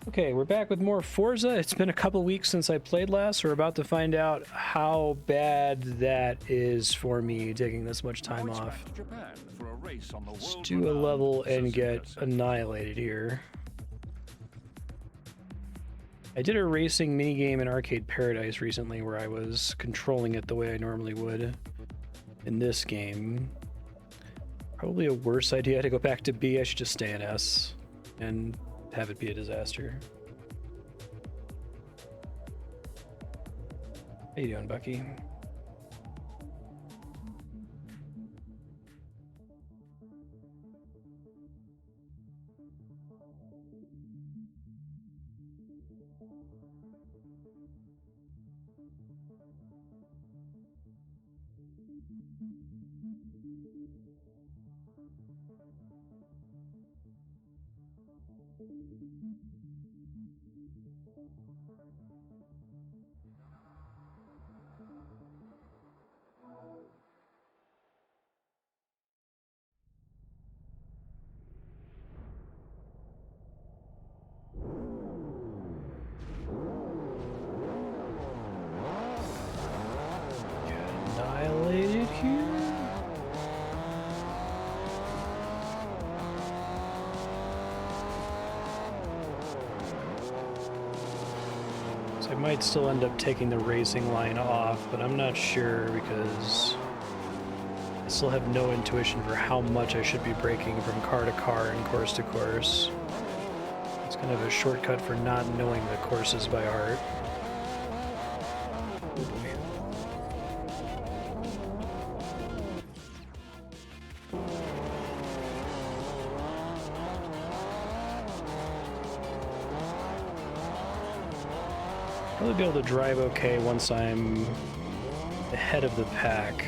Okay, we're back with more Forza. It's been a couple weeks since I played last. We're about to find out how bad that is for me taking this much time off. Let's do a level and get annihilated here. I did a racing minigame in Arcade Paradise recently where I was controlling it the way I normally would in this game. Probably a worse idea to go back to B. I should just stay in S and have it be a disaster. How you doing, Bucky? Annihilated here. So I might still end up taking the racing line off, but I'm not sure because I still have no intuition for how much I should be braking from car to car and course to course. It's kind of a shortcut for not knowing the courses by heart. Oh boy. I'll be able to drive okay once I'm ahead of the pack.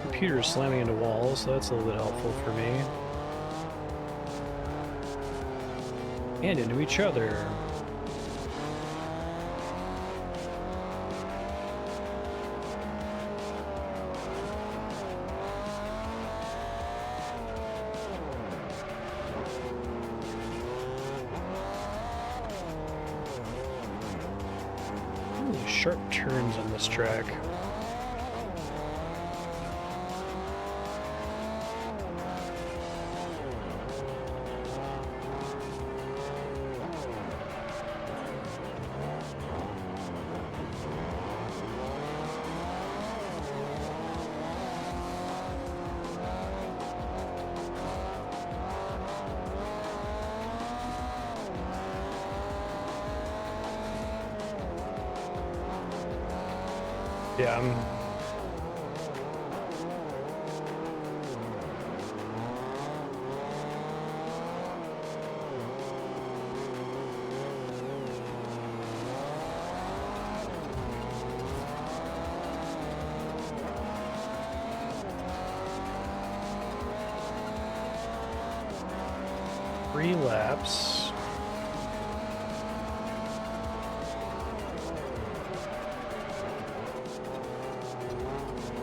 Computer slamming into walls, so that's a little bit helpful for me. And into each other. Really sharp turns on this track. Yeah, three laps.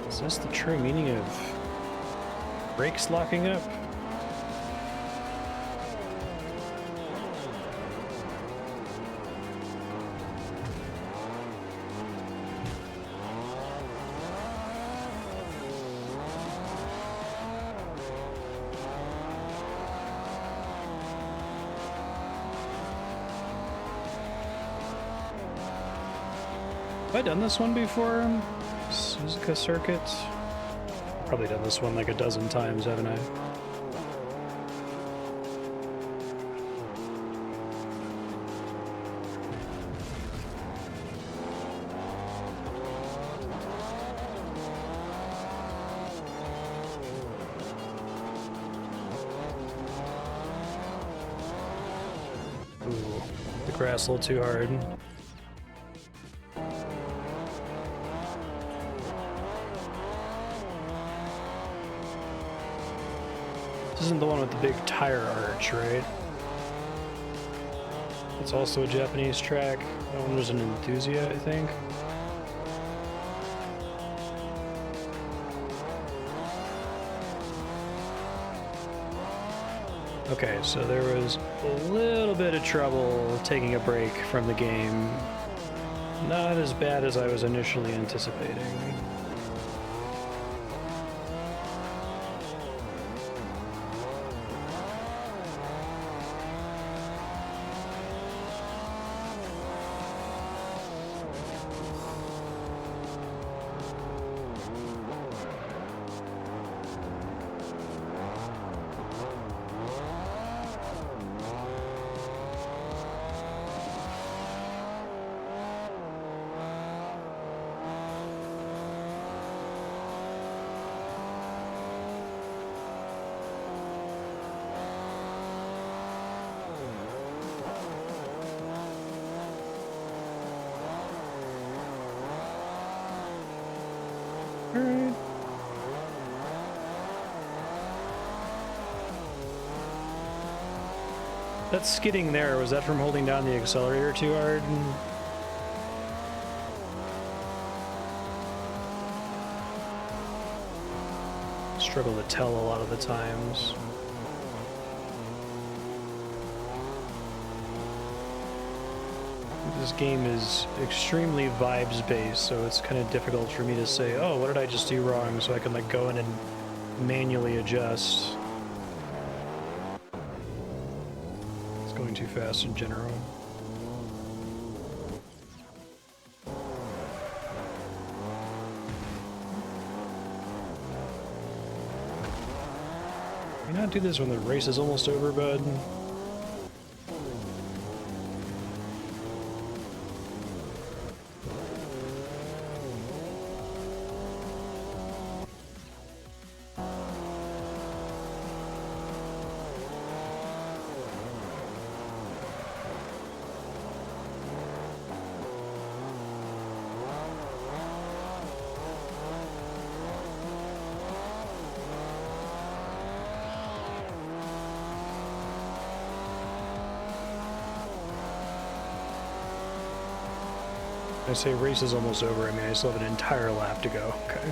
Is this the true meaning of brakes locking up? Have I done this one before? Suzuka circuit? Probably done this one like a dozen times, haven't I? Ooh, the grass a little too hard. This isn't the one with the big tire arch, right? It's also a Japanese track. That one was an Enthusia, I think. Okay, so there was a little bit of trouble taking a break from the game. Not as bad as I was initially anticipating. Alright. That skidding there, was that from holding down the accelerator too hard? Struggle to tell a lot of the times. This game is extremely vibes based, so it's kind of difficult for me to say, oh, what did I just do wrong, so I can like go in and manually adjust. It's going too fast in general. Can you not do this when the race is almost over, bud? I say race is almost over. I mean, I still have an entire lap to go. Okay.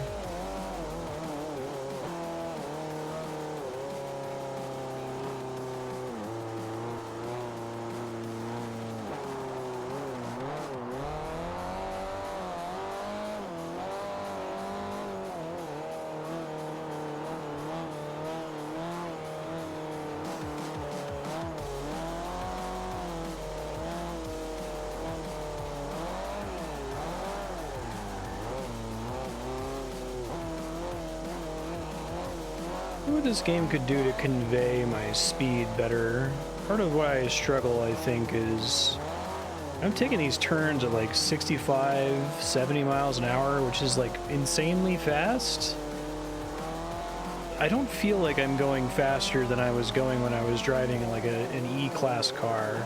What this game could do to convey my speed better. Part of why I struggle, I think, is I'm taking these turns at like 65, 70 miles an hour, which is like insanely fast. I don't feel like I'm going faster than I was going when I was driving like an E-Class car.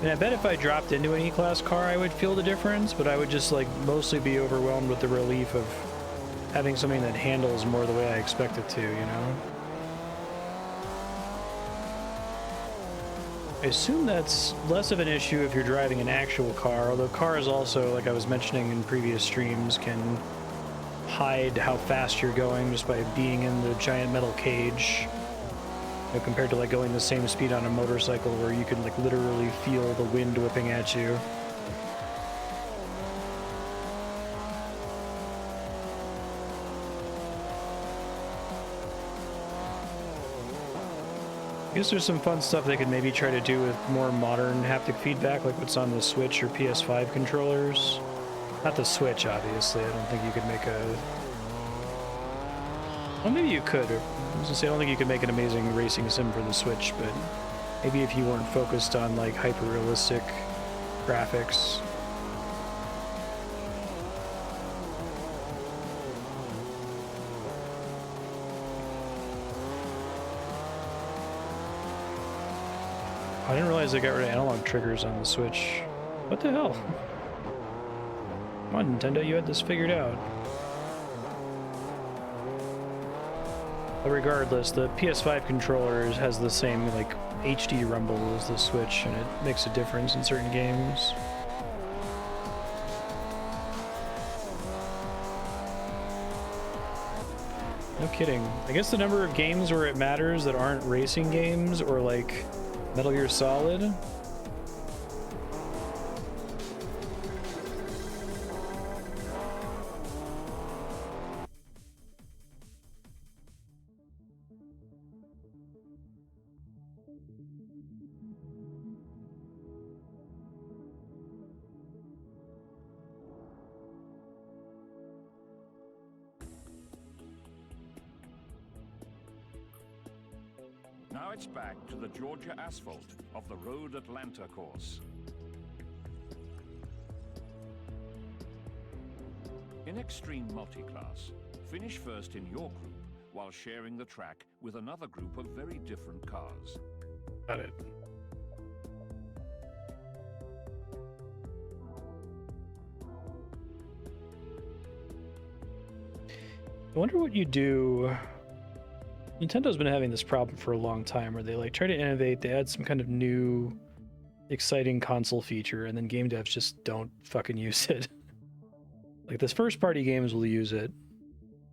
And I bet if I dropped into an E-Class car, I would feel the difference, but I would just like mostly be overwhelmed with the relief of having something that handles more the way I expect it to, you know? I assume that's less of an issue if you're driving an actual car, although cars also, like I was mentioning in previous streams, can hide how fast you're going just by being in the giant metal cage, you know, compared to like going the same speed on a motorcycle where you can like literally feel the wind whipping at you. I guess there's some fun stuff they could maybe try to do with more modern haptic feedback, like what's on the Switch or PS5 controllers. Not the Switch, obviously. I don't think you could make a... Well, maybe you could. I was gonna say, I don't think you could make an amazing racing sim for the Switch, but maybe if you weren't focused on, like, hyper-realistic graphics. I didn't realize they got rid of analog triggers on the Switch. What the hell? Come on, Nintendo, you had this figured out. But regardless, the PS5 controllers has the same, like, HD rumble is the Switch, and it makes a difference in certain games. No kidding. I guess the number of games where it matters that aren't racing games or like Metal Gear Solid. Now it's back to the Georgia asphalt of the Road Atlanta course. In Extreme Multiclass, finish first in your group while sharing the track with another group of very different cars. Got it. I wonder what you do. Nintendo's been having this problem for a long time where they like try to innovate, they add some kind of new exciting console feature, and then game devs just don't fucking use it. Like, this first party games will use it.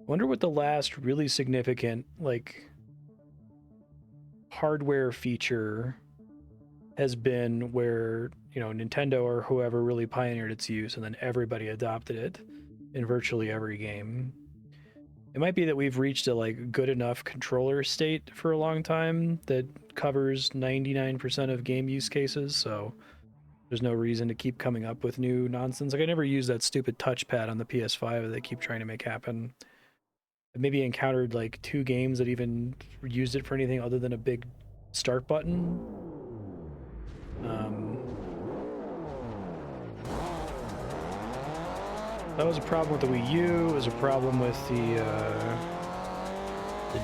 Wonder what the last really significant like hardware feature has been where, you know, Nintendo or whoever really pioneered its use and then everybody adopted it in virtually every game. It might be that we've reached a like good enough controller state for a long time that covers 99% of game use cases, so there's no reason to keep coming up with new nonsense. Like, I never use that stupid touchpad on the PS5 that they keep trying to make happen. I've maybe encountered like 2 games that even used it for anything other than a big start button. That was a problem with the Wii U. It was a problem with the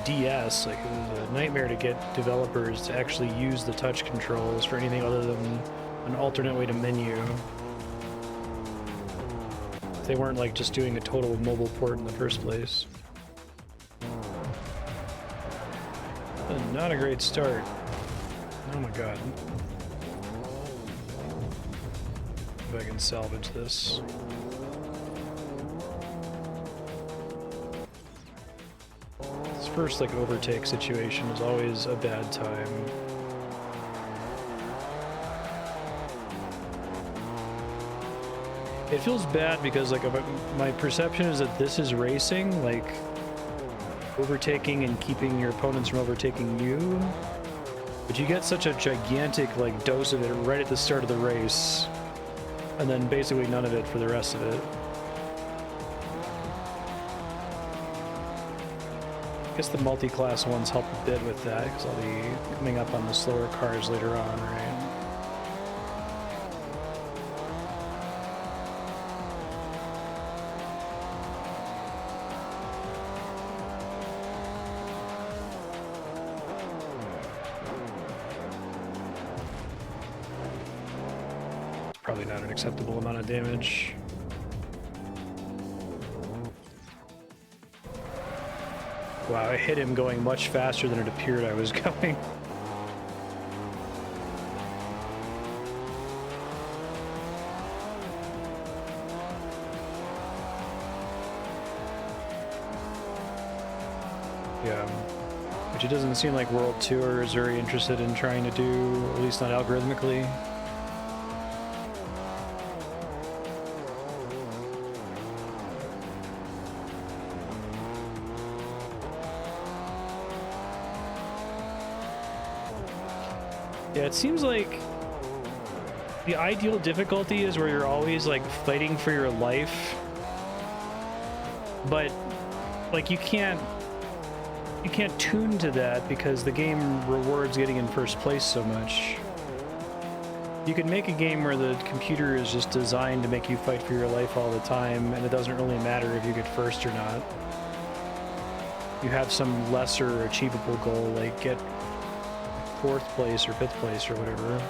DS. Like, it was a nightmare to get developers to actually use the touch controls for anything other than an alternate way to menu. If they weren't like just doing a total mobile port in the first place. Not a great start. Oh my god. If I can salvage this. This first like overtake situation is always a bad time. It feels bad because like my perception is that this is racing, like overtaking and keeping your opponents from overtaking you, but you get such a gigantic like dose of it right at the start of the race, and then basically none of it for the rest of it. I guess the multi-class ones help a bit with that, because I'll be coming up on the slower cars later on, right? It's probably not an acceptable amount of damage. Wow, I hit him going much faster than it appeared I was going. Yeah, which it doesn't seem like World Tour is very interested in trying to do, at least not algorithmically. Yeah, it seems like the ideal difficulty is where you're always like fighting for your life, but like you can't tune to that because the game rewards getting in first place so much. You can make a game where the computer is just designed to make you fight for your life all the time, and it doesn't really matter if you get first or not. You have some lesser achievable goal, like get 4th place or 5th place or whatever,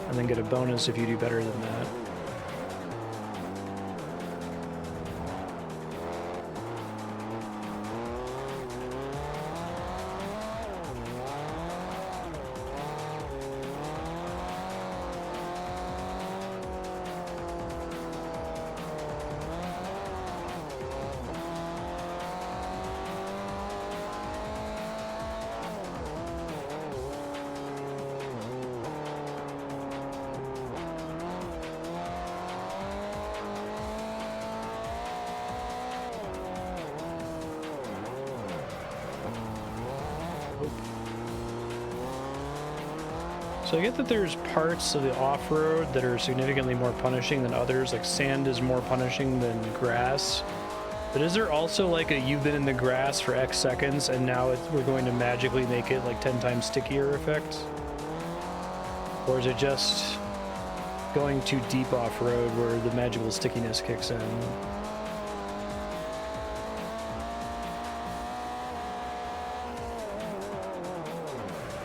and then get a bonus if you do better than that. So I get that there's parts of the off-road that are significantly more punishing than others, like sand is more punishing than grass. But is there also like a you've been in the grass for X seconds and now we're going to magically make it like 10 times stickier effect? Or is it just going too deep off-road where the magical stickiness kicks in?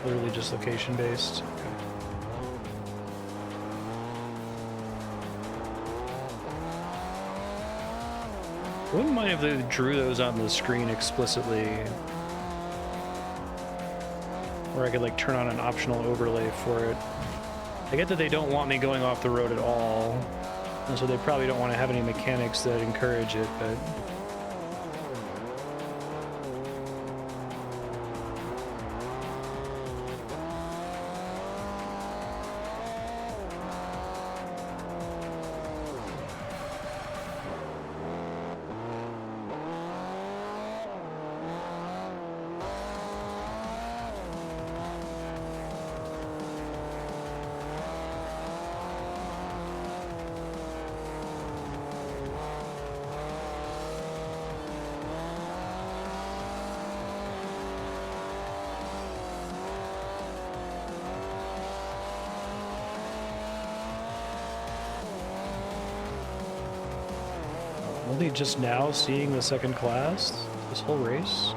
Literally just location based. Okay. I wouldn't mind if they drew those on the screen explicitly. Or I could like turn on an optional overlay for it. I get that they don't want me going off the road at all, and so they probably don't want to have any mechanics that encourage it, but... Only just now seeing the second class this whole race?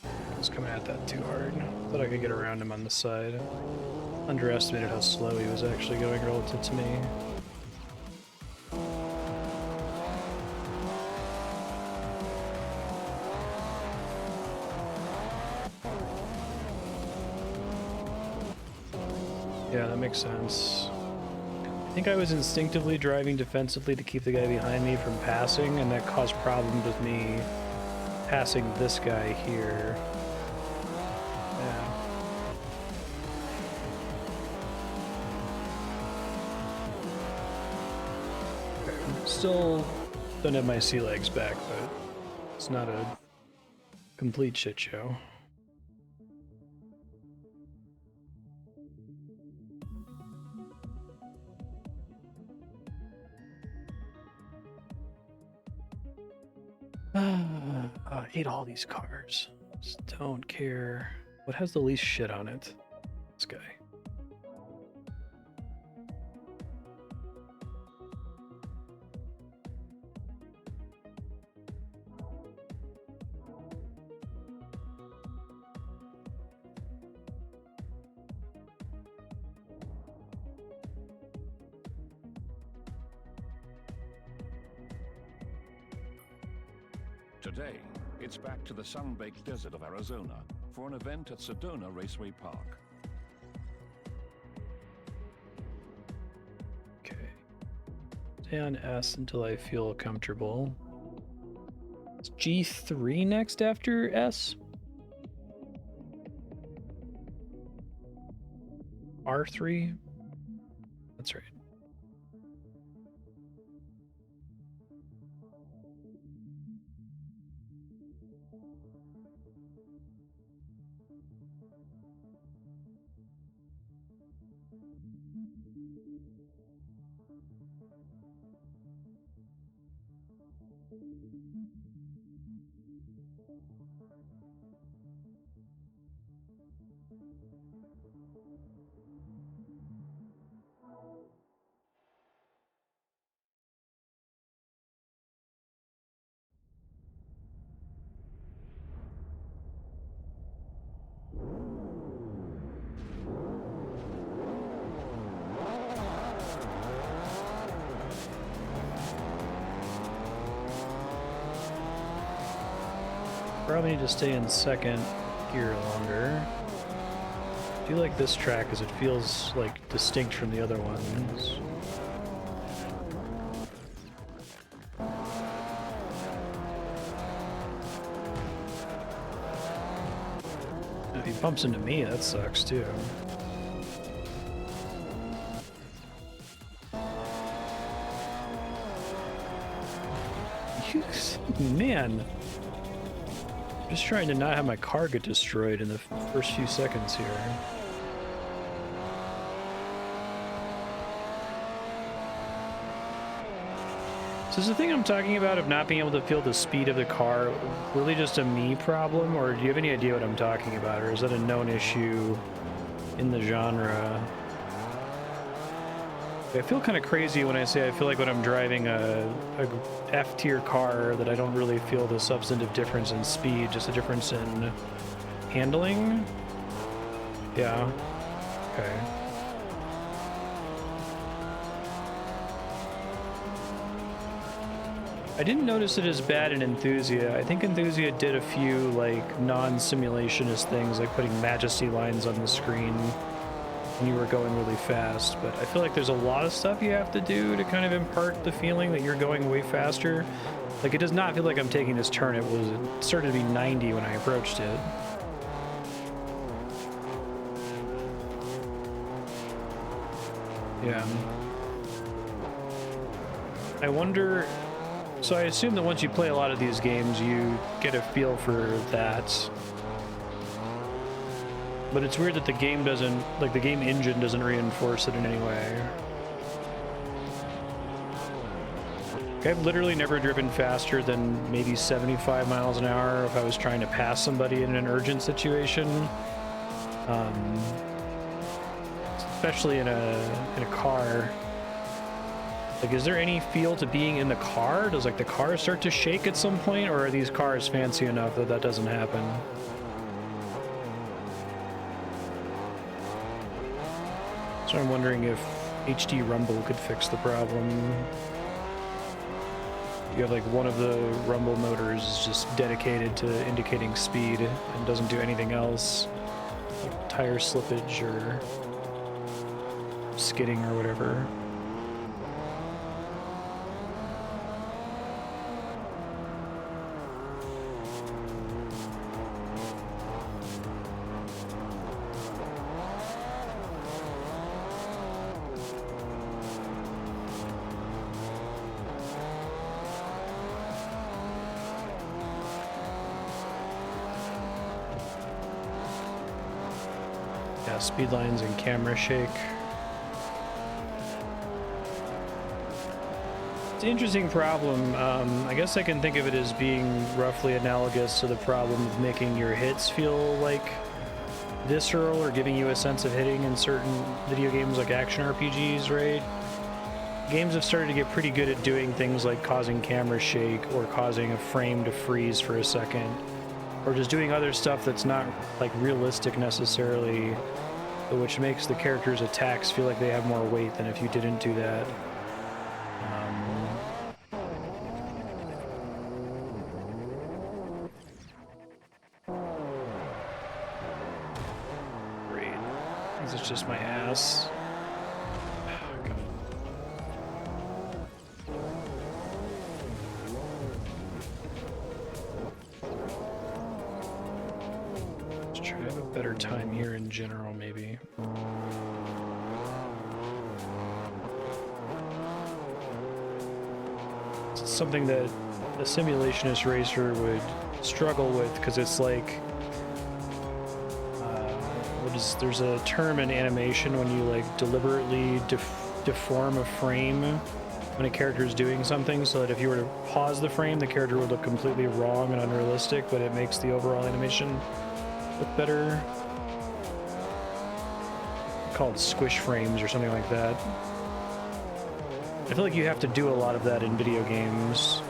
I was coming at that too hard. Thought I could get around him on the side. Underestimated how slow he was actually going relative to me. Yeah, that makes sense. I think I was instinctively driving defensively to keep the guy behind me from passing, and that caused problems with me passing this guy here. Yeah. Still don't have my sea legs back, but it's not a complete shit show. I hate all these cars. Just don't care. What has the least shit on it? This guy. Today, it's back to the sun-baked desert of Arizona for an event at Sedona Raceway Park. Okay. Stay on S until I feel comfortable. Is G3 next after S? R3? That's right. Probably need to stay in second gear longer. I do like this track as it feels like distinct from the other ones. If he bumps into me, that sucks too. Man. Just trying to not have my car get destroyed in the first few seconds here. So is the thing I'm talking about of not being able to feel the speed of the car really just a me problem, or do you have any idea what I'm talking about, or is that a known issue in the genre? I feel kind of crazy when I say I feel like when I'm driving a F-tier car that I don't really feel the substantive difference in speed, just a difference in handling. Yeah. Okay. I didn't notice it as bad in Enthusia. I think Enthusia did a few like non-simulationist things, like putting majesty lines on the screen when you were going really fast, but I feel like there's a lot of stuff you have to do to kind of impart the feeling that you're going way faster. Like, it does not feel like I'm taking this turn. It started to be 90 when I approached it. Yeah. I wonder, so I assume that once you play a lot of these games, you get a feel for that. But it's weird that the game doesn't, like the game engine doesn't reinforce it in any way. I've literally never driven faster than maybe 75 miles an hour if I was trying to pass somebody in an urgent situation. Especially in a car. Like, is there any feel to being in the car? Does like the car start to shake at some point, or are these cars fancy enough that that doesn't happen? So I'm wondering if HD Rumble could fix the problem. You have like one of the rumble motors is just dedicated to indicating speed and doesn't do anything else, like tire slippage or skidding or whatever. Speed lines and camera shake. It's an interesting problem. I guess I can think of it as being roughly analogous to the problem of making your hits feel like visceral or giving you a sense of hitting in certain video games like action RPGs, right? Games have started to get pretty good at doing things like causing camera shake or causing a frame to freeze for a second, or just doing other stuff that's not like realistic necessarily, which makes the character's attacks feel like they have more weight than if you didn't do that. Great. This is just my ass. Better time here in general, maybe. It's something that a simulationist racer would struggle with, because it's like there's a term in animation when you like deliberately deform a frame when a character is doing something, so that if you were to pause the frame, the character would look completely wrong and unrealistic, but it makes the overall animation look better. Called squish frames or something like that. I feel like you have to do a lot of that in video games,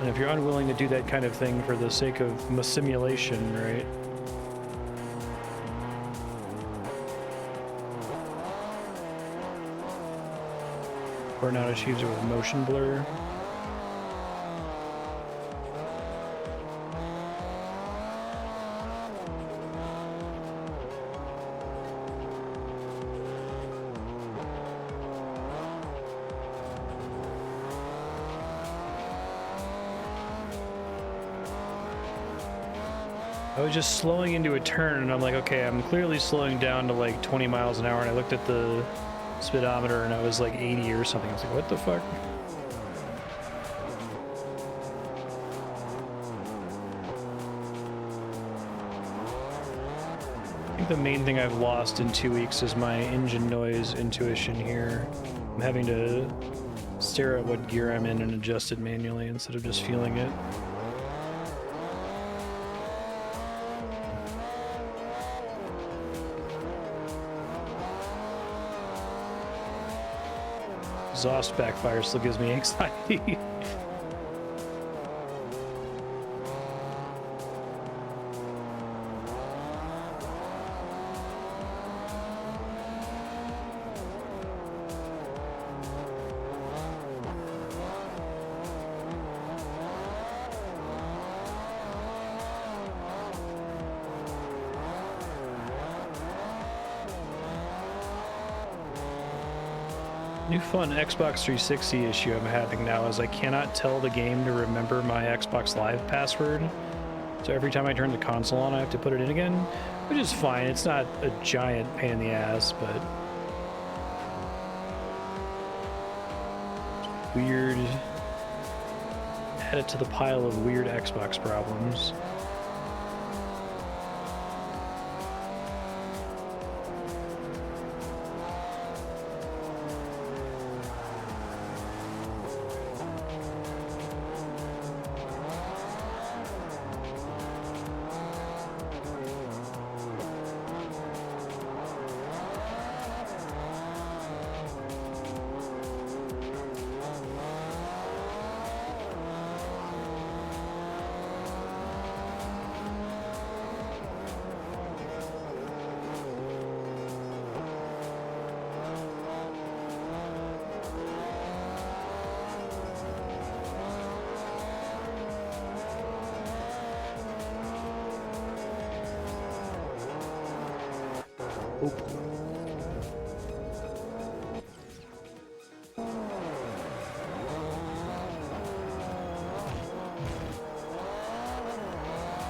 and if you're unwilling to do that kind of thing for the sake of simulation, right? Burnout achieves it with motion blur. I was just slowing into a turn, and I'm like, okay, I'm clearly slowing down to like 20 miles an hour, and I looked at the speedometer, and I was like 80 or something. I was like, what the fuck? think the main thing I've lost in 2 weeks is my engine noise intuition here. I'm having to stare at what gear I'm in and adjust it manually instead of just feeling it. Exhaust backfire still gives me anxiety. New fun Xbox 360 issue I'm having now is I cannot tell the game to remember my Xbox Live password. So every time I turn the console on, I have to put it in again, which is fine. It's not a giant pain in the ass, but weird. Add it to the pile of weird Xbox problems.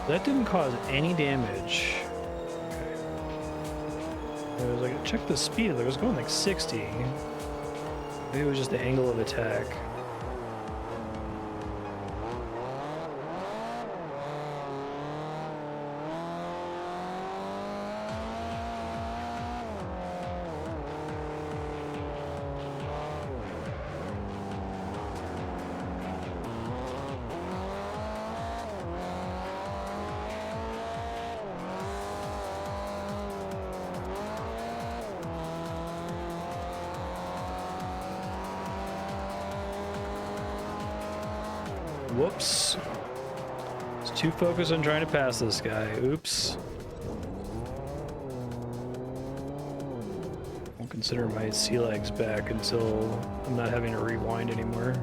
That didn't cause any damage. Okay. I was like, check the speed. It was going like 60. Maybe it was just the angle of attack. Whoops. It's too focused on trying to pass this guy. Oops. Won't consider my sea legs back until I'm not having to rewind anymore.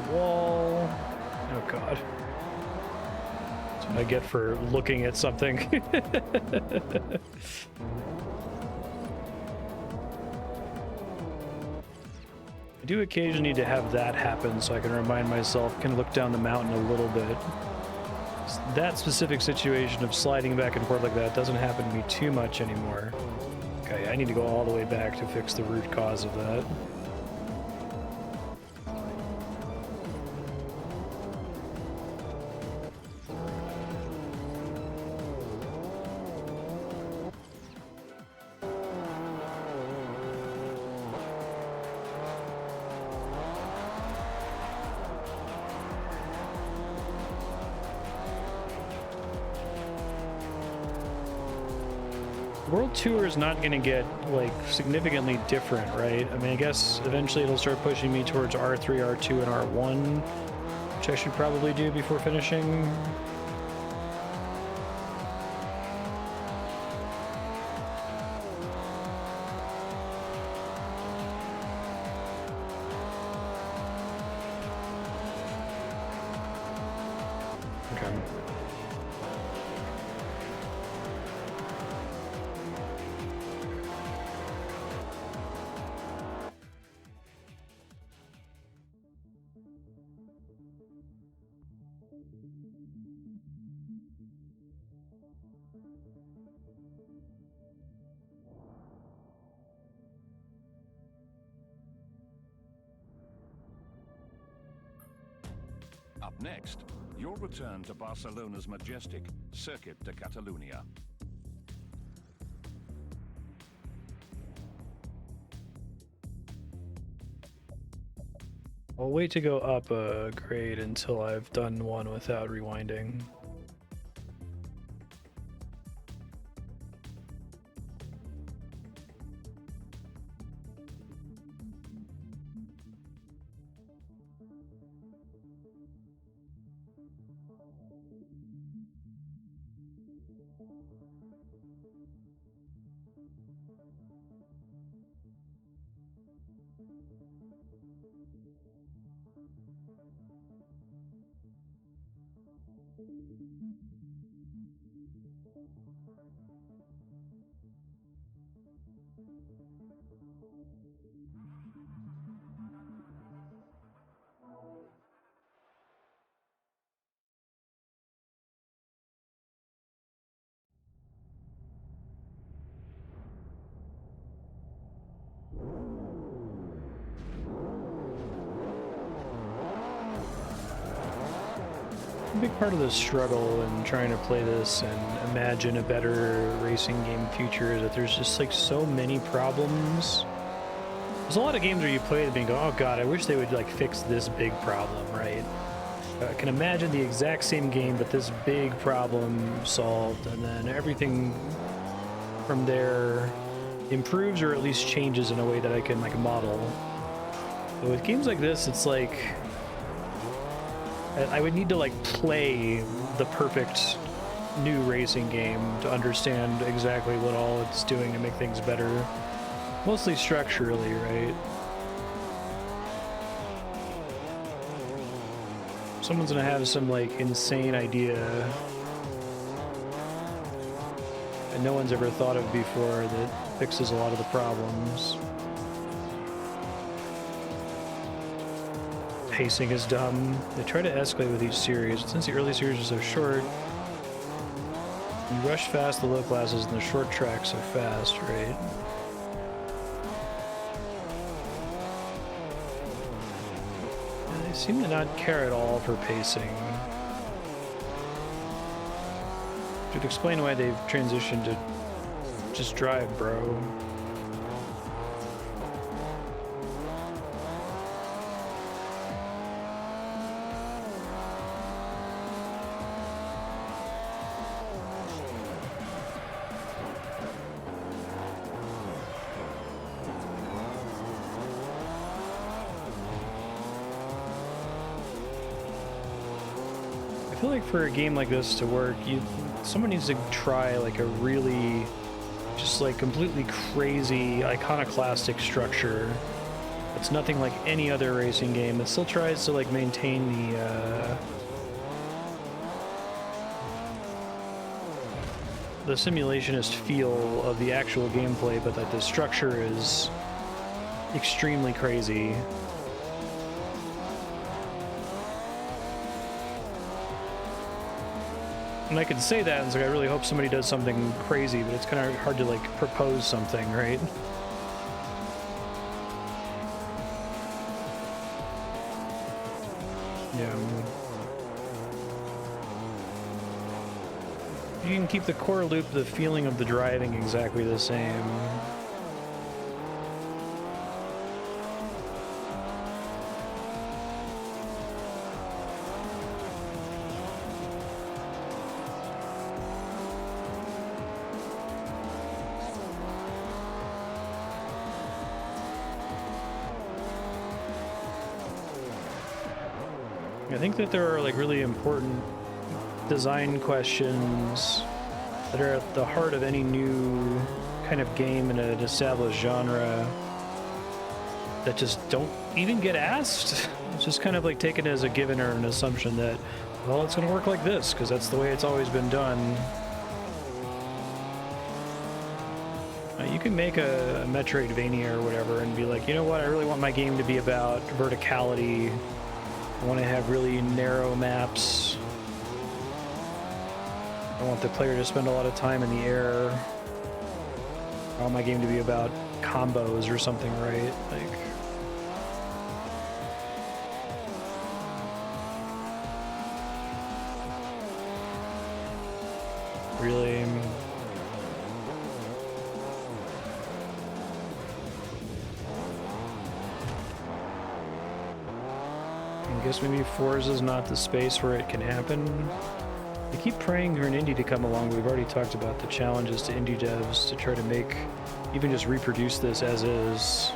Wall. Oh god. That's what I get for looking at something. I do occasionally need to have that happen so I can remind myself, can look down the mountain a little bit. That specific situation of sliding back and forth like that doesn't happen to me too much anymore. Okay, I need to go all the way back to fix the root cause of that. World Tour is not going to get like significantly different, right? I mean, I guess eventually it'll start pushing me towards R3, R2, and R1, which I should probably do before finishing. Okay. Next, you'll return to Barcelona's majestic Circuit de Catalunya. I'll wait to go up a grade until I've done one without rewinding. A big part of the struggle in trying to play this and imagine a better racing game future is that there's just like so many problems. There's a lot of games where you play them and go, oh god, I wish they would like fix this big problem, right? I can imagine the exact same game, but this big problem solved, and then everything from there improves or at least changes in a way that I can like model. But with games like this, it's like I would need to like play the perfect new racing game to understand exactly what all it's doing to make things better. Mostly structurally, right? Someone's gonna have some like insane idea that no one's ever thought of before that fixes a lot of the problems. Pacing is dumb. They try to escalate with each series. Since the early series are so short, you rush fast the low classes and the short track so fast, right? And they seem to not care at all for pacing. Should explain why they've transitioned to just drive, bro. I feel like for a game like this to work, someone needs to try like a really just like completely crazy iconoclastic structure. It's nothing like any other racing game. It still tries to like maintain the simulationist feel of the actual gameplay, but that the structure is extremely crazy. And I could say that, and it's like I really hope somebody does something crazy, but it's kind of hard to like propose something, right? Yeah. You can keep the core loop, the feeling of the driving exactly the same. I think that there are like really important design questions that are at the heart of any new kind of game in an established genre that just don't even get asked. It's just kind of like taken as a given or an assumption that, well, it's going to work like this because that's the way it's always been done. You can make a Metroidvania or whatever and be like, you know what, I really want my game to be about verticality. I want to have really narrow maps. I want the player to spend a lot of time in the air. I want my game to be about combos or something, right? Like, Really? I guess maybe Forza's not the space where it can happen. I keep praying for an indie to come along. We've already talked about the challenges to indie devs to try to make, even just reproduce this as is.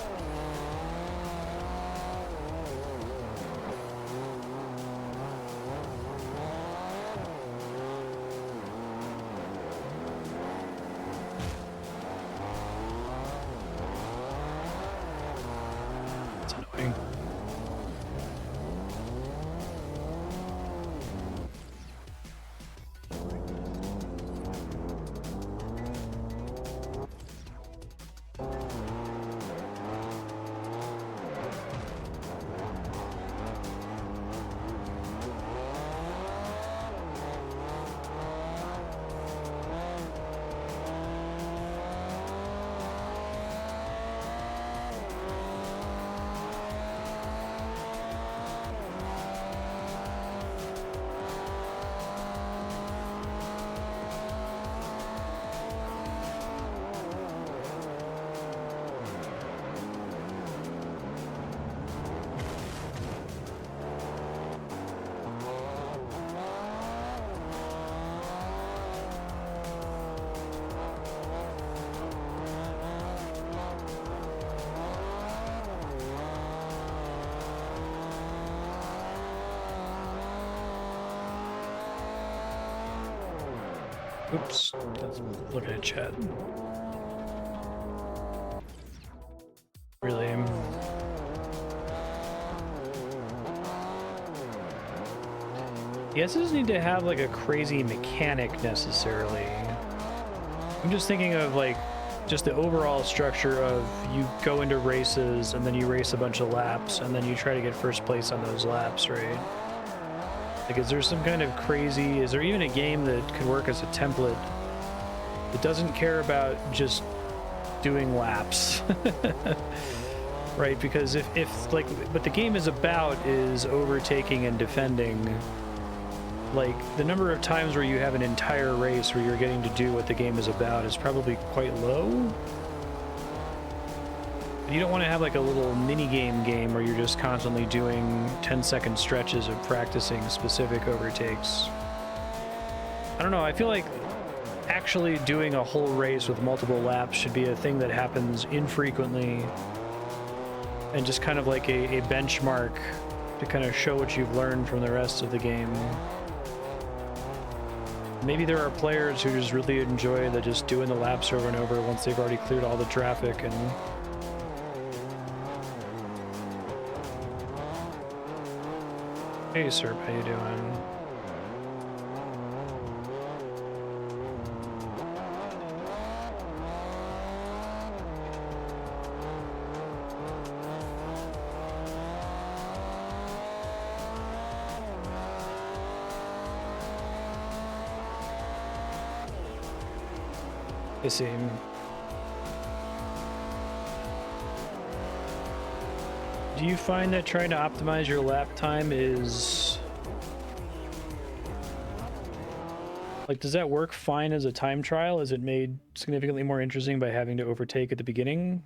It's annoying. Oops, that's looking at chat. Really? Yes, it doesn't need to have like a crazy mechanic necessarily. I'm just thinking of like just the overall structure of you go into races and then you race a bunch of laps and then you try to get first place on those laps, right? Like, is there some kind of crazy, is there even a game that could work as a template that doesn't care about just doing laps? Right? Because if like what the game is about is overtaking and defending, like the number of times where you have an entire race where you're getting to do what the game is about is probably quite low. You don't want to have like a little mini game where you're just constantly doing 10-second stretches of practicing specific overtakes. I don't know, I feel like actually doing a whole race with multiple laps should be a thing that happens infrequently and just kind of like a benchmark to kind of show what you've learned from the rest of the game. Maybe there are players who just really enjoy the just doing the laps over and over once they've already cleared all the traffic. And hey, sir, how you doing? I see. Do you find that trying to optimize your lap time is... like, does that work fine as a time trial? Is it made significantly more interesting by having to overtake at the beginning?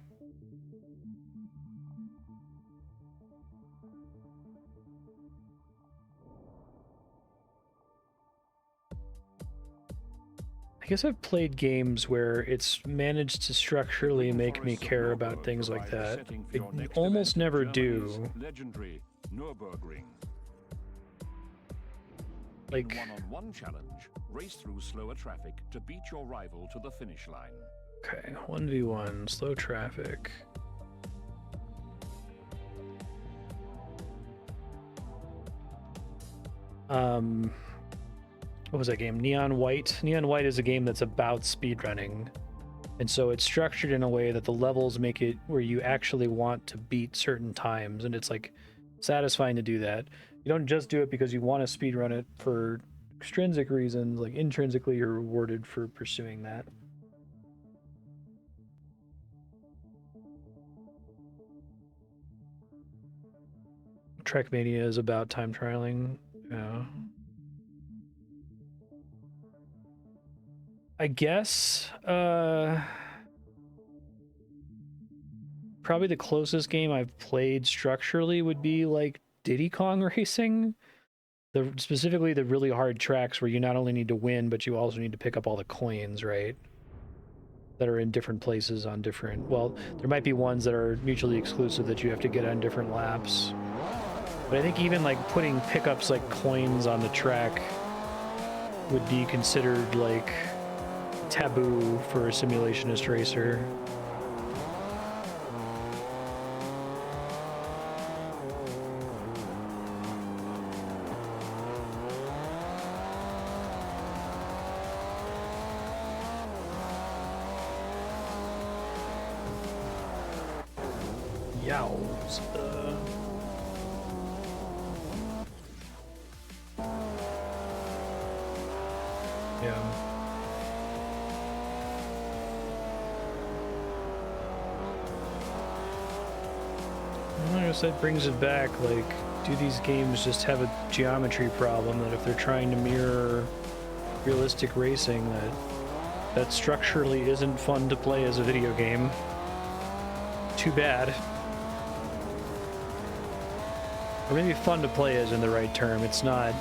I guess I've played games where it's managed to structurally make me care about things like that. I almost never do. Legendary Nurburgring. Like, One-on-one challenge, race through slower traffic to beat your rival to the finish line. okay, 1v1, slow traffic. What was that game? Neon White? Neon White is a game that's about speedrunning. And so it's structured in a way that the levels make it where you actually want to beat certain times. And it's like satisfying to do that. You don't just do it because you want to speedrun it for extrinsic reasons. Like intrinsically, you're rewarded for pursuing that. Trackmania is about time trialing. Yeah. I guess probably the closest game I've played structurally would be like Diddy Kong Racing. Specifically the really hard tracks where you not only need to win, but you also need to pick up all the coins, right? That are in different places on different... Well, there might be ones that are mutually exclusive that you have to get on different laps. But I think even like putting pickups like coins on the track would be considered like taboo for a simulationist racer. That brings it back, like, do these games just have a geometry problem that if they're trying to mirror realistic racing, that structurally isn't fun to play as a video game? Too bad. Or maybe fun to play isn't the right term. It's not...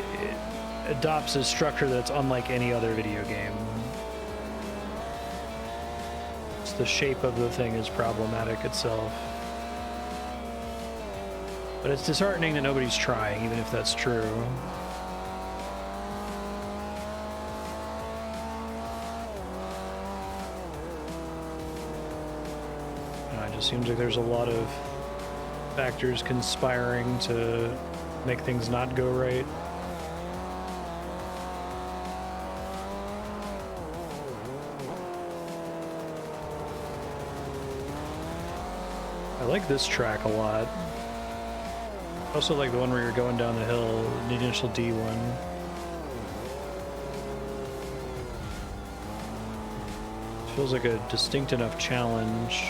It adopts a structure that's unlike any other video game. The shape of the thing is problematic itself. But it's disheartening that nobody's trying, even if that's true. It just seems like there's a lot of factors conspiring to make things not go right. I like this track a lot. I also like the one where you're going down the hill, the initial D one. Feels like a distinct enough challenge.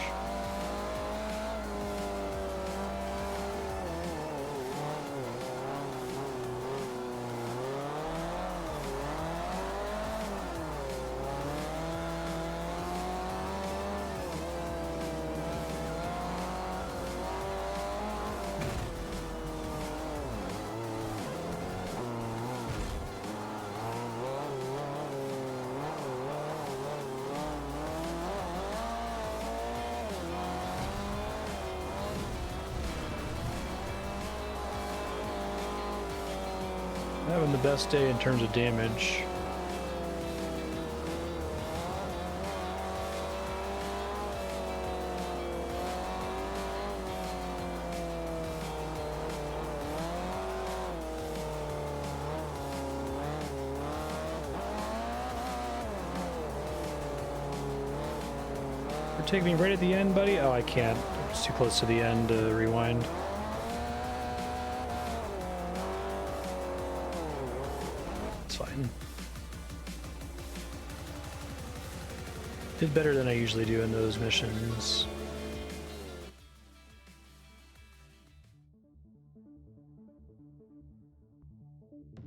Having the best day in terms of damage. Take me right at the end, buddy? Oh, I can't. It's too close to the end to rewind. It's fine. Did better than I usually do in those missions.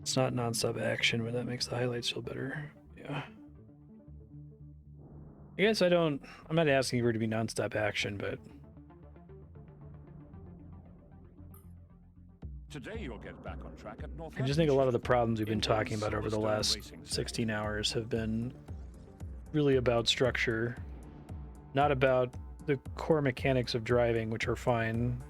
It's not non-stop action, but that makes the highlights feel better. Yeah. I guess I'm not asking for it to be non-stop action, but... Today you'll get back on track at I just think a lot of the problems we've been talking about over the last 16 hours have been really about structure, not about the core mechanics of driving, which are fine.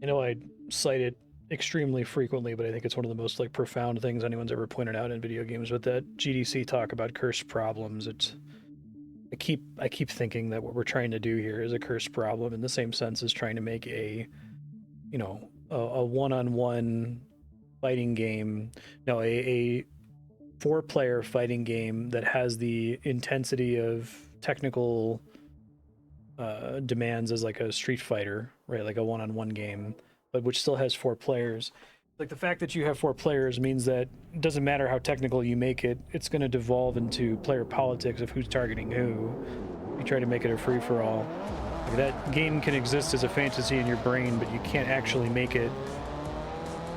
I know I cite it extremely frequently, but I think it's one of the most like profound things anyone's ever pointed out in video games. With that GDC talk about cursed problems, I keep thinking that what we're trying to do here is a cursed problem in the same sense as trying to make a one-on-one fighting game, no, a 4-player fighting game that has the intensity of technical demands as like a Street Fighter, right? Like a one-on-one game, but which still has 4 players. Like the fact that you have 4 players means that it doesn't matter how technical you make it, it's going to devolve into player politics of who's targeting who. You try to make it a free-for-all. Like that game can exist as a fantasy in your brain, but you can't actually make it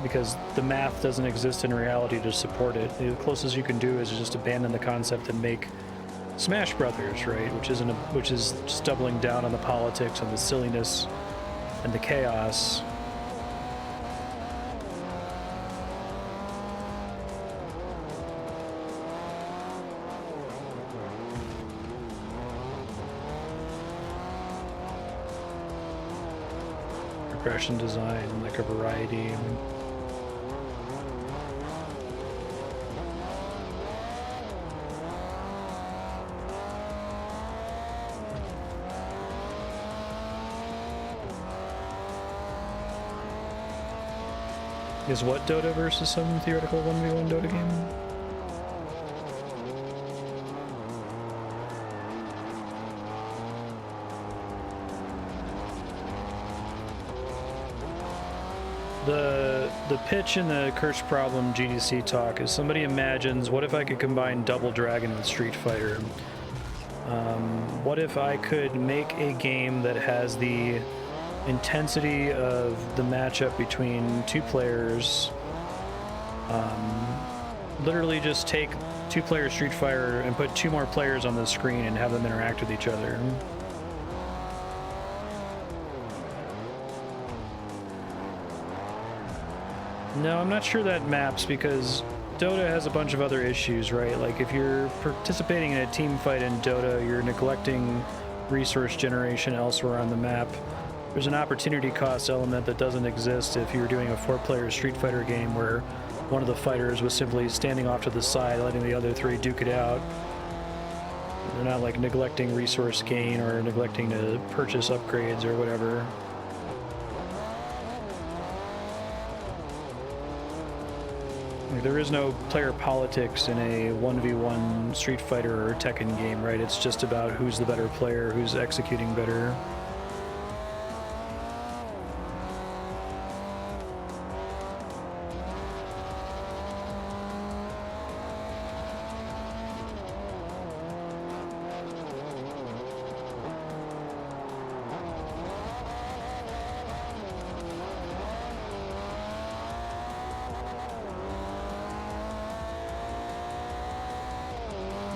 because the math doesn't exist in reality to support it. The closest you can do is just abandon the concept and make Smash Brothers, right? Which is just doubling down on the politics and the silliness and the chaos. Progression design, like a variety. Is what Dota versus some theoretical 1v1 Dota game? The pitch in the Curse Problem GDC talk is somebody imagines, what if I could combine Double Dragon with Street Fighter? What if I could make a game that has the intensity of the matchup between 2 players, literally just take 2-player Street Fighter and put 2 more players on the screen and have them interact with each other? No, I'm not sure that maps because Dota has a bunch of other issues, right? Like if you're participating in a team fight in Dota, you're neglecting resource generation elsewhere on the map. There's an opportunity cost element that doesn't exist if you're doing a 4-player Street Fighter game where one of the fighters was simply standing off to the side, letting the other 3 duke it out. They're not like neglecting resource gain or neglecting to purchase upgrades or whatever. Like, there is no player politics in a 1v1 Street Fighter or Tekken game, right? It's just about who's the better player, who's executing better.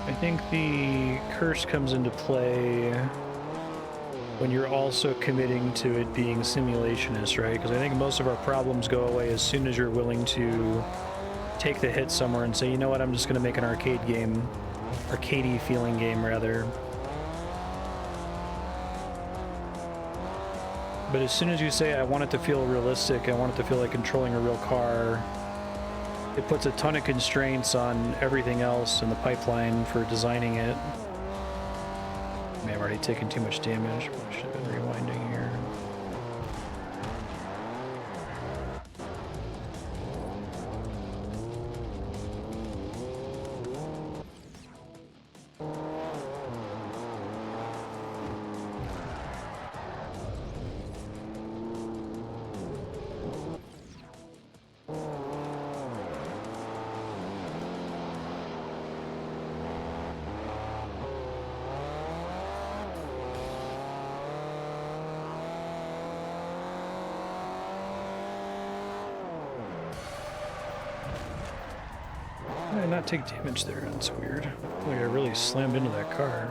I think the curse comes into play when you're also committing to it being simulationist, right? Because I think most of our problems go away as soon as you're willing to take the hit somewhere and say, you know what, I'm just going to make an arcade game, arcadey feeling game rather. But as soon as you say, I want it to feel realistic, I want it to feel like controlling a real car, it puts a ton of constraints on everything else in the pipeline for designing it. I may have already taken too much damage, but I should have been rewinding here. Why did I not take damage there? That's weird. Like I really slammed into that car.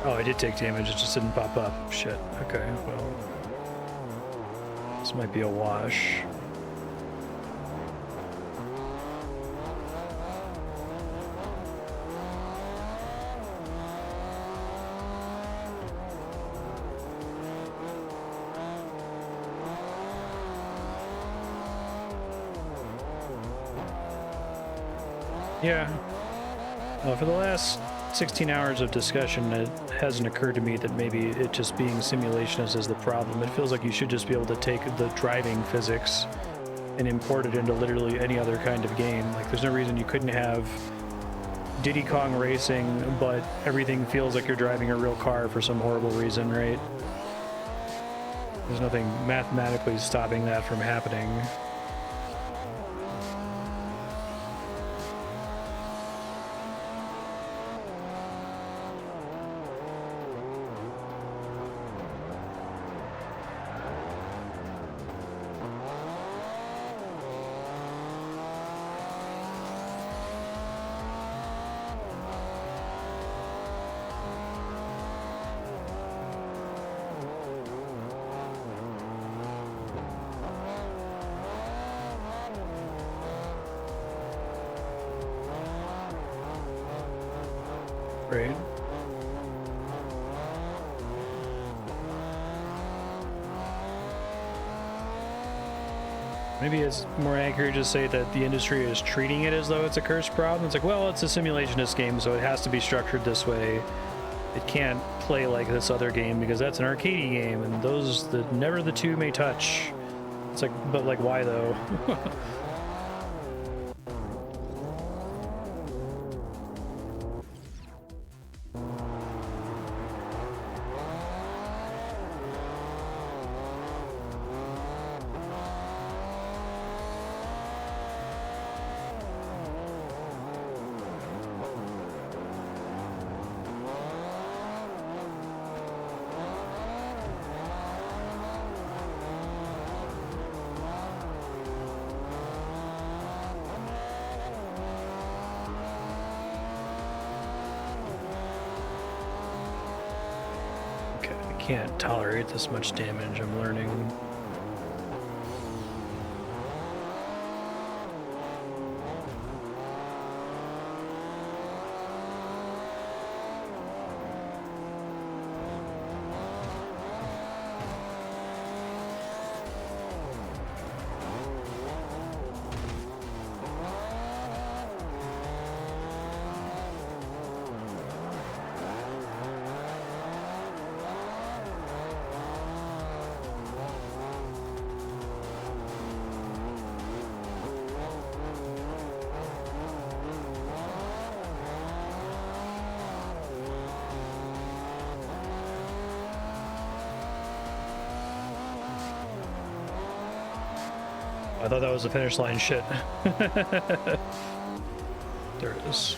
Oh, I did take damage, it just didn't pop up. Shit. Okay, well. This might be a wash. Yeah. Well, for the last 16 hours of discussion, it hasn't occurred to me that maybe it just being simulationist is the problem. It feels like you should just be able to take the driving physics and import it into literally any other kind of game. Like, there's no reason you couldn't have Diddy Kong Racing, but everything feels like you're driving a real car for some horrible reason, right? There's nothing mathematically stopping that from happening. Right. Maybe it's more accurate to say that the industry is treating it as though it's a cursed problem. It's like, well, it's a simulationist game, so it has to be structured this way. It can't play like this other game because that's an arcadey game, and never the two may touch. It's like, but like, why though? Can't tolerate this much damage, I'm learning. I thought that was the finish line. Shit. There it is.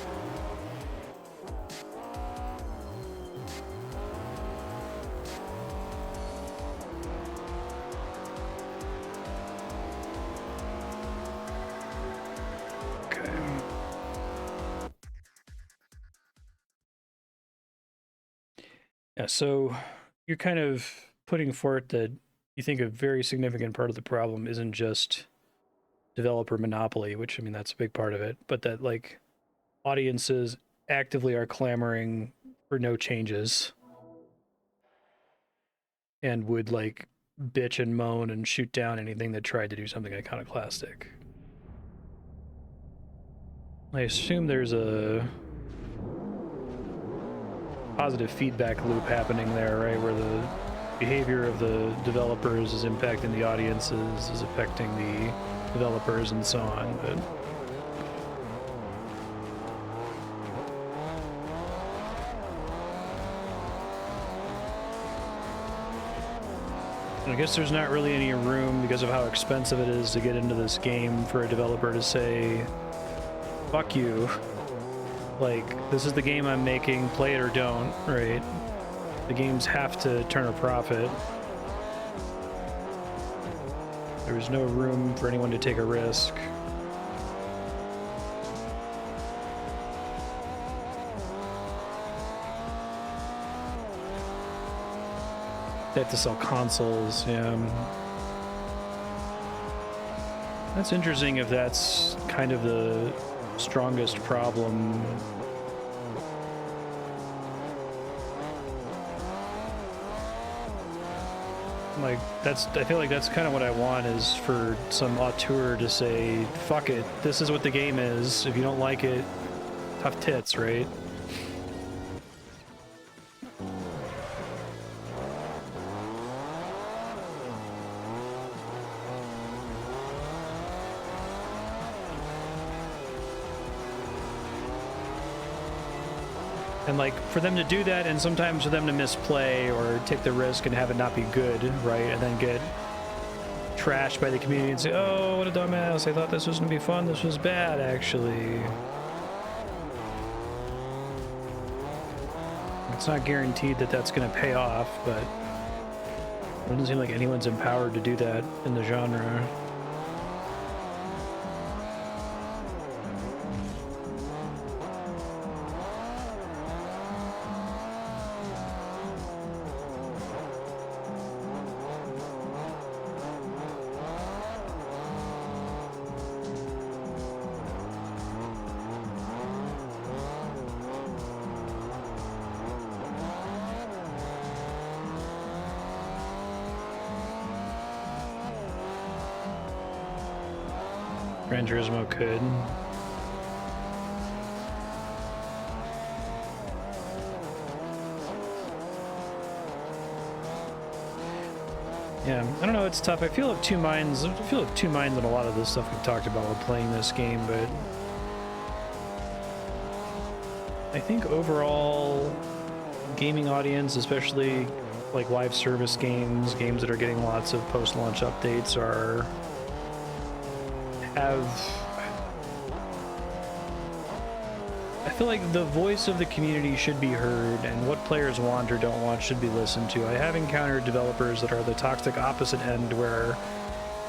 Okay. Yeah, so you're kind of putting forth that you think a very significant part of the problem isn't just developer monopoly, which, I mean, that's a big part of it, but that, like, audiences actively are clamoring for no changes and would, like, bitch and moan and shoot down anything that tried to do something iconoclastic. I assume there's a positive feedback loop happening there, right, where the behavior of the developers is impacting the audiences, is affecting the developers, and so on. But I guess there's not really any room, because of how expensive it is to get into this game, for a developer to say, fuck you, like, this is the game I'm making, play it or don't, right? The games have to turn a profit. There's no room for anyone to take a risk. They have to sell consoles, yeah. That's interesting if that's kind of the strongest problem. Like, I feel like that's kind of what I want, is for some auteur to say, fuck it, this is what the game is. If you don't like it, tough tits, right? And like for them to do that, and sometimes for them to misplay or take the risk and have it not be good, right? And then get trashed by the community and say, oh, what a dumbass, I thought this was gonna be fun, this was bad actually. It's not guaranteed that that's gonna pay off, but it doesn't seem like anyone's empowered to do that in the genre. Gran Turismo could. Yeah, I don't know, it's tough. I feel of two minds. I feel of two minds on a lot of this stuff we've talked about while playing this game, but I think overall gaming audience, especially like live service games, games that are getting lots of post-launch updates I feel like the voice of the community should be heard, and what players want or don't want should be listened to. I have encountered developers that are the toxic opposite end, where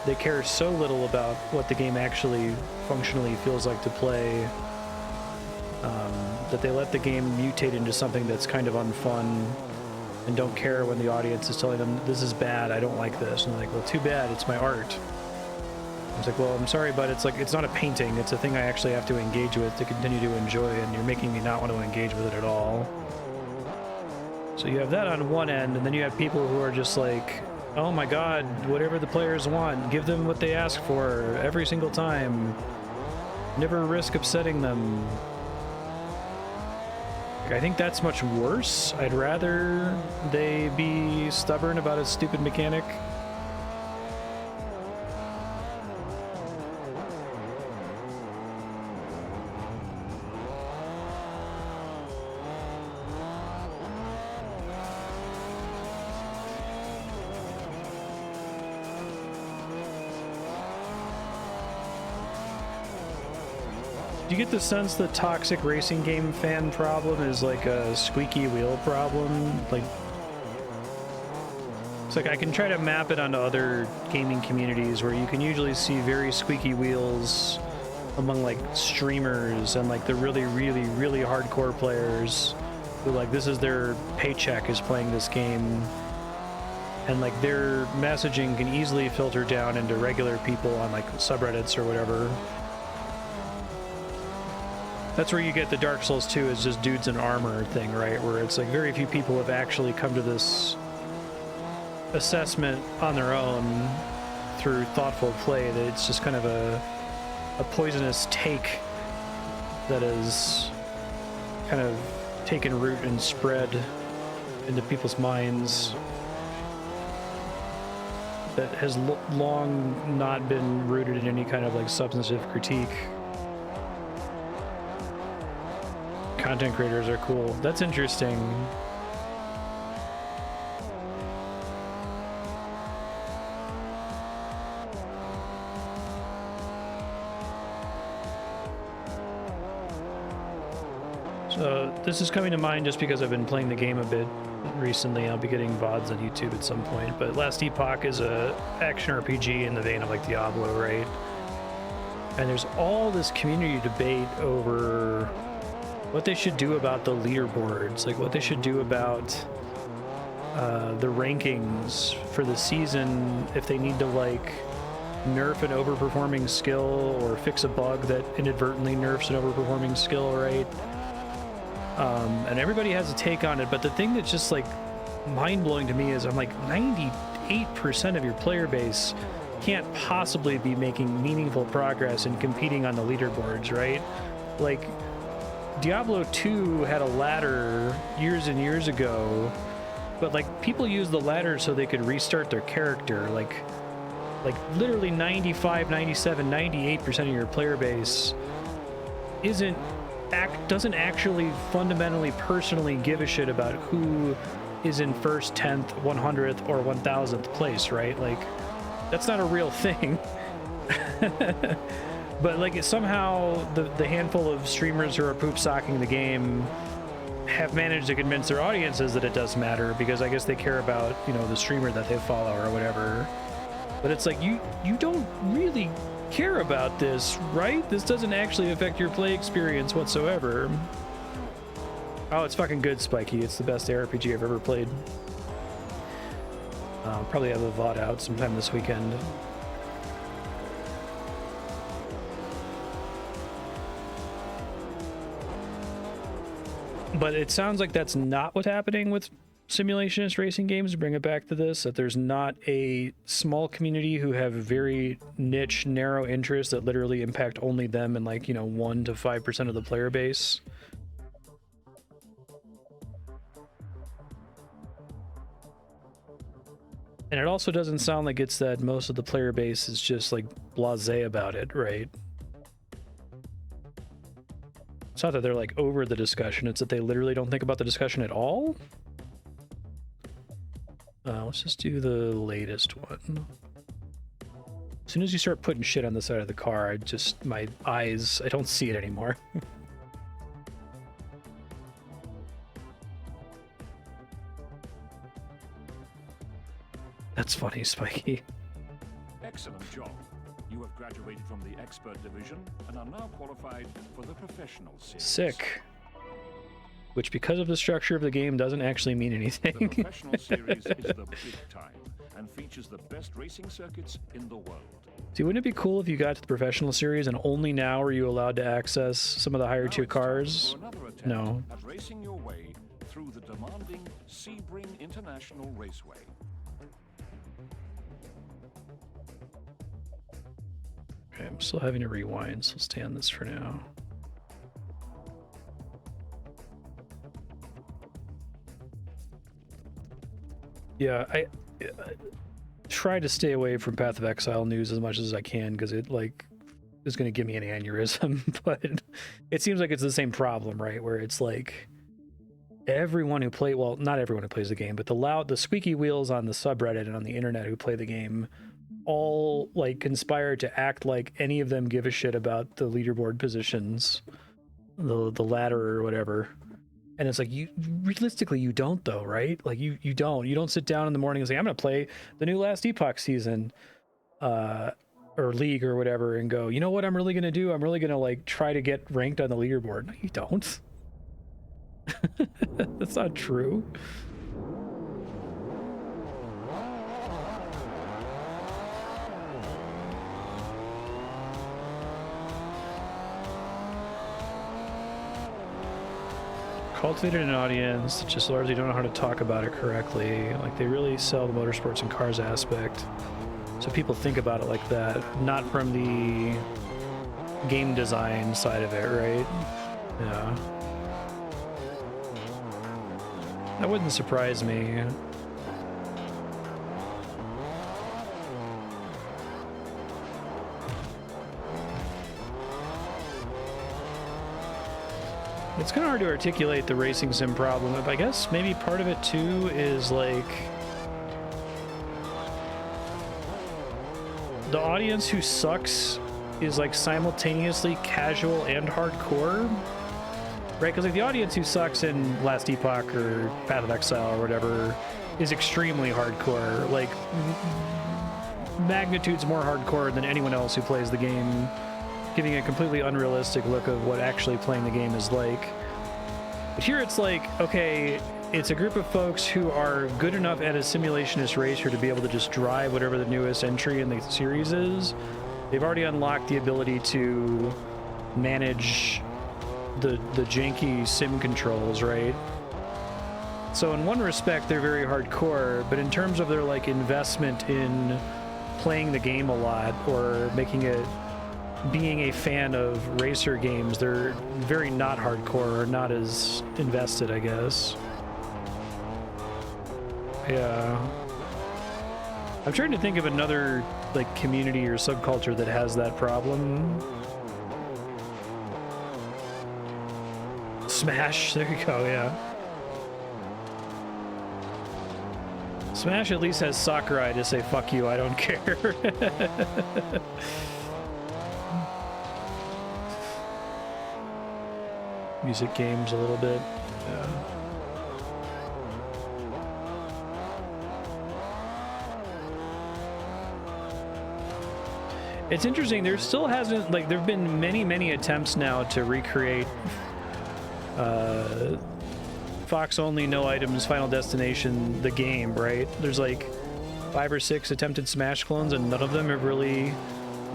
they care so little about what the game actually functionally feels like to play, that they let the game mutate into something that's kind of unfun and don't care when the audience is telling them, this is bad, I don't like this. And they're like, well, too bad, it's my art. It's like, well, I'm sorry, but it's like, it's not a painting. It's a thing I actually have to engage with to continue to enjoy, and you're making me not want to engage with it at all. So you have that on one end, and then you have people who are just like, oh my god, whatever the players want, give them what they ask for every single time. Never risk upsetting them. I think that's much worse. I'd rather they be stubborn about a stupid mechanic. Do you get the sense the toxic racing game fan problem is like a squeaky wheel problem? Like, it's like I can try to map it onto other gaming communities where you can usually see very squeaky wheels among like streamers and like the really, really, really hardcore players who like this is their paycheck is playing this game. And like their messaging can easily filter down into regular people on like subreddits or whatever. That's where you get the Dark Souls 2 is just dudes in armor thing, right? Where it's like very few people have actually come to this assessment on their own through thoughtful play, that it's just kind of a poisonous take that is kind of taken root and spread into people's minds that has long not been rooted in any kind of like substantive critique. Content creators are cool. That's interesting. So this is coming to mind just because I've been playing the game a bit recently. I'll be getting VODs on YouTube at some point, but Last Epoch is a action RPG in the vein of like Diablo, right? And there's all this community debate over what they should do about the leaderboards, like what they should do about the rankings for the season, if they need to like nerf an overperforming skill or fix a bug that inadvertently nerfs an overperforming skill, right? And everybody has a take on it, but the thing that's just like mind-blowing to me is I'm like 98% of your player base can't possibly be making meaningful progress in competing on the leaderboards, right? Like Diablo 2 had a ladder years and years ago, but like people used the ladder so they could restart their character. Like literally 95, 97, 98% of your player base isn't doesn't actually fundamentally personally give a shit about who is in first, 10th, 100th, or 1000th place, right? Like, that's not a real thing. But like somehow the handful of streamers who are poop socking the game have managed to convince their audiences that it does matter, because I guess they care about, you know, the streamer that they follow or whatever. But it's like, you don't really care about this, right? This doesn't actually affect your play experience whatsoever. Oh, it's fucking good, Spiky. It's the best ARPG I've ever played. Probably have a VOD out sometime this weekend. But it sounds like that's not what's happening with simulationist racing games, to bring it back to this, that there's not a small community who have very niche, narrow interests that literally impact only them and, like, you know, 1 to 5% of the player base. And it also doesn't sound like it's that most of the player base is just like blasé about it, right? It's not that they're like over the discussion, it's that they literally don't think about the discussion at all. Let's just do the latest one. As soon as you start putting shit on the side of the car, my eyes, I don't see it anymore. That's funny, Spiky. Excellent job. You have graduated from the expert division and are now qualified for the professional series. Sick. Which, because of the structure of the game, doesn't actually mean anything. The professional series is the big time and features the best racing circuits in the world. See, wouldn't it be cool if you got to the professional series and only now are you allowed to access some of the higher tier cars? No. At racing your way through the demanding Sebring International Raceway. Okay, I'm still having to rewind, so I'll stay on this for now. Yeah, I try to stay away from Path of Exile news as much as I can, because it, like, is going to give me an aneurysm. But it seems like it's the same problem, right? Where it's like everyone who well, not everyone who plays the game, but the squeaky wheels on the subreddit and on the internet who play the game all like conspire to act like any of them give a shit about the leaderboard positions, the ladder or whatever. And it's like, you realistically, you don't though, right? Like you don't sit down in the morning and say, I'm gonna play the new Last Epoch season or league or whatever, and go, you know what I'm really gonna do? I'm really gonna like try to get ranked on the leaderboard. No, you don't. That's not true. Cultivated an audience, just largely don't know how to talk about it correctly. Like, they really sell the motorsports and cars aspect, so people think about it like that, not from the game design side of it, right? Yeah. That wouldn't surprise me. It's kind of hard to articulate the racing sim problem, but I guess maybe part of it too is like the audience who sucks is like simultaneously casual and hardcore, right? Because like the audience who sucks in Last Epoch or Path of Exile or whatever is extremely hardcore, like magnitudes more hardcore than anyone else who plays the game, giving a completely unrealistic look of what actually playing the game is like. But here it's like, okay, it's a group of folks who are good enough at a simulationist racer to be able to just drive whatever the newest entry in the series is. They've already unlocked the ability to manage the janky sim controls, right? So in one respect, they're very hardcore, but in terms of their like investment in playing the game a lot or making it, being a fan of racer games, they're very not hardcore or not as invested, I guess. Yeah. I'm trying to think of another like community or subculture that has that problem. Smash. There you go, yeah. Smash at least has Sakurai to say, fuck you, I don't care. Music games a little bit. Yeah. It's interesting, there still hasn't, like, there have been many attempts now to recreate Fox only, no items, Final Destination, the game, right? There's like 5 or 6 attempted Smash clones, and none of them have really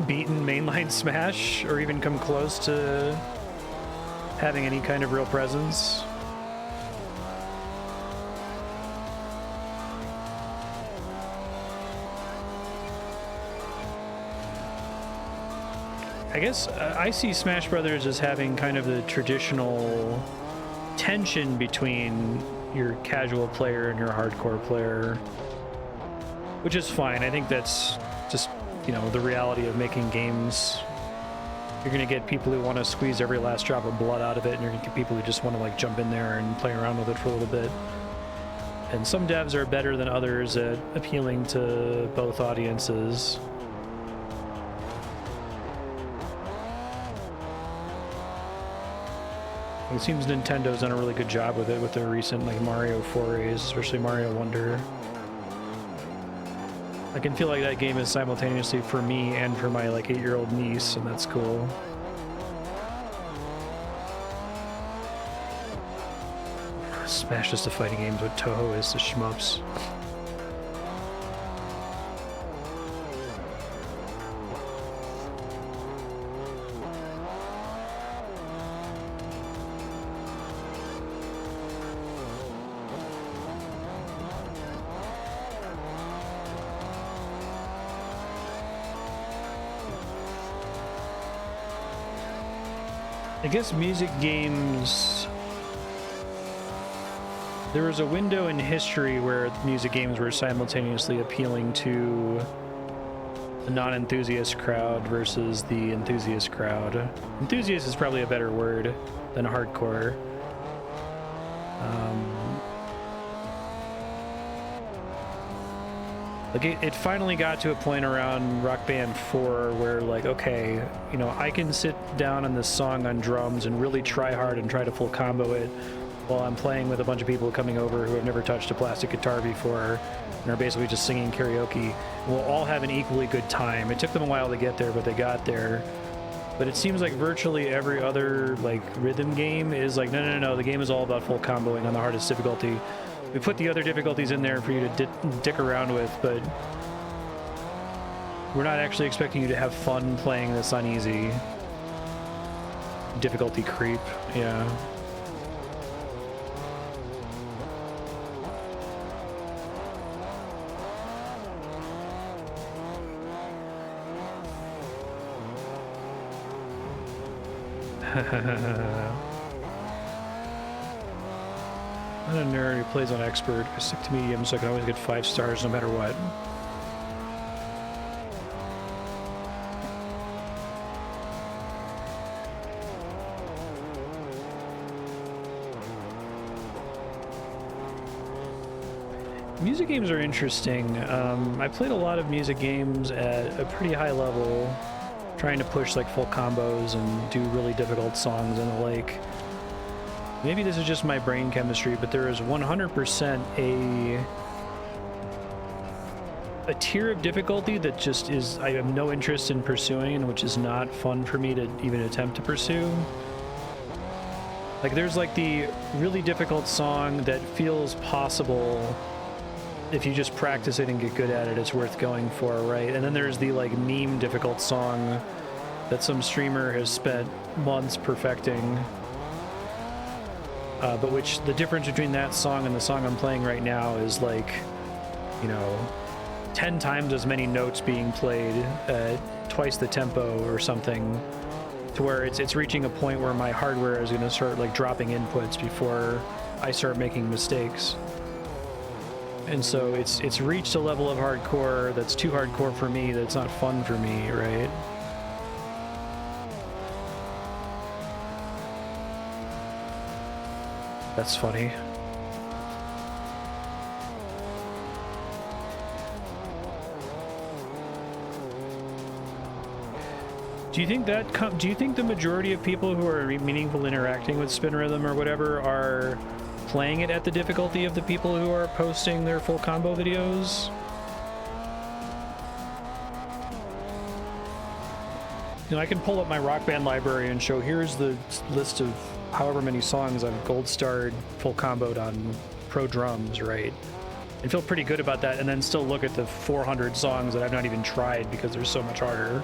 beaten mainline Smash or even come close to having any kind of real presence. I guess I see Smash Brothers as having kind of the traditional tension between your casual player and your hardcore player, which is fine. I think that's just, you know, the reality of making games. You're going to get people who want to squeeze every last drop of blood out of it, and you're going to get people who just want to like jump in there and play around with it for a little bit. And some devs are better than others at appealing to both audiences. It seems Nintendo's done a really good job with it with their recent like Mario forays, especially Mario Wonder. I can feel like that game is simultaneously for me and for my like 8-year-old niece, and that's cool. Smash is the fighting games, what Toho is the shmups. I guess music games, there was a window in history where music games were simultaneously appealing to the non-enthusiast crowd versus the enthusiast crowd. Enthusiast is probably a better word than hardcore. Like it finally got to a point around Rock Band 4 where like, okay, you know, I can sit down on this song on drums and really try hard and try to full combo it while I'm playing with a bunch of people coming over who have never touched a plastic guitar before and are basically just singing karaoke. We'll all have an equally good time. It took them a while to get there, but they got there. But it seems like virtually every other like rhythm game is like, no, the game is all about full comboing on the hardest difficulty. We put the other difficulties in there for you to dick around with, but we're not actually expecting you to have fun playing this on easy. Difficulty creep, yeah. I'm not a nerd who plays on expert. I stick to medium so I can always get 5 stars no matter what. Music games are interesting. I played a lot of music games at a pretty high level, trying to push like full combos and do really difficult songs and the like. Maybe this is just my brain chemistry, but there is 100% a tier of difficulty that just is, I have no interest in pursuing, and which is not fun for me to even attempt to pursue. Like there's like the really difficult song that feels possible if you just practice it and get good at it, it's worth going for, right? And then there's the like meme difficult song that some streamer has spent months perfecting. But which the difference between that song and the song I'm playing right now is like, you know, 10 times as many notes being played at twice the tempo or something, to where it's reaching a point where my hardware is going to start like dropping inputs before I start making mistakes. And so it's reached a level of hardcore that's too hardcore for me, that's not fun for me, right? That's funny. Do you think that do you think the majority of people who are meaningful interacting with Spin Rhythm or whatever are playing it at the difficulty of the people who are posting their full combo videos? You know, I can pull up my Rock Band library and show here's the list of however many songs I've gold starred full comboed on pro drums, right? And feel pretty good about that, and then still look at the 400 songs that I've not even tried because they're so much harder.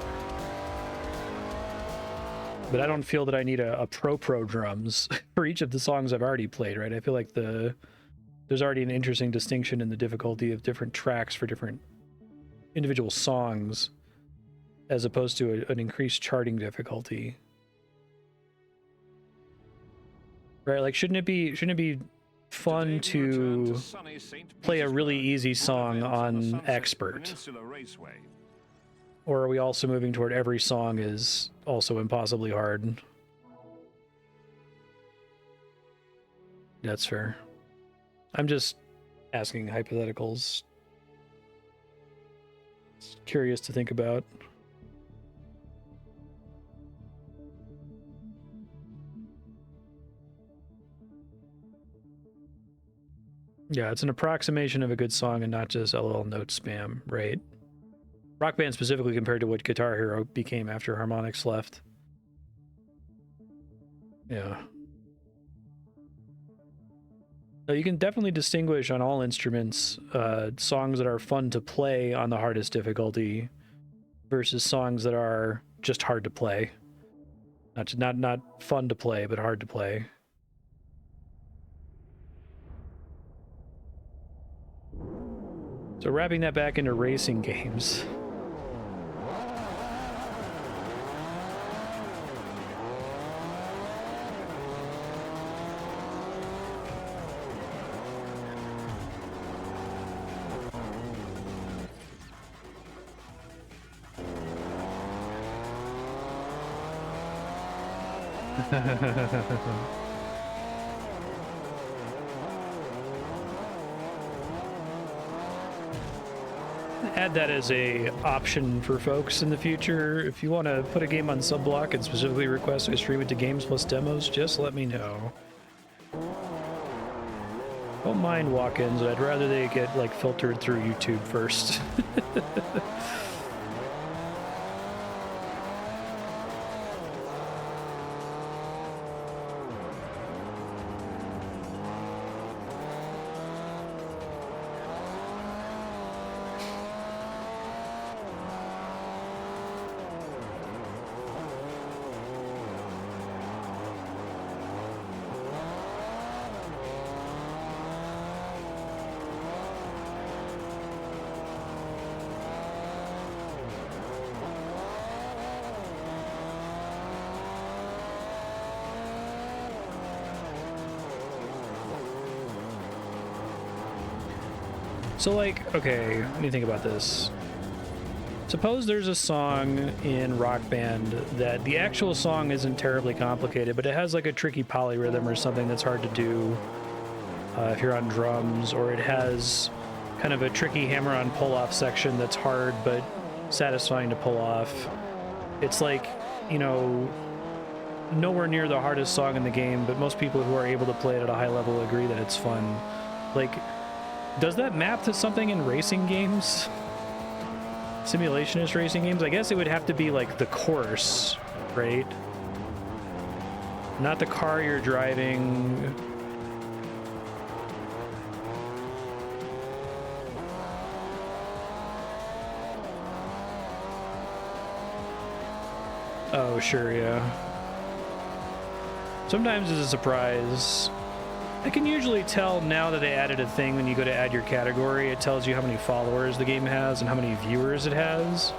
But I don't feel that I need a pro drums for each of the songs I've already played, right? I feel like there's already an interesting distinction in the difficulty of different tracks for different individual songs, as opposed to an increased charting difficulty. Right? Like, shouldn't it be fun to play a really easy song on Expert? Or are we also moving toward every song is also impossibly hard? That's fair. I'm just asking hypotheticals. It's curious to think about. Yeah, it's an approximation of a good song and not just LL note spam, right? Rock Band specifically compared to what Guitar Hero became after Harmonix left. Yeah. No, you can definitely distinguish on all instruments songs that are fun to play on the hardest difficulty versus songs that are just hard to play. Not fun to play, but hard to play. So wrapping that back into racing games. Add that as a option for folks in the future. If you want to put a game on Subblock and specifically request I stream it to Games Plus Demos, just let me know. Don't mind walk-ins, but I'd rather they get like filtered through YouTube first. So, like, okay, let me think about this. Suppose there's a song in Rock Band that the actual song isn't terribly complicated, but it has like a tricky polyrhythm or something that's hard to do if you're on drums, or it has kind of a tricky hammer-on pull-off section that's hard but satisfying to pull off. It's like, you know, nowhere near the hardest song in the game, but most people who are able to play it at a high level agree that it's fun. Like, does that map to something in racing games? Simulationist racing games? I guess it would have to be like the course, right? Not the car you're driving. Oh, sure, yeah. Sometimes it's a surprise. I can usually tell now that they added a thing when you go to add your category. It tells you how many followers the game has and how many viewers it has.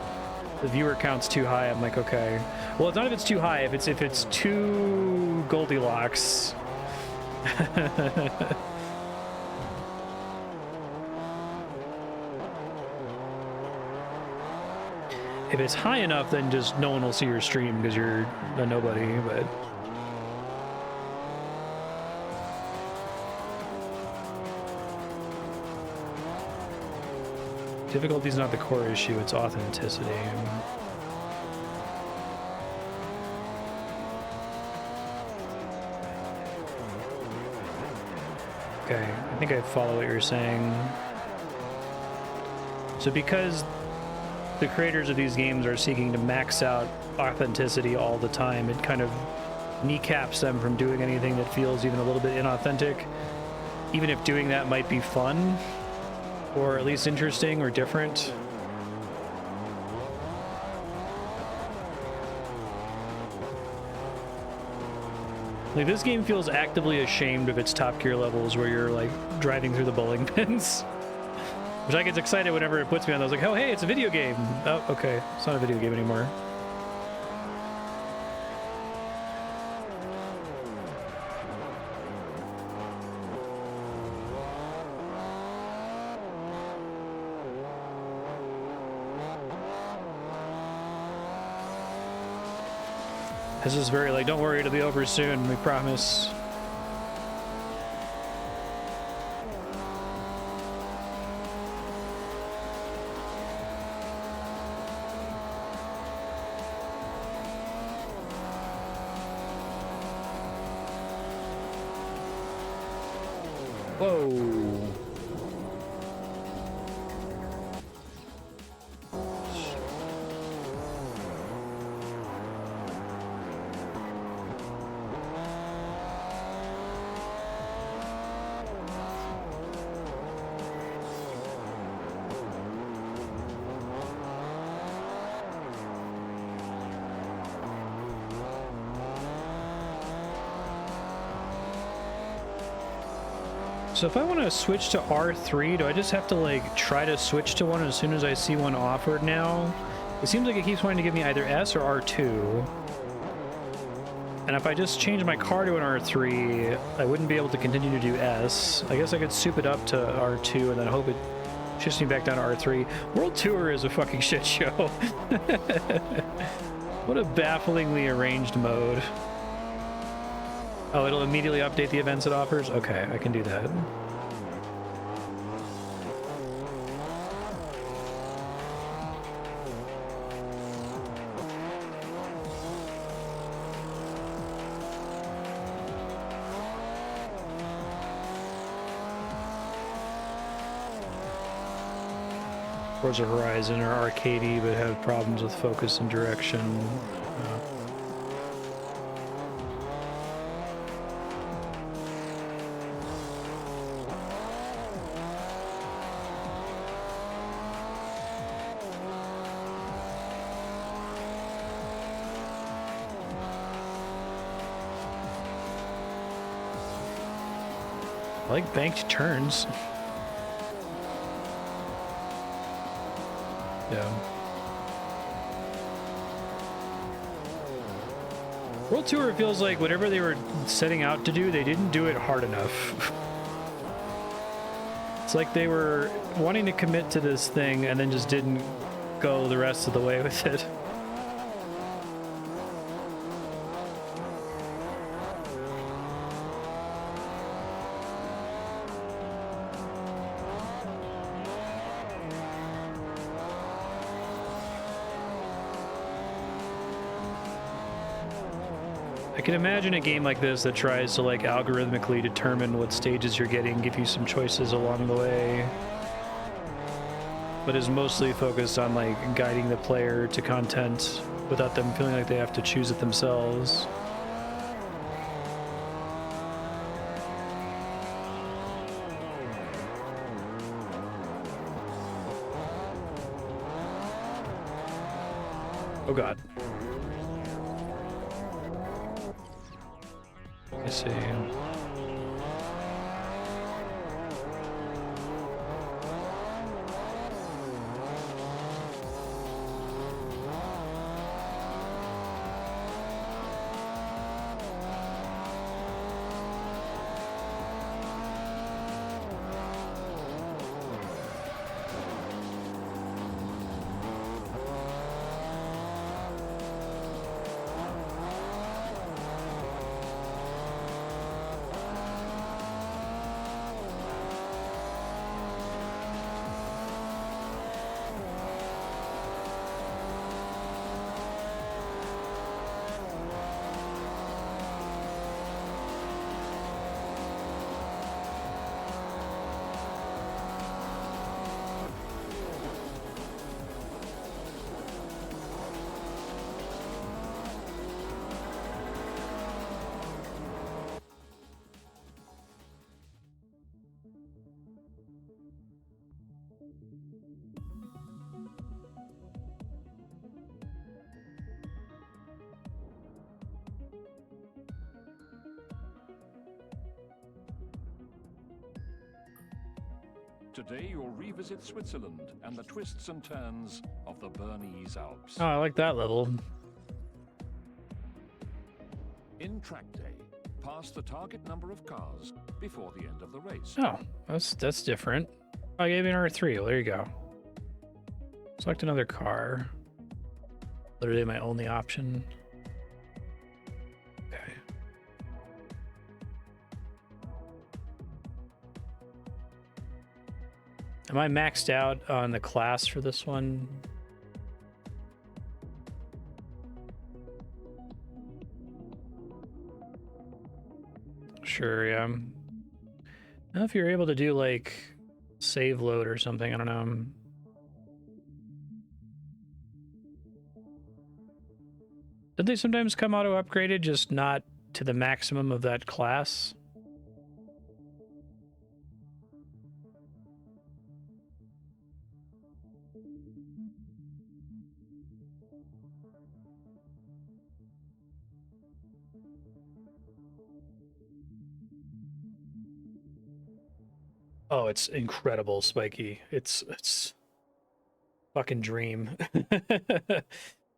The viewer count's too high. I'm like, okay. Well, it's not if it's too high. If it's too Goldilocks. If it's high enough, then just no one will see your stream because you're a nobody, but... Difficulty's not the core issue, it's authenticity. Okay, I think I follow what you're saying. So because the creators of these games are seeking to max out authenticity all the time, it kind of kneecaps them from doing anything that feels even a little bit inauthentic, even if doing that might be fun, or at least interesting or different. Like, this game feels actively ashamed of its Top Gear levels where you're like driving through the bowling pins. Which I get excited whenever it puts me on those, like, oh hey, it's a video game. Oh, okay, it's not a video game anymore. This is very like, don't worry, it'll be over soon, we promise. Whoa. So if I want to switch to R3, do I just have to like try to switch to one as soon as I see one offered now? It seems like it keeps wanting to give me either S or R2. And if I just change my car to an R3, I wouldn't be able to continue to do S. I guess I could soup it up to R2 and then hope it shifts me back down to R3. World Tour is a fucking shit show. What a bafflingly arranged mode. Oh, it'll immediately update the events it offers? Okay, I can do that. Forza Horizon are arcadey but have problems with focus and direction. I like banked turns. Yeah. World Tour feels like whatever they were setting out to do, they didn't do it hard enough. It's like they were wanting to commit to this thing and then just didn't go the rest of the way with it. I can imagine a game like this that tries to like algorithmically determine what stages you're getting, give you some choices along the way, but is mostly focused on like guiding the player to content without them feeling like they have to choose it themselves. Oh God. I see. Today you'll revisit Switzerland and the twists and turns of the Bernese Alps. Oh, I like that level. In track day, pass the target number of cars before the end of the race. Oh, that's different. I gave me an R3. Well, there you go. Select another car. Literally my only option. Okay. Am I maxed out on the class for this one? Sure, yeah. I don't know if you're able to do like save load or something. I don't know. Did they sometimes come auto upgraded, just not to the maximum of that class? Oh, it's incredible, Spiky. It's fucking dream.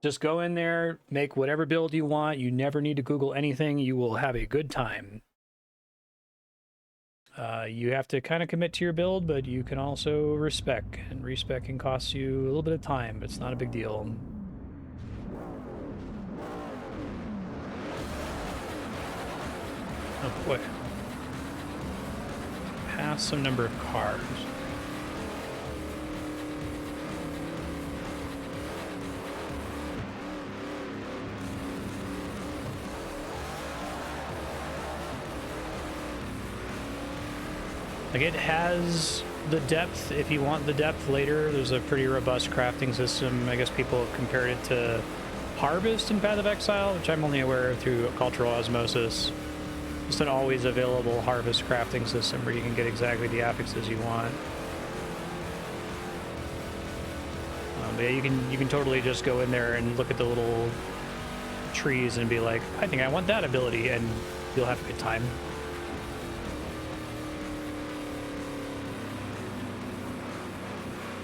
Just go in there, make whatever build you want. You never need to Google anything. You will have a good time. You have to kind of commit to your build, but you can also respec, and respec can cost you a little bit of time, but it's not a big deal. Oh boy. Pass some number of cars. Like, it has the depth if you want the depth later. There's a pretty robust crafting system. I guess people have compared it to Harvest in Path of Exile, which I'm only aware of through cultural osmosis. Just an always available Harvest crafting system where you can get exactly the affixes you want. But yeah, you can totally just go in there and look at the little trees and be like, I think I want that ability, and you'll have a good time.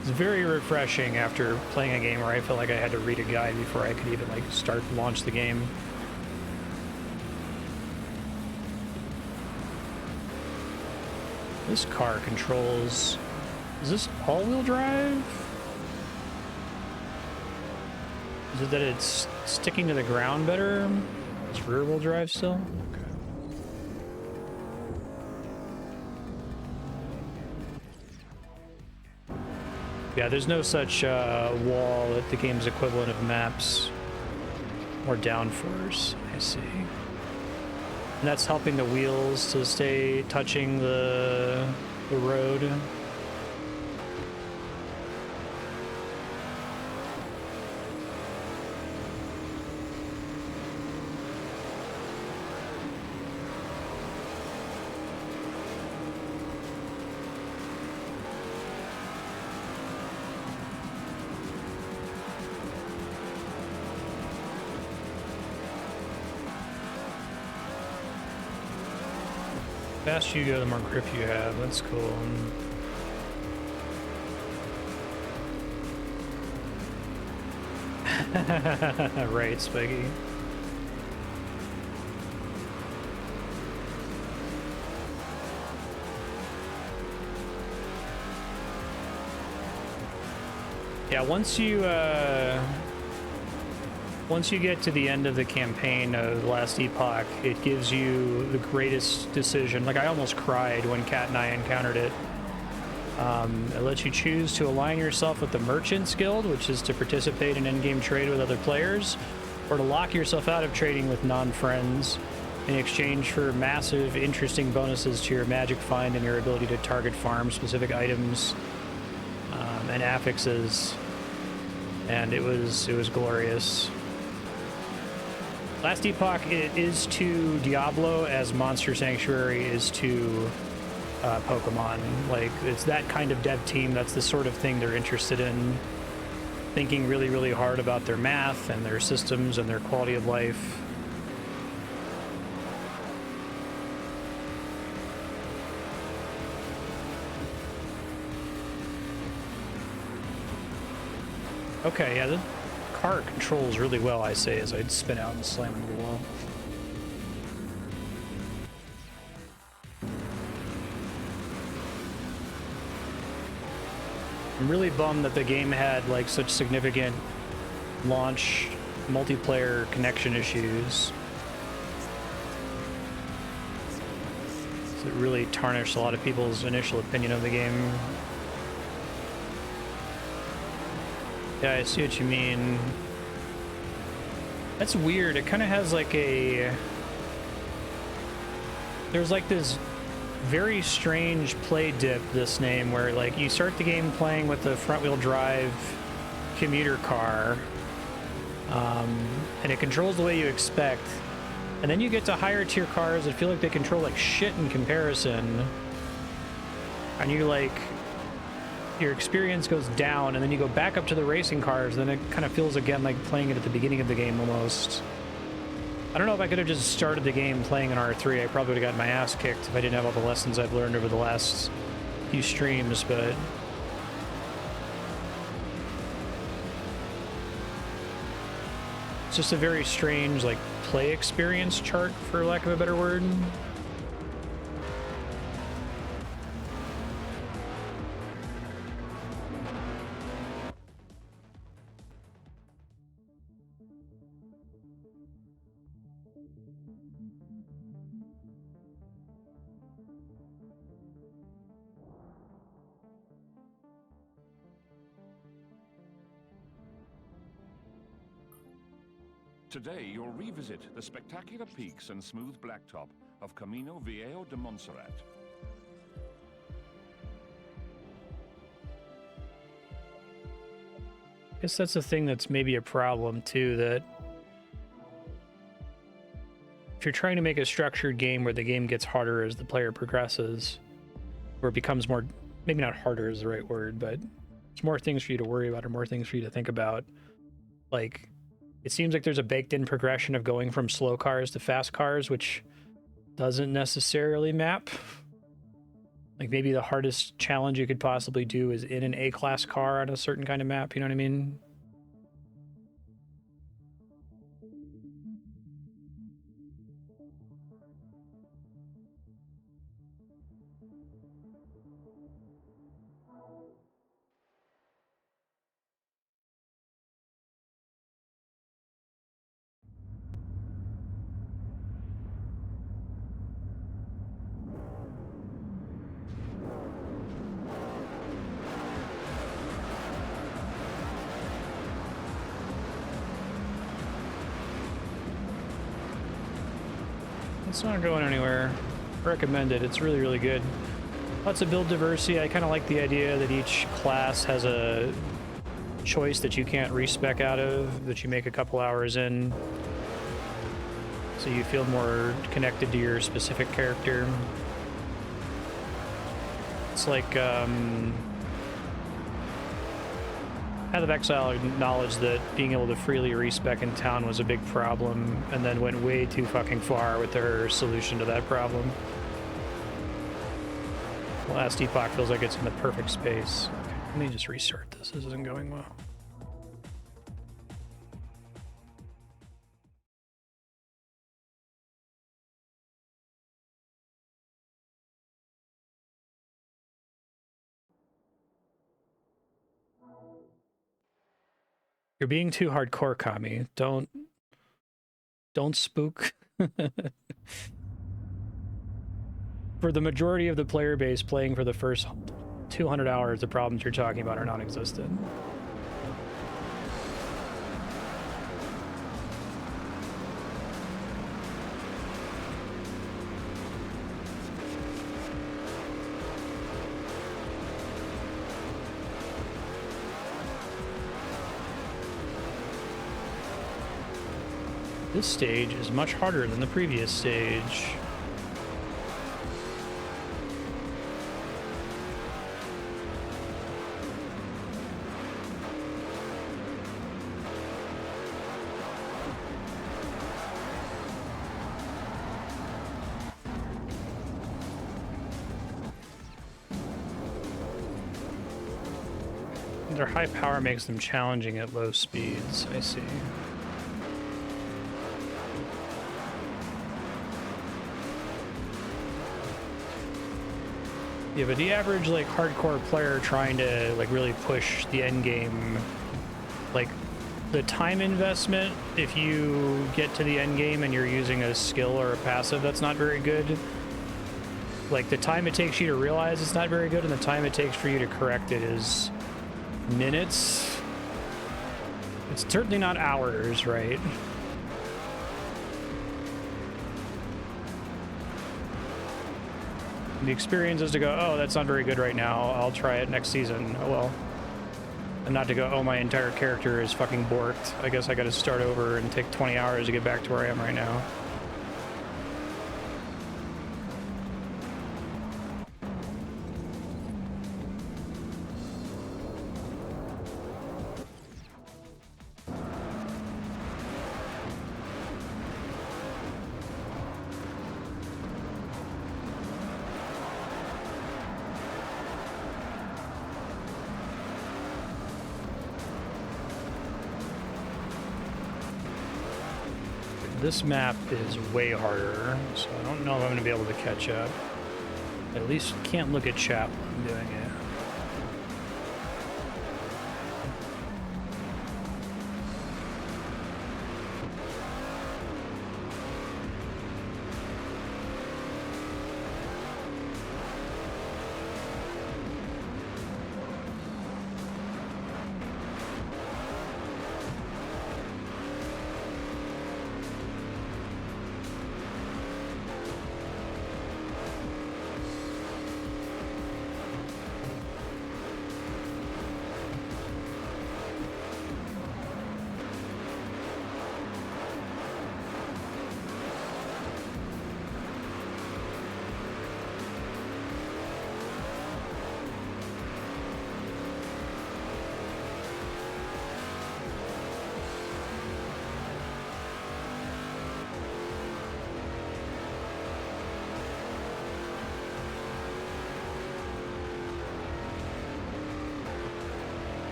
It's very refreshing after playing a game where I felt like I had to read a guide before I could even like launch the game. This car controls... Is this all-wheel drive? Is it that it's sticking to the ground better? It's rear-wheel drive still? Okay. Yeah, there's no such wall at the game's equivalent of maps or downforce. I see. And that's helping the wheels to stay touching the road. The faster you go, the more grip you have. That's cool. Right, Spiky. Yeah, once you get to the end of the campaign of the last epoch, it gives you the greatest decision. Like, I almost cried when Kat and I encountered it. It lets you choose to align yourself with the Merchants Guild, which is to participate in in-game trade with other players, or to lock yourself out of trading with non-friends in exchange for massive, interesting bonuses to your magic find and your ability to target farm specific items and affixes. And it was glorious. Last Epoch is to Diablo as Monster Sanctuary is to Pokemon. Like, it's that kind of dev team. That's the sort of thing they're interested in. Thinking really, really hard about their math and their systems and their quality of life. Okay, yeah, the car controls really well, I say, as I'd spin out and slam into the wall. I'm really bummed that the game had like such significant launch multiplayer connection issues. So it really tarnished a lot of people's initial opinion of the game. Yeah, I see what you mean. That's weird. It kind of has like a... There's like this very strange play dip, this name, where like you start the game playing with the front-wheel drive commuter car, and it controls the way you expect. And then you get to higher tier cars that feel like they control like shit in comparison. And you like... your experience goes down, and then you go back up to the racing cars, then it kind of feels again like playing it at the beginning of the game almost. I don't know if I could have just started the game playing an R3. I probably would have gotten my ass kicked if I didn't have all the lessons I've learned over the last few streams, but... it's just a very strange, like, play experience chart, for lack of a better word. Today, you'll revisit the spectacular peaks and smooth blacktop of Camino Viejo de Montserrat. I guess that's the thing that's maybe a problem, too, that if you're trying to make a structured game where the game gets harder as the player progresses, where it becomes more, maybe not harder is the right word, but it's more things for you to worry about or more things for you to think about. Like, it seems like there's a baked-in progression of going from slow cars to fast cars, which doesn't necessarily map. Like, maybe the hardest challenge you could possibly do is in an A-class car on a certain kind of map, you know what I mean? It's not going anywhere. Recommend it. It's really, really good. Lots of build diversity. I kind of like the idea that each class has a choice that you can't respec out of, that you make a couple hours in, so you feel more connected to your specific character. It's like, Path of Exile acknowledged that being able to freely respec in town was a big problem, and then went way too fucking far with their solution to that problem. Last Epoch feels like it's in the perfect space. Okay, let me just restart this. This isn't going well. You're being too hardcore, Kami. Don't spook. For the majority of the player base playing for the first 200 hours, the problems you're talking about are non-existent. This stage is much harder than the previous stage. Their high power makes them challenging at low speeds. I see. Yeah, but the average like hardcore player trying to like really push the end game, like the time investment, if you get to the end game and you're using a skill or a passive that's not very good, like the time it takes you to realize it's not very good and the time it takes for you to correct it is minutes. It's certainly not hours, right? The experience is to go, oh, that's not very good right now, I'll try it next season. Oh well. And not to go, oh, my entire character is fucking borked, I guess I gotta start over and take 20 hours to get back to where I am right now. This map is way harder, so I don't know if I'm going to be able to catch up. At least can't look at chat while I'm doing it.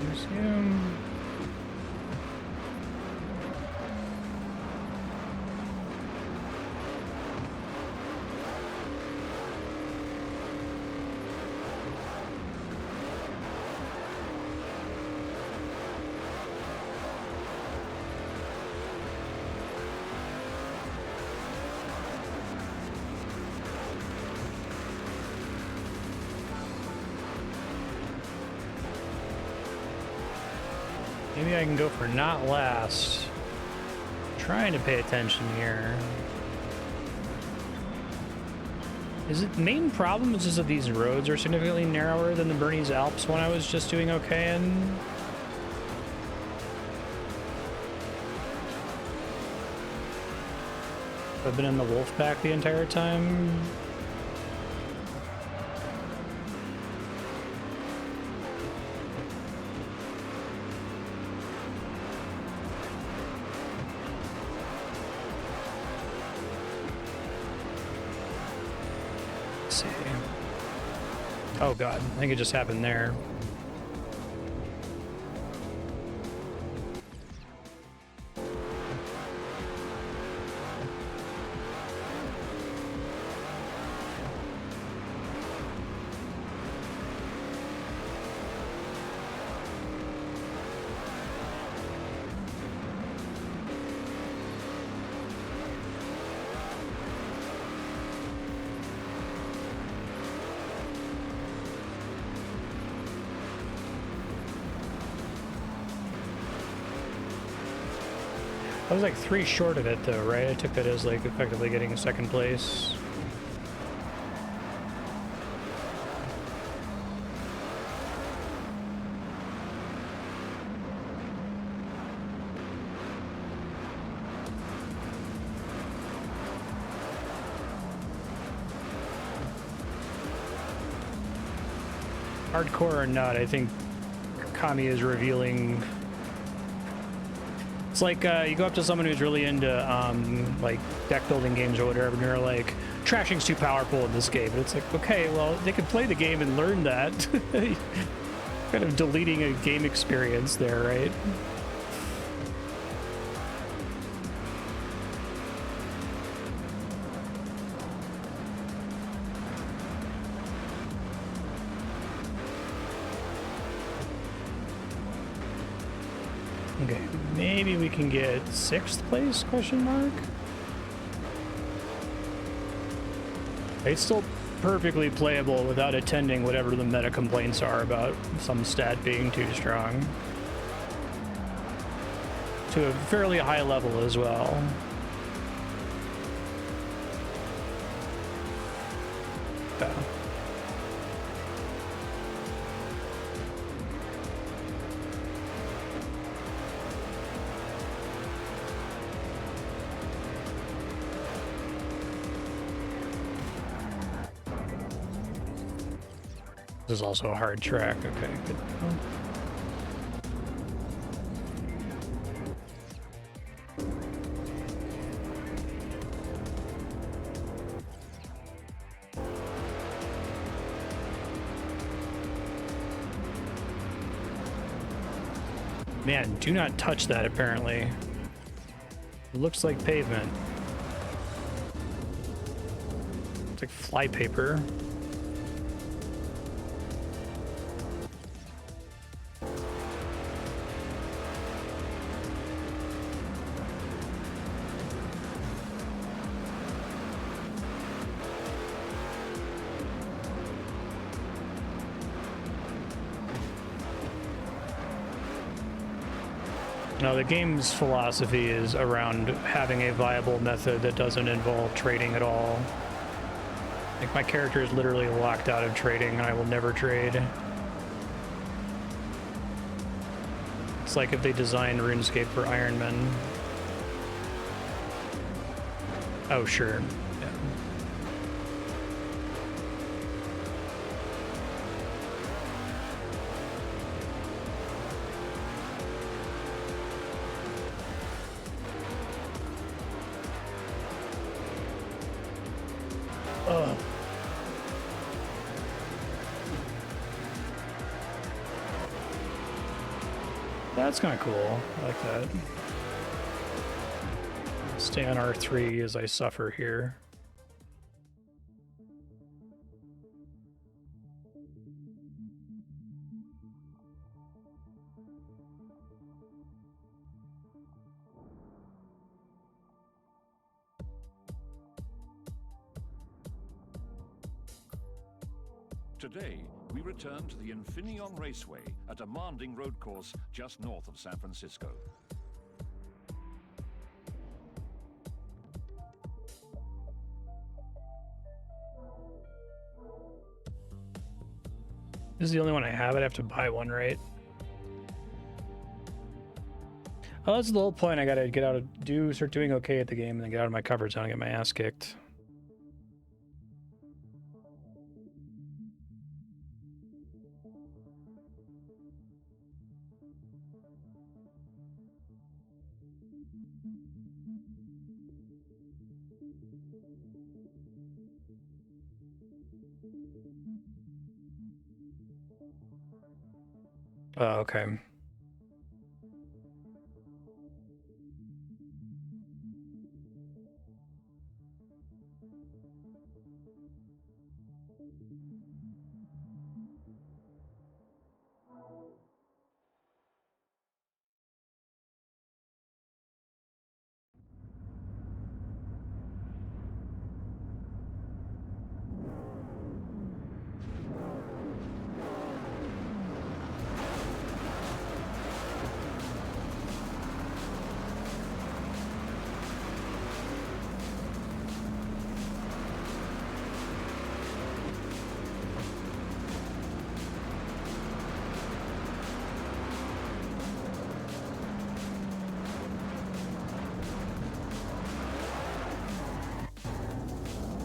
Resume. Maybe I can go for not last. Trying to pay attention here. Is it the main problem is just that these roads are significantly narrower than the Bernese Alps one I was just doing okay in? I've been in the Wolfpack the entire time. Oh god, I think it just happened there. I was like 3 short of it though, right? I took that as like effectively getting a second place. Hardcore or not, I think Kami is revealing. It's like you go up to someone who's really into like deck building games or whatever, and you're like, trashing's too powerful in this game. And it's like, okay, well, they could play the game and learn that. Kind of deleting a game experience there, right? Okay, maybe we can get 6th place, question mark? It's still perfectly playable without attending whatever the meta complaints are about some stat being too strong. To a fairly high level as well. Yeah. This is also a hard track. Okay, good. Man, do not touch that, apparently. It looks like pavement. It's like flypaper. No, the game's philosophy is around having a viable method that doesn't involve trading at all. Like, my character is literally locked out of trading, and I will never trade. It's like if they designed RuneScape for Iron Man. Oh, sure. Yeah. That's kind of cool. I like that. Stay on R3 as I suffer here. Today, we return to the Infineon Raceway, a demanding road course just north of San Francisco. This is the only one I have. I'd have to buy one, right? Oh, that's the whole point. I gotta get out of start doing okay at the game and then get out of my comfort zone and get my ass kicked. Oh, okay.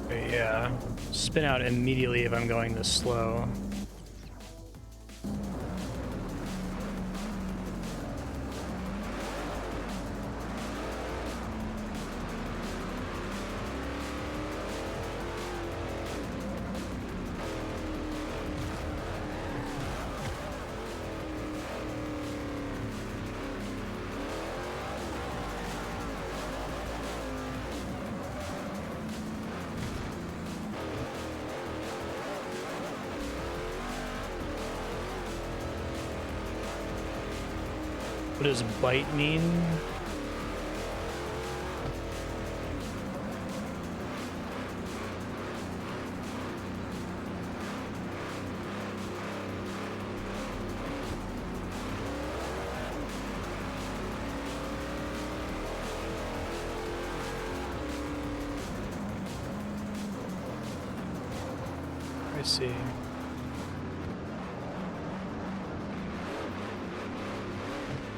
Yeah, spin out immediately if I'm going this slow. What does bite mean? I see.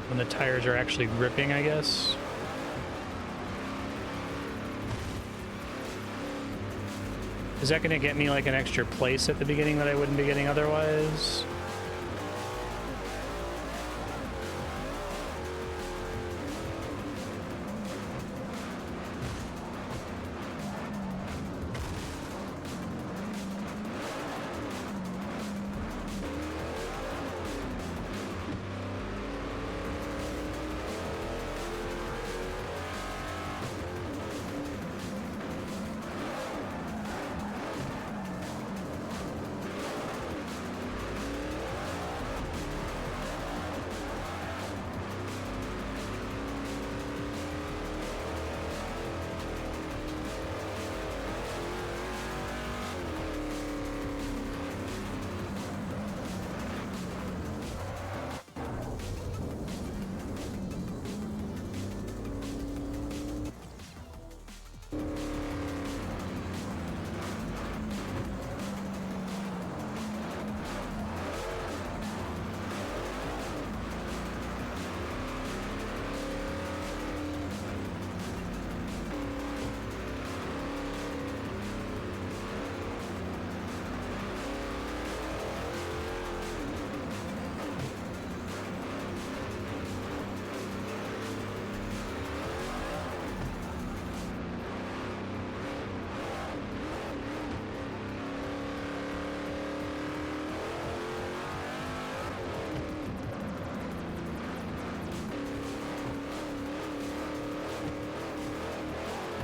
When the tires are actually gripping, I guess. Is that going to get me like an extra place at the beginning that I wouldn't be getting otherwise?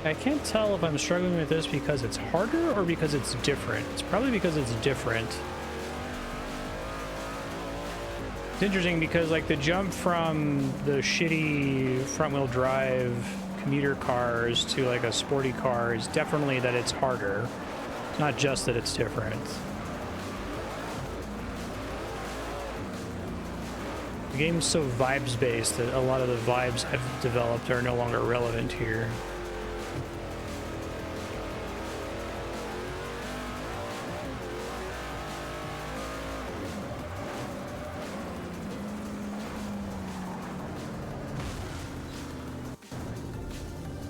I can't tell if I'm struggling with this because it's harder or because it's different. It's probably because it's different. It's interesting because like the jump from the shitty front-wheel drive commuter cars to like a sporty car is definitely that it's harder. It's not just that it's different. The game's so vibes-based that a lot of the vibes I've developed are no longer relevant here.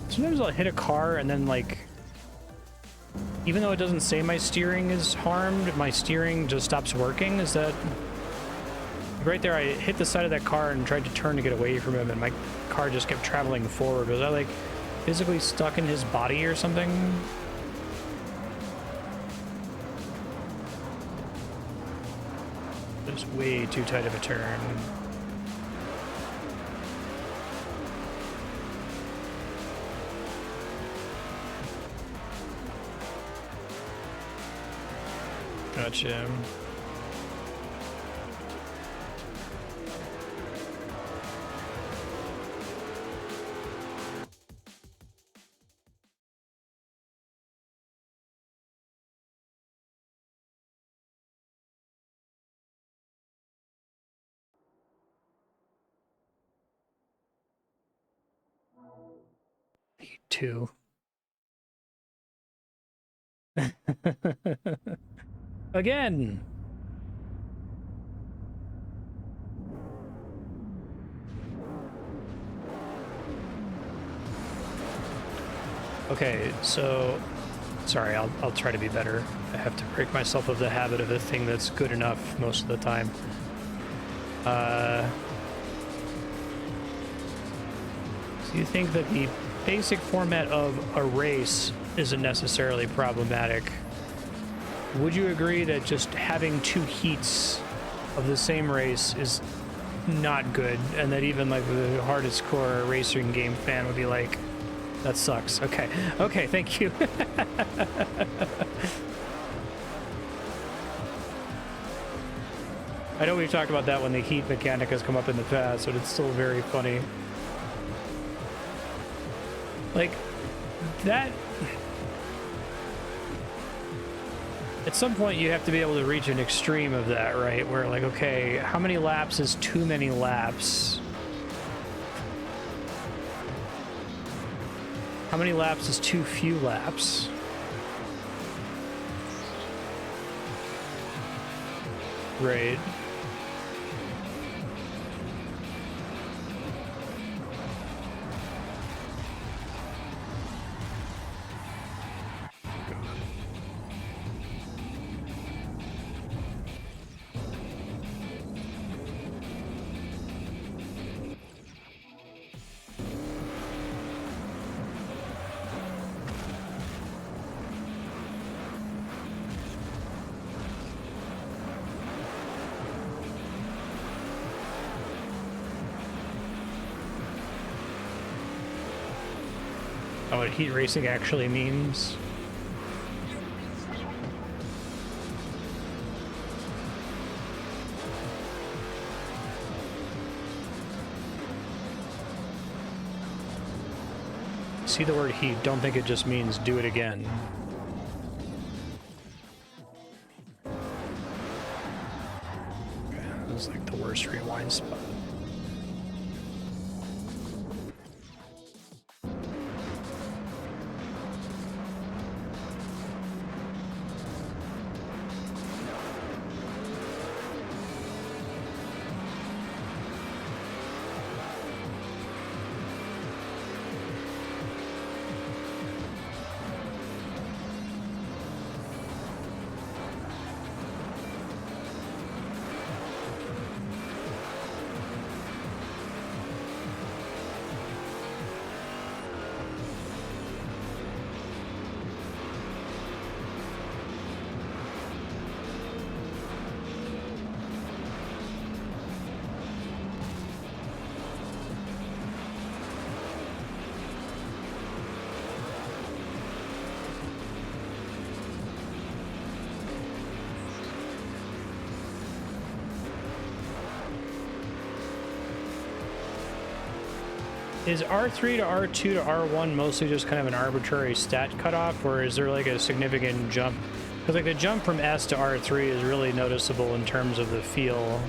Sometimes I'll hit a car and then like, even though it doesn't say my steering is harmed, my steering just stops working. Is that... Right there, I hit the side of that car and tried to turn to get away from him and my car just kept traveling forward. Was I like physically stuck in his body or something? Just way too tight of a turn. Gotcha. Two. Again. Okay, so sorry, I'll try to be better. I have to break myself of the habit of a thing that's good enough most of the time. So you think that the basic format of a race isn't necessarily problematic? Would you agree that just having two heats of the same race is not good, and that even like the hardest core racing game fan would be like, that sucks? Okay, okay, thank you. I know we've talked about that when the heat mechanic has come up in the past, but it's still very funny. Like, that... At some point, you have to be able to reach an extreme of that, right? Where, like, okay, how many laps is too many laps? How many laps is too few laps? Right. Oh, what heat racing actually means. See the word heat, don't think it just means do it again. That was like the worst rewind spot. Is R3 to R2 to R1 mostly just kind of an arbitrary stat cutoff, or is there like a significant jump? Because like the jump from S to R3 is really noticeable in terms of the feel.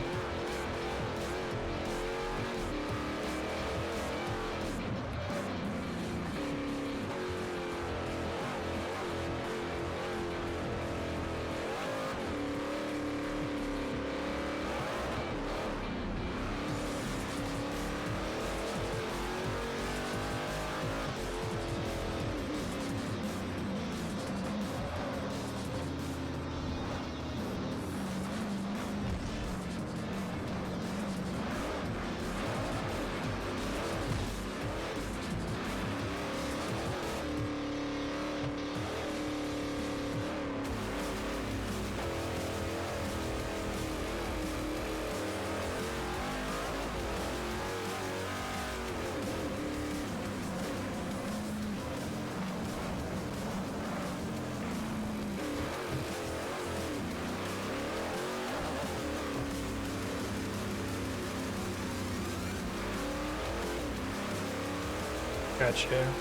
Gotcha.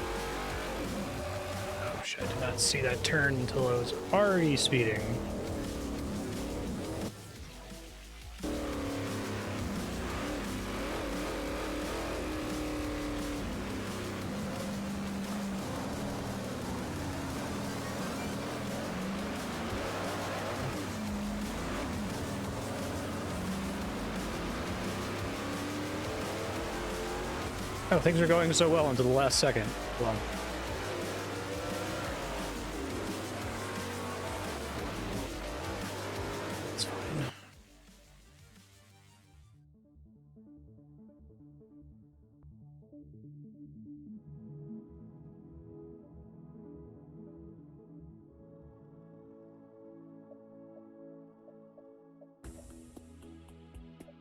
Oh shit, I did not see that turn until I was already speeding. Oh, things are going so well until the last second. Well, it's fine.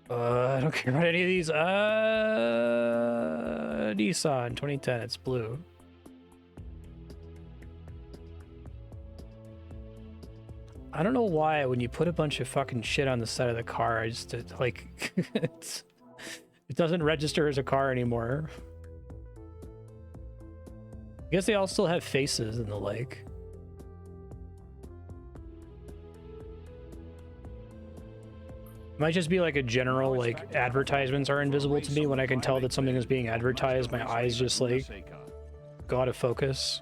I don't care about any of these. Nissan 2010, it's blue. I don't know why when you put a bunch of fucking shit on the side of the car, I just like it doesn't register as a car anymore. I guess they all still have faces and the like. Might just be like a general, like, advertisements are invisible to me. When I can tell that something is being advertised, my eyes just like go out of focus.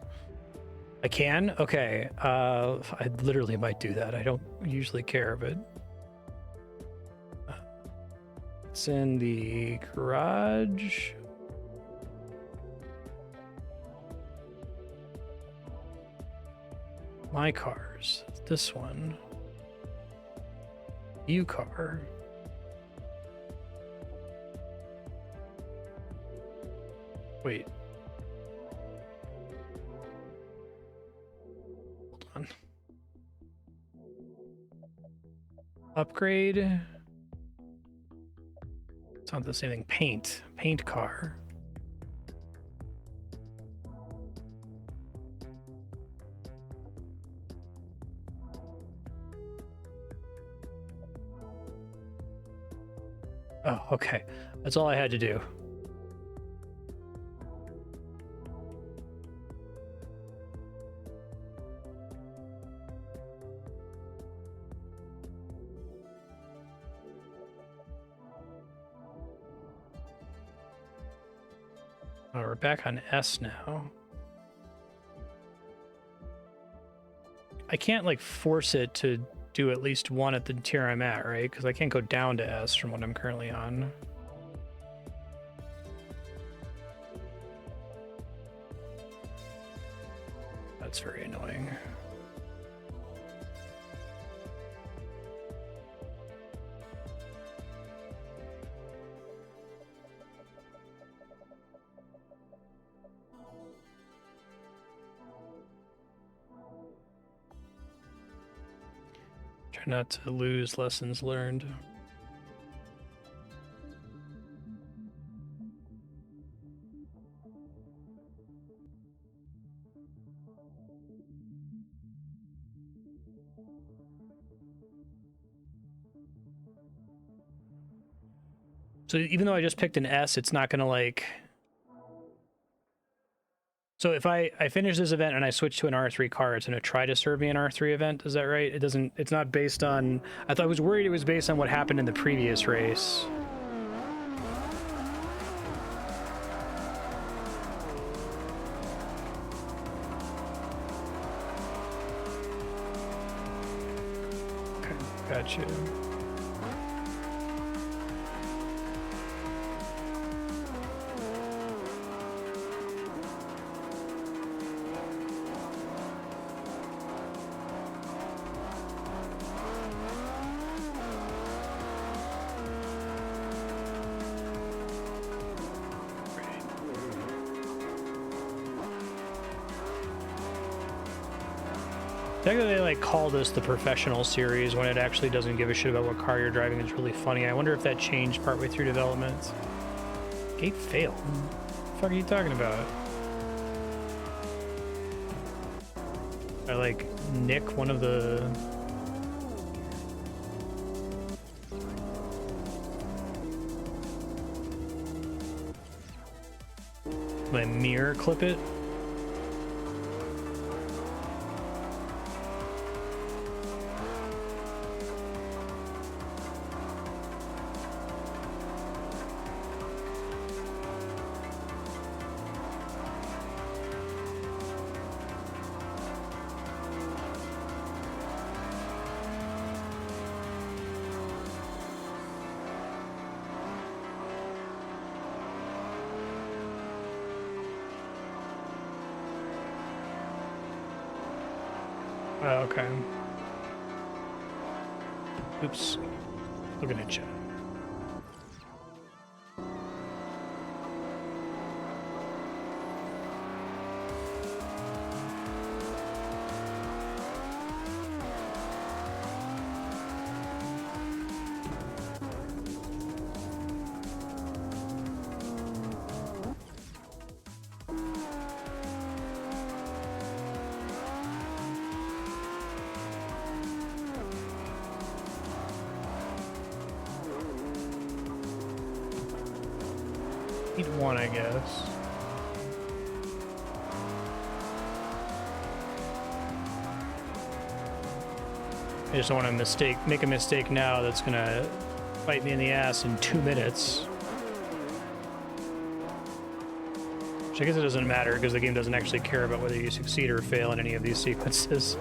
I can? Okay. I literally might do that. I don't usually care, but it's in the garage. My cars. This one. You car. Wait. Hold on. Upgrade. It's not the same thing. Paint. Paint car. Oh, okay. That's all I had to do. Oh, we're back on S now. I can't, like, force it to do at least one at the tier I'm at, right? Because I can't go down to S from what I'm currently on. That's very annoying. Try not to lose lessons learned. So even though I just picked an S, it's not gonna like... So if I finish this event and I switch to an R3 car, it's gonna try to serve me an R3 event, is that right? It doesn't, it's not based on... I was worried it was based on what happened in the previous race. Okay, gotcha. Technically, they like call this the professional series when it actually doesn't give a shit about what car you're driving. It's really funny. I wonder if that changed partway through development. Gate failed. What the fuck are you talking about? I like nick one of the... My mirror clip it? Oh, okay. Oops. Looking at chat. Heat 1, I guess. I just don't want to make a mistake now that's gonna bite me in the ass in 2 minutes. Which I guess it doesn't matter because the game doesn't actually care about whether you succeed or fail in any of these sequences.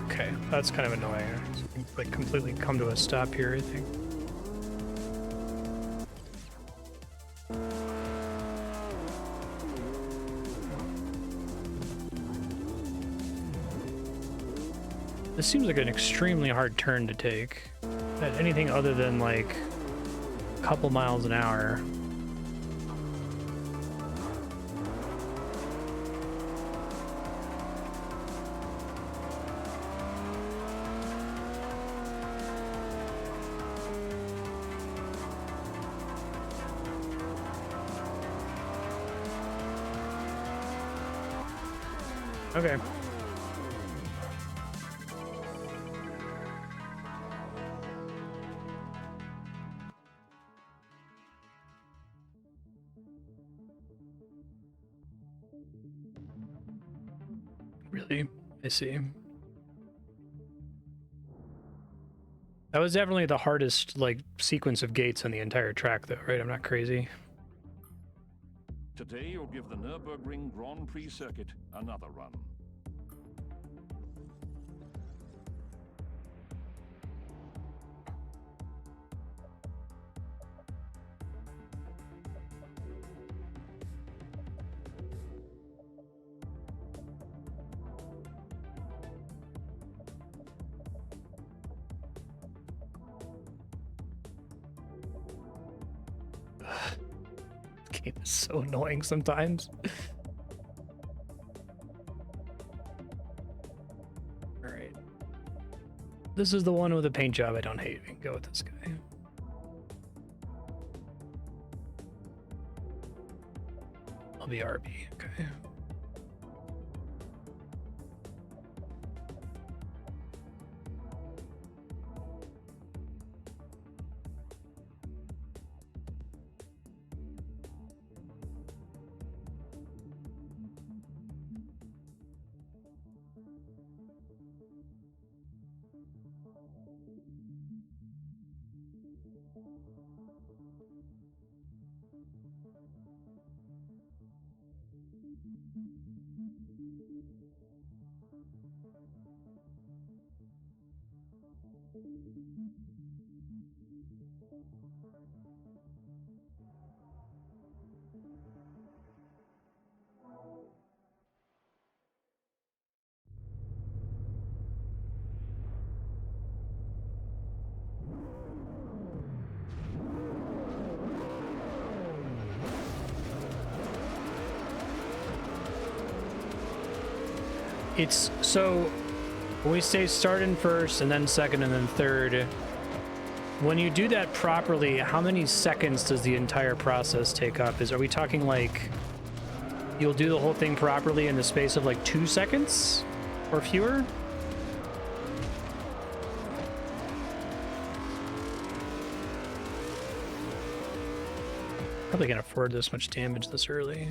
Okay, that's kind of annoying. It's like completely come to a stop here, I think. This seems like an extremely hard turn to take. At anything other than like a couple miles an hour. Okay. Really? I see. That was definitely the hardest, like, sequence of gates on the entire track, though, right? I'm not crazy. Today you'll give the Nurburgring Grand Prix circuit another run. This game is so annoying sometimes. Alright. This is the one with the paint job I don't hate. We can go with this guy. I'll be RB, okay. It's so when we say start in first and then second and then third, when you do that properly, how many seconds does the entire process take up? Are we talking like you'll do the whole thing properly in the space of like 2 seconds or fewer? Probably can't afford this much damage this early.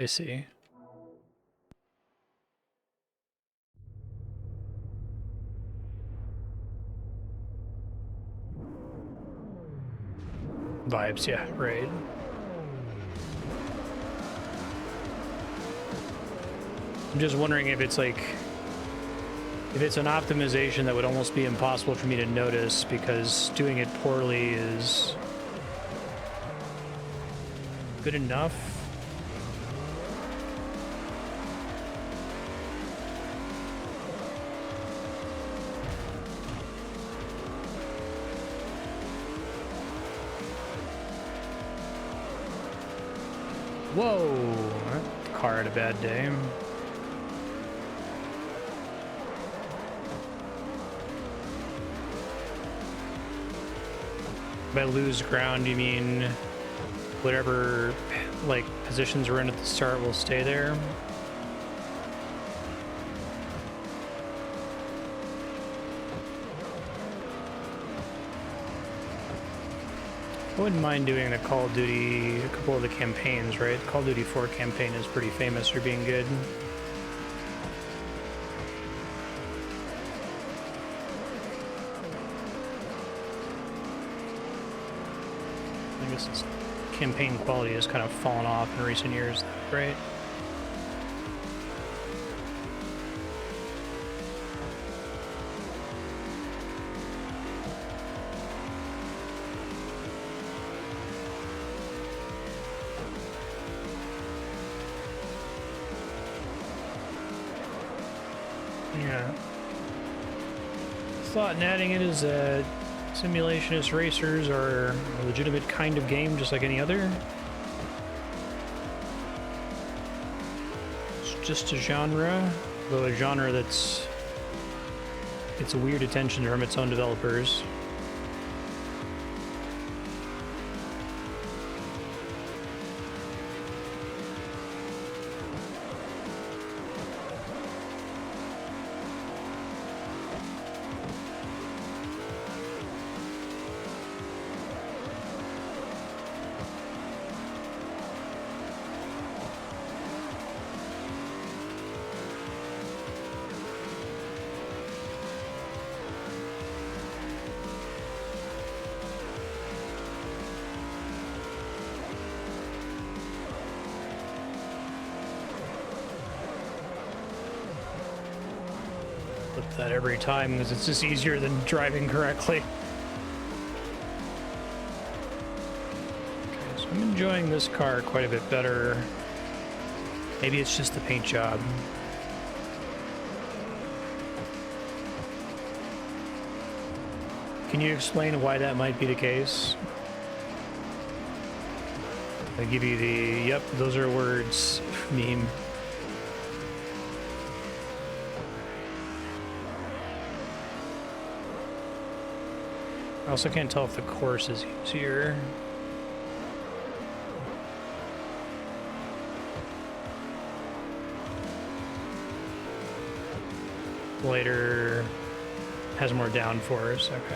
I see. Vibes, yeah, right. I'm just wondering if it's like, if it's an optimization that would almost be impossible for me to notice because doing it poorly is good enough. Whoa, that car had a bad day. By lose ground, you mean whatever like positions we're in at the start will stay there? I wouldn't mind doing the Call of Duty, a couple of the campaigns, right? The Call of Duty 4 campaign is pretty famous for being good. I guess its campaign quality has kind of fallen off in recent years, right? Yeah. Thought in adding it is that simulationist racers are a legitimate kind of game, just like any other. It's just a genre, though a genre that's gets a weird attention from its own developers. That every time because it's just easier than driving correctly. Okay, so I'm enjoying this car quite a bit better. Maybe it's just the paint job. Can you explain why that might be the case? I give you the yep, those are words meme. I also can't tell if the course is easier. Later has more downforce, okay.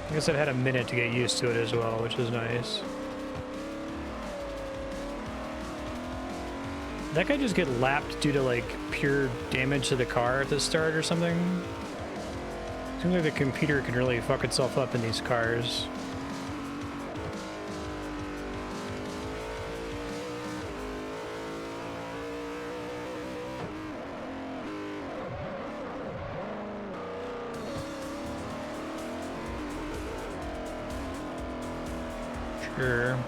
I guess I've had a minute to get used to it as well, which is nice. That guy just get lapped due to like pure damage to the car at the start or something? Seems like the computer can really fuck itself up in these cars. Sure.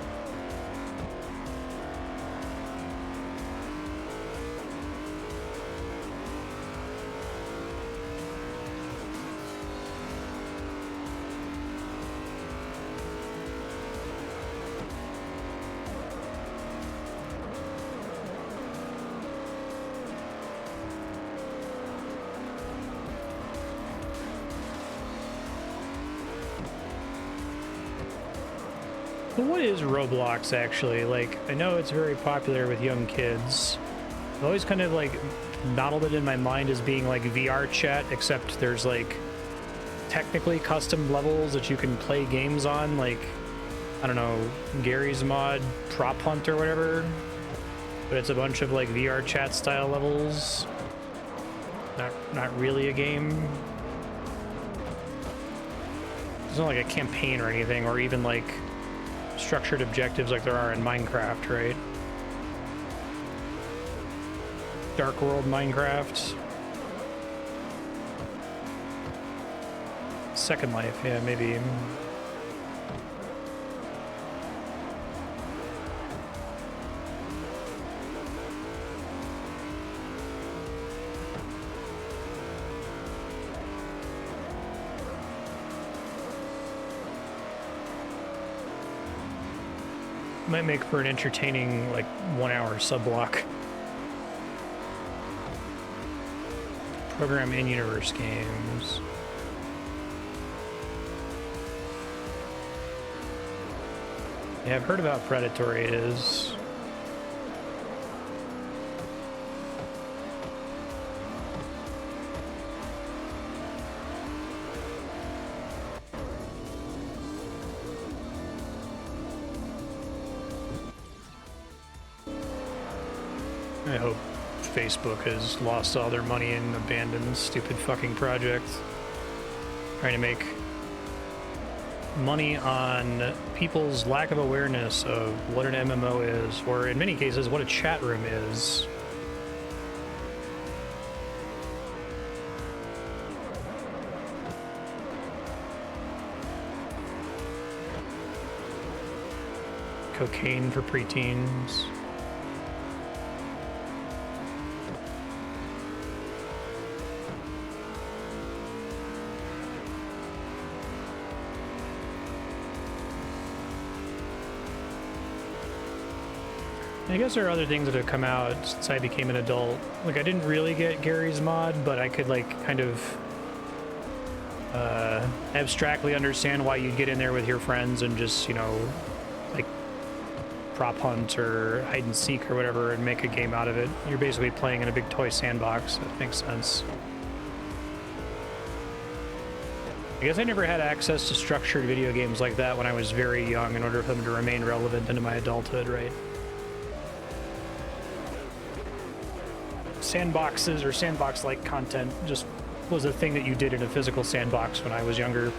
But what is Roblox actually? Like, I know it's very popular with young kids. I've always kind of like modeled it in my mind as being like VR chat, except there's like technically custom levels that you can play games on, like, I don't know, Gary's mod Prop Hunt or whatever. But it's a bunch of like VR chat style levels. Not really a game. There's not like a campaign or anything, or even like structured objectives like there are in Minecraft, right? Dark World Minecraft. Second Life, yeah, maybe. Might make for an entertaining, like, 1 hour sub-block. Program in-universe games. Yeah, I've heard about Predatory. It is. I hope Facebook has lost all their money and abandoned this stupid fucking project. Trying to make money on people's lack of awareness of what an MMO is, or in many cases, what a chat room is. Cocaine for preteens. I guess there are other things that have come out since I became an adult. Like, I didn't really get Gary's mod, but I could, like, kind of abstractly understand why you'd get in there with your friends and just, you know, like, prop hunt or hide and seek or whatever and make a game out of it. You're basically playing in a big toy sandbox. That makes sense. I guess I never had access to structured video games like that when I was very young in order for them to remain relevant into my adulthood, right? Sandboxes or sandbox-like content just was a thing that you did in a physical sandbox when I was younger.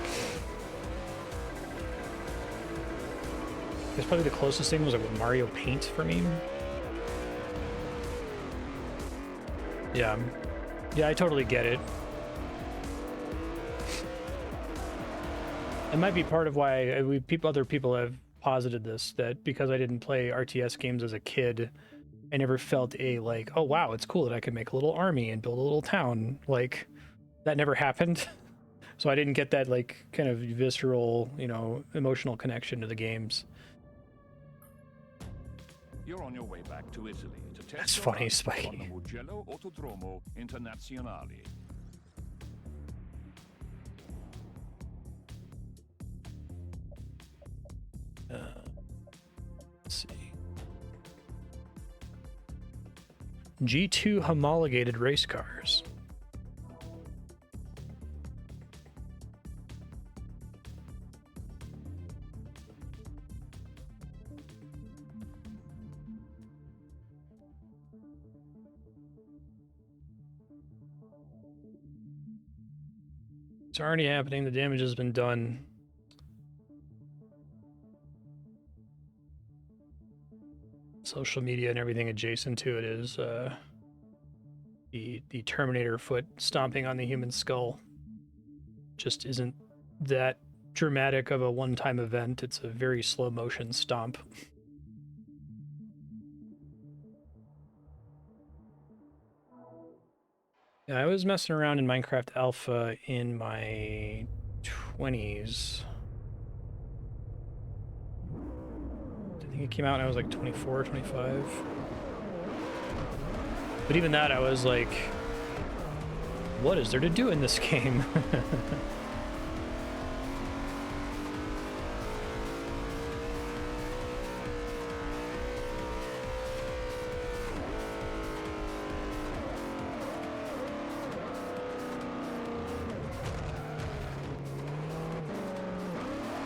It's probably the closest thing was like with Mario Paint for me. Yeah. Yeah, I totally get it. It might be part of why other people have posited this, that because I didn't play RTS games as a kid, I never felt a, like, oh wow, it's cool that I can make a little army and build a little town. Like, that never happened. So I didn't get that, like, kind of visceral, you know, emotional connection to the games. You're on your way back to Italy to test That's your funny, luck Spike. on the Mugello Autodromo Internazionale. Let's see. G2 homologated race cars. It's already happening. The damage has been done. Social media and everything adjacent to it is the Terminator foot stomping on the human skull. Just isn't that dramatic of a one-time event. It's a very slow motion stomp. Yeah, I was messing around in Minecraft Alpha in my 20s. I think it came out when I was like 24, 25. But even that, I was like, what is there to do in this game?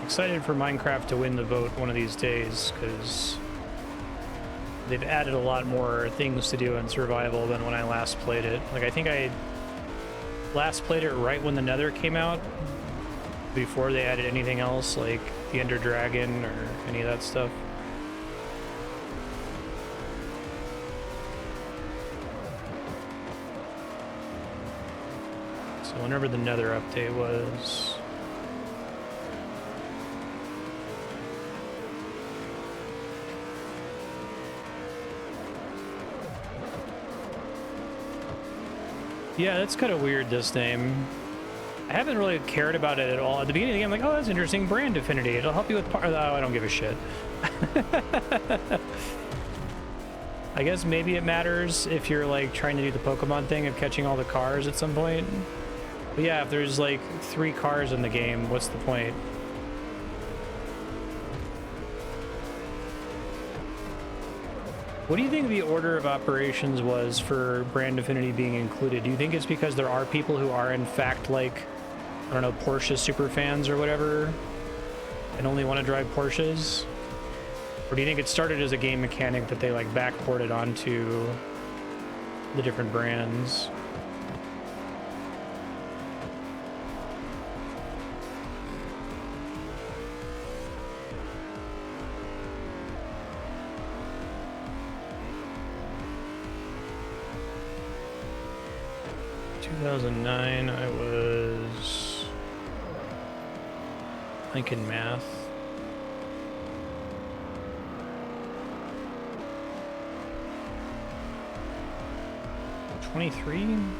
Excited for Minecraft to win the vote one of these days, because they've added a lot more things to do in survival than when I last played it. Like, I think I last played it right when the Nether came out, before they added anything else, like the Ender Dragon or any of that stuff. So whenever the Nether update was... Yeah, that's kind of weird, this name. I haven't really cared about it at all. At the beginning of the game, I'm like, oh, that's interesting. Brand affinity. It'll help you with... Oh, I don't give a shit. I guess maybe it matters if you're, like, trying to do the Pokemon thing of catching all the cars at some point. But yeah, if there's, like, 3 cars in the game, what's the point? What do you think the order of operations was for brand affinity being included? Do you think it's because there are people who are in fact like, I don't know, Porsche super fans or whatever and only want to drive Porsches? Or do you think it started as a game mechanic that they like backported onto the different brands? In 2009, I was like in math. $23?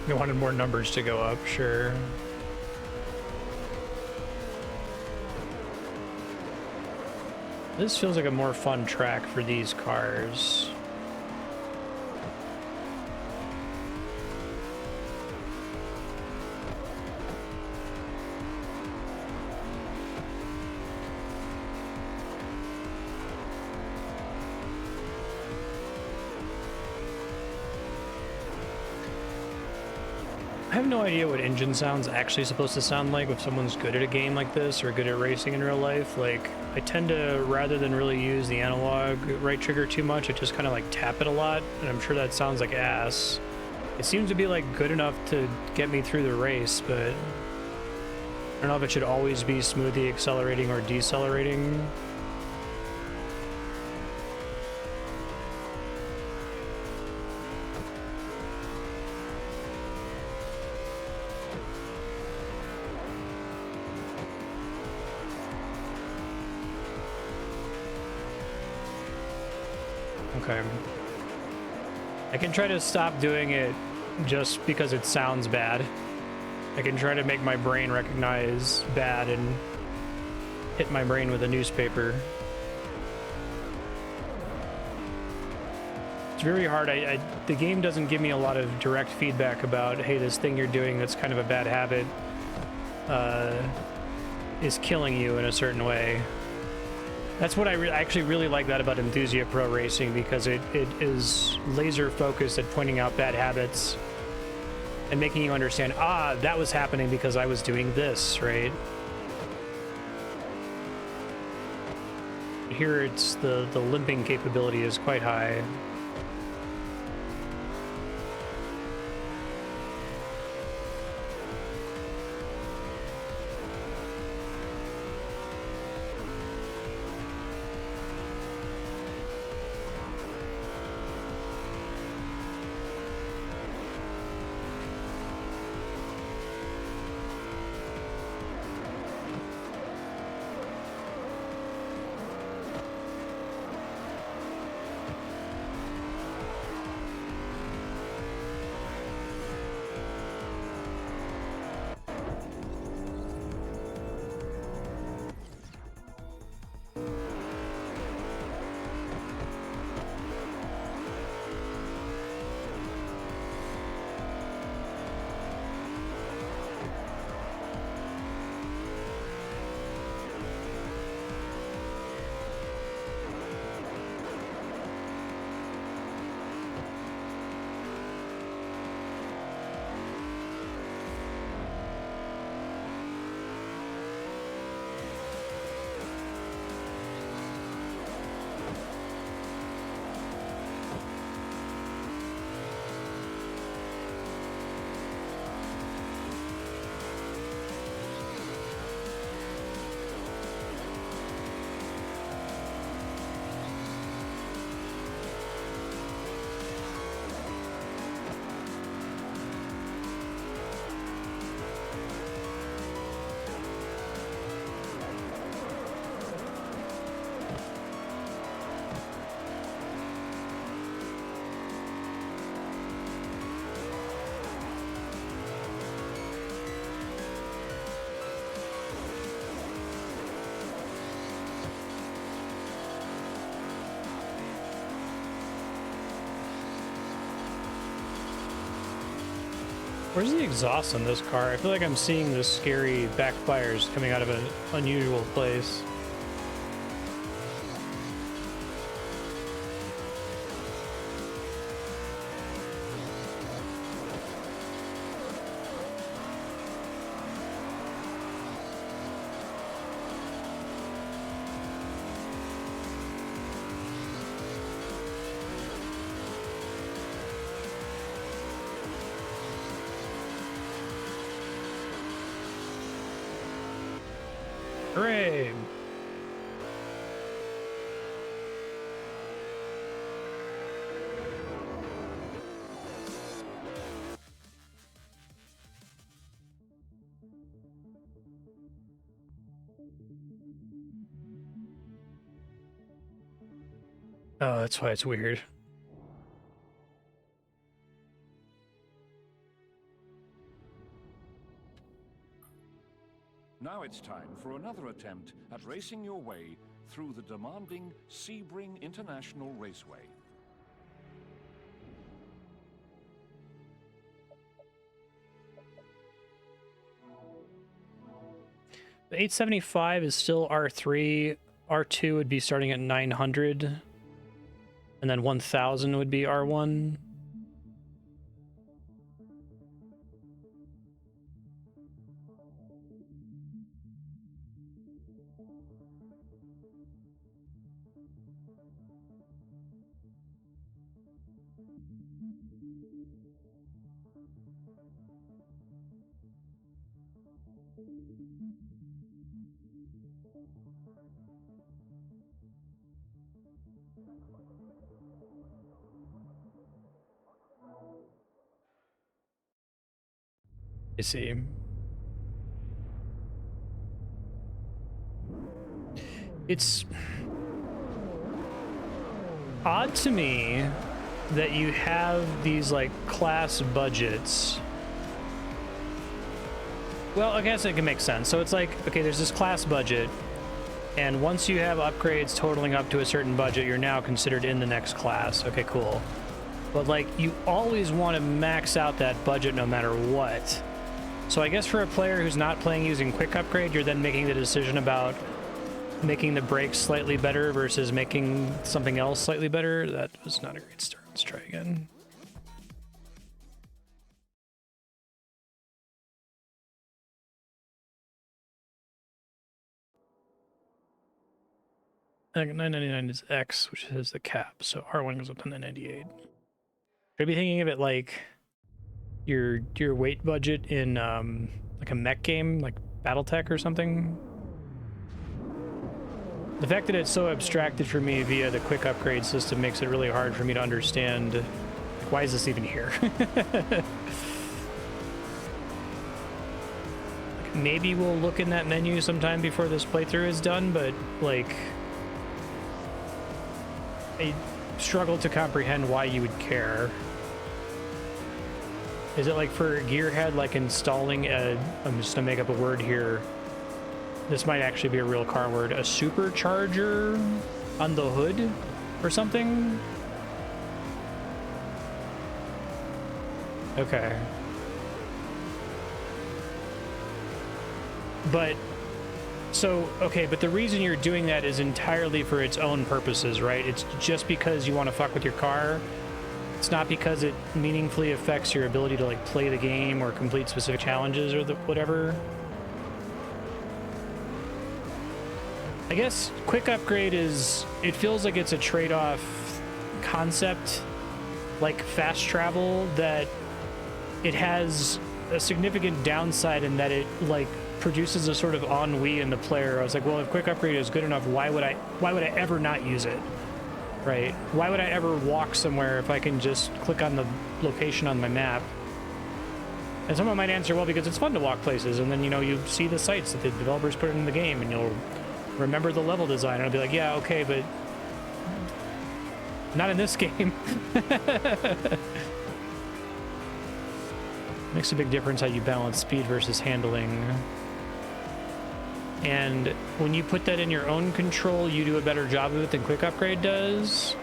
You wanted more numbers to go up, sure. This feels like a more fun track for these cars. I have no idea what engine sound's actually supposed to sound like if someone's good at a game like this or good at racing in real life. Like, I tend to, rather than really use the analog right trigger too much, I just kind of like tap it a lot, and I'm sure that sounds like ass. It seems to be like good enough to get me through the race, but I don't know if it should always be smoothly accelerating or decelerating. Okay. I can try to stop doing it just because it sounds bad. I can try to make my brain recognize bad and hit my brain with a newspaper. It's very hard. The game doesn't give me a lot of direct feedback about, hey, this thing you're doing that's kind of a bad habit is killing you in a certain way. That's what I actually really like that about Enthusia Pro Racing, because it is laser focused at pointing out bad habits and making you understand, that was happening because I was doing this, right? Here it's the limping capability is quite high. Where's the exhaust on this car? I feel like I'm seeing the scary backfires coming out of an unusual place. Hooray! Oh, that's why it's weird. Now it's time for another attempt at racing your way through the demanding Sebring International Raceway. The 875 is still R3. R2 would be starting at 900. And then 1000 would be R1. I see. It's odd to me that you have these like class budgets. Well, I guess it can make sense. So it's like, okay, there's this class budget, and once you have upgrades totaling up to a certain budget, you're now considered in the next class. Okay, cool. But like, you always want to max out that budget no matter what. So I guess for a player who's not playing using quick upgrade, you're then making the decision about making the brakes slightly better versus making something else slightly better. That was not a great start. Let's try again. I think 999 is X, which is the cap. So R1 goes up to 998. Should I be thinking of it like your weight budget in like a mech game, like BattleTech or something? The fact that it's so abstracted for me via the quick upgrade system makes it really hard for me to understand, like, why is this even here? Like, maybe we'll look in that menu sometime before this playthrough is done, but like, I struggle to comprehend why you would care. Is it like for gearhead, like installing a, I'm just gonna make up a word here. This might actually be a real car word. A supercharger on the hood or something? Okay. But, so, okay, but the reason you're doing that is entirely for its own purposes, right? It's just because you want to fuck with your car. It's not because it meaningfully affects your ability to like play the game or complete specific challenges or whatever. I guess quick upgrade is, it feels like it's a trade-off concept, like fast travel, that it has a significant downside in that it like produces a sort of ennui in the player. I was like, well, if quick upgrade is good enough, why would I ever not use it? Right? Why would I ever walk somewhere if I can just click on the location on my map? And someone might answer, well, because it's fun to walk places, and then, you know, you see the sites that the developers put in the game, and you'll remember the level design, and I'll be like, yeah, okay, but not in this game. Makes a big difference how you balance speed versus handling. And when you put that in your own control, you do a better job of it than quick upgrade does.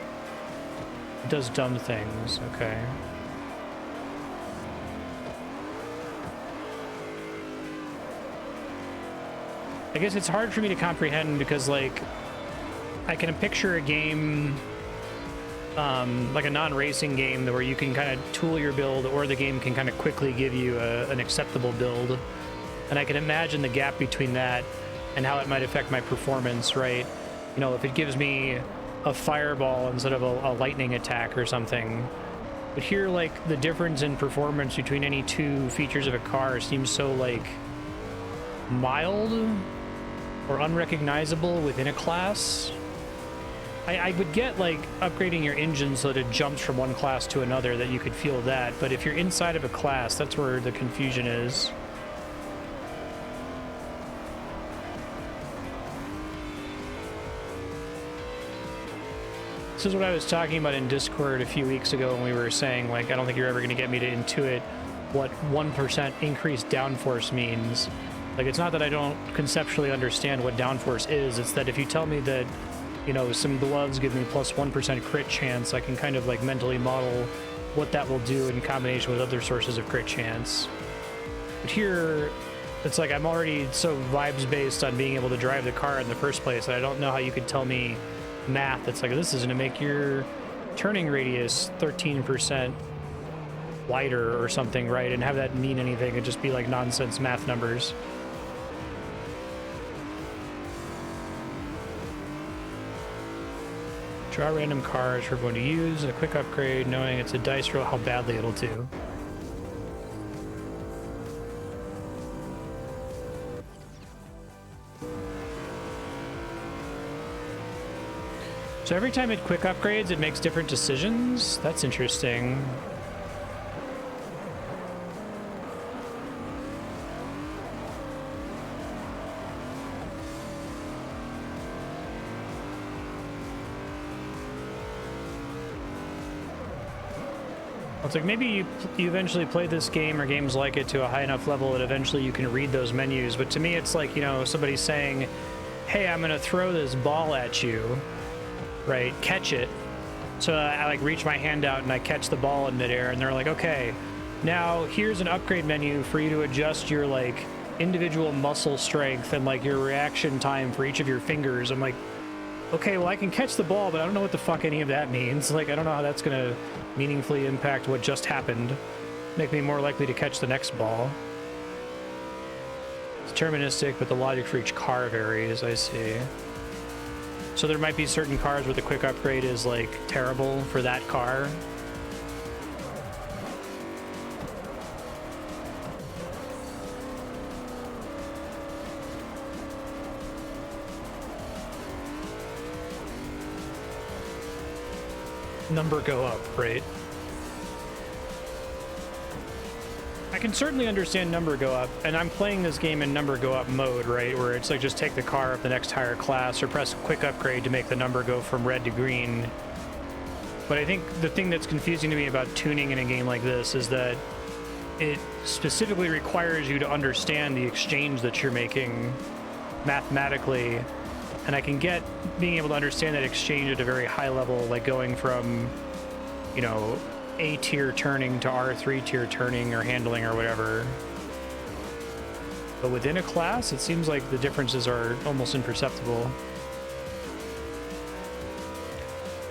It does dumb things, okay. I guess it's hard for me to comprehend because, like, I can picture a game, like a non-racing game, where you can kind of tool your build, or the game can kind of quickly give you an acceptable build. And I can imagine the gap between that and how it might affect my performance, right? You know, if it gives me a fireball instead of a lightning attack or something. But here, like, the difference in performance between any two features of a car seems so, like, mild or unrecognizable within a class. I would get, like, upgrading your engine so that it jumps from one class to another, that you could feel that. But if you're inside of a class, that's where the confusion is. This is what I was talking about in Discord a few weeks ago when we were saying, like, I don't think you're ever going to get me to intuit what 1% increased downforce means. Like, it's not that I don't conceptually understand what downforce is, it's that if you tell me that, you know, some gloves give me plus 1% crit chance, I can kind of, like, mentally model what that will do in combination with other sources of crit chance. But here, it's like I'm already so vibes-based on being able to drive the car in the first place that I don't know how you could tell me math that's like, this is going to make your turning radius 13% wider or something, right? And have that mean anything. It'd just be like nonsense math numbers. Draw random cars for everyone to use. A quick upgrade, knowing it's a dice roll how badly it'll do. So every time it quick upgrades, it makes different decisions? That's interesting. It's like maybe you eventually play this game or games like it to a high enough level that eventually you can read those menus. But to me, it's like, you know, somebody saying, hey, I'm going to throw this ball at you. Right, catch it. So I like reach my hand out and I catch the ball in midair, and they're like, okay, now here's an upgrade menu for you to adjust your like individual muscle strength and like your reaction time for each of your fingers. I'm like, okay, well, I can catch the ball, but I don't know what the fuck any of that means. Like, I don't know how that's gonna meaningfully impact what just happened, make me more likely to catch the next ball. It's deterministic, but the logic for each car varies. I see. So there might be certain cars where the quick upgrade is like terrible for that car. Number go up, right? I can certainly understand number go up, and I'm playing this game in number go up mode, right? Where it's like just take the car up the next higher class or press quick upgrade to make the number go from red to green. But I think the thing that's confusing to me about tuning in a game like this is that it specifically requires you to understand the exchange that you're making mathematically. And I can get being able to understand that exchange at a very high level, like going from, you know, A tier turning to R3 tier turning or handling or whatever. But within a class, it seems like the differences are almost imperceptible.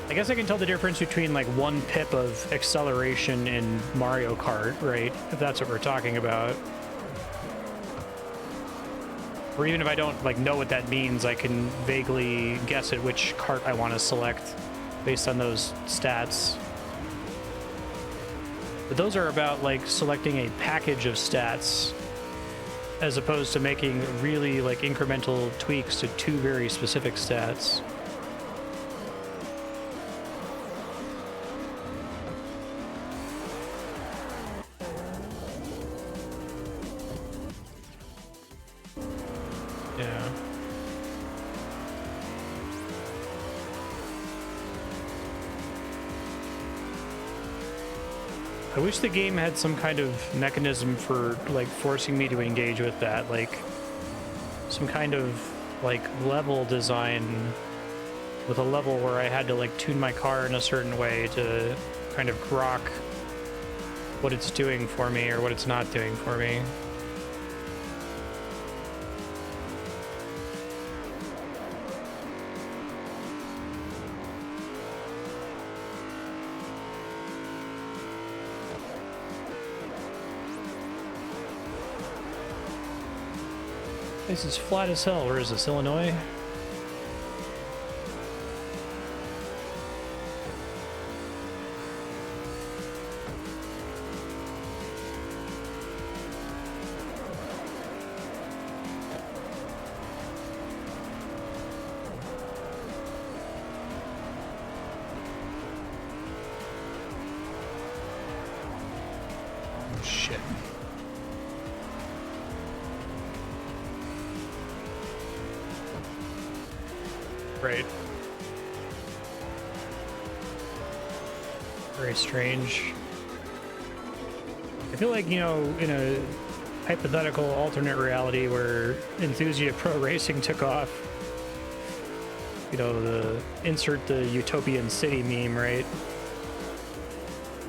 I guess I can tell the difference between like 1 pip of acceleration in Mario Kart, right? If that's what we're talking about. Or even if I don't like know what that means, I can vaguely guess at which kart I want to select based on those stats. But those are about like selecting a package of stats as opposed to making really like incremental tweaks to 2 very specific stats. Yeah. I wish the game had some kind of mechanism for like forcing me to engage with that, like some kind of like level design with a level where I had to like tune my car in a certain way to kind of grok what it's doing for me or what it's not doing for me. This is flat as hell. Where is this, Illinois? Shit. Right. Very strange. I feel like, you know, in a hypothetical alternate reality where Enthusia Pro Racing took off, you know, insert the Utopian City meme, right?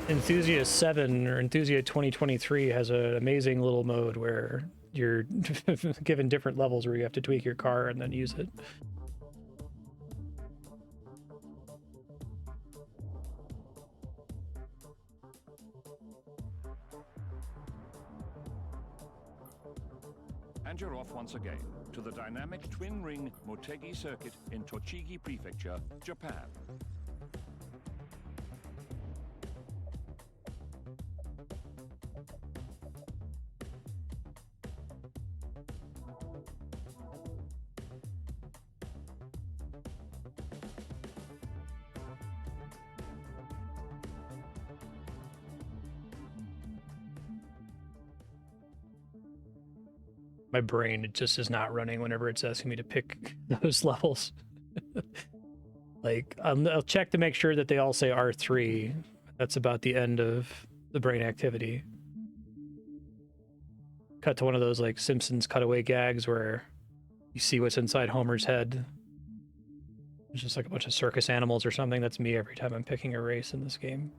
Enthusia 7 or Enthusia 2023 has an amazing little mode where you're given different levels where you have to tweak your car and then use it. And you're off once again to the dynamic twin-ring Motegi circuit in Tochigi Prefecture, Japan. My brain, it just is not running whenever it's asking me to pick those levels. Like, I'll check to make sure that they all say R3. That's about the end of the brain activity. Cut to one of those, like, Simpsons cutaway gags where you see what's inside Homer's head. It's just like a bunch of circus animals or something. That's me every time I'm picking a race in this game.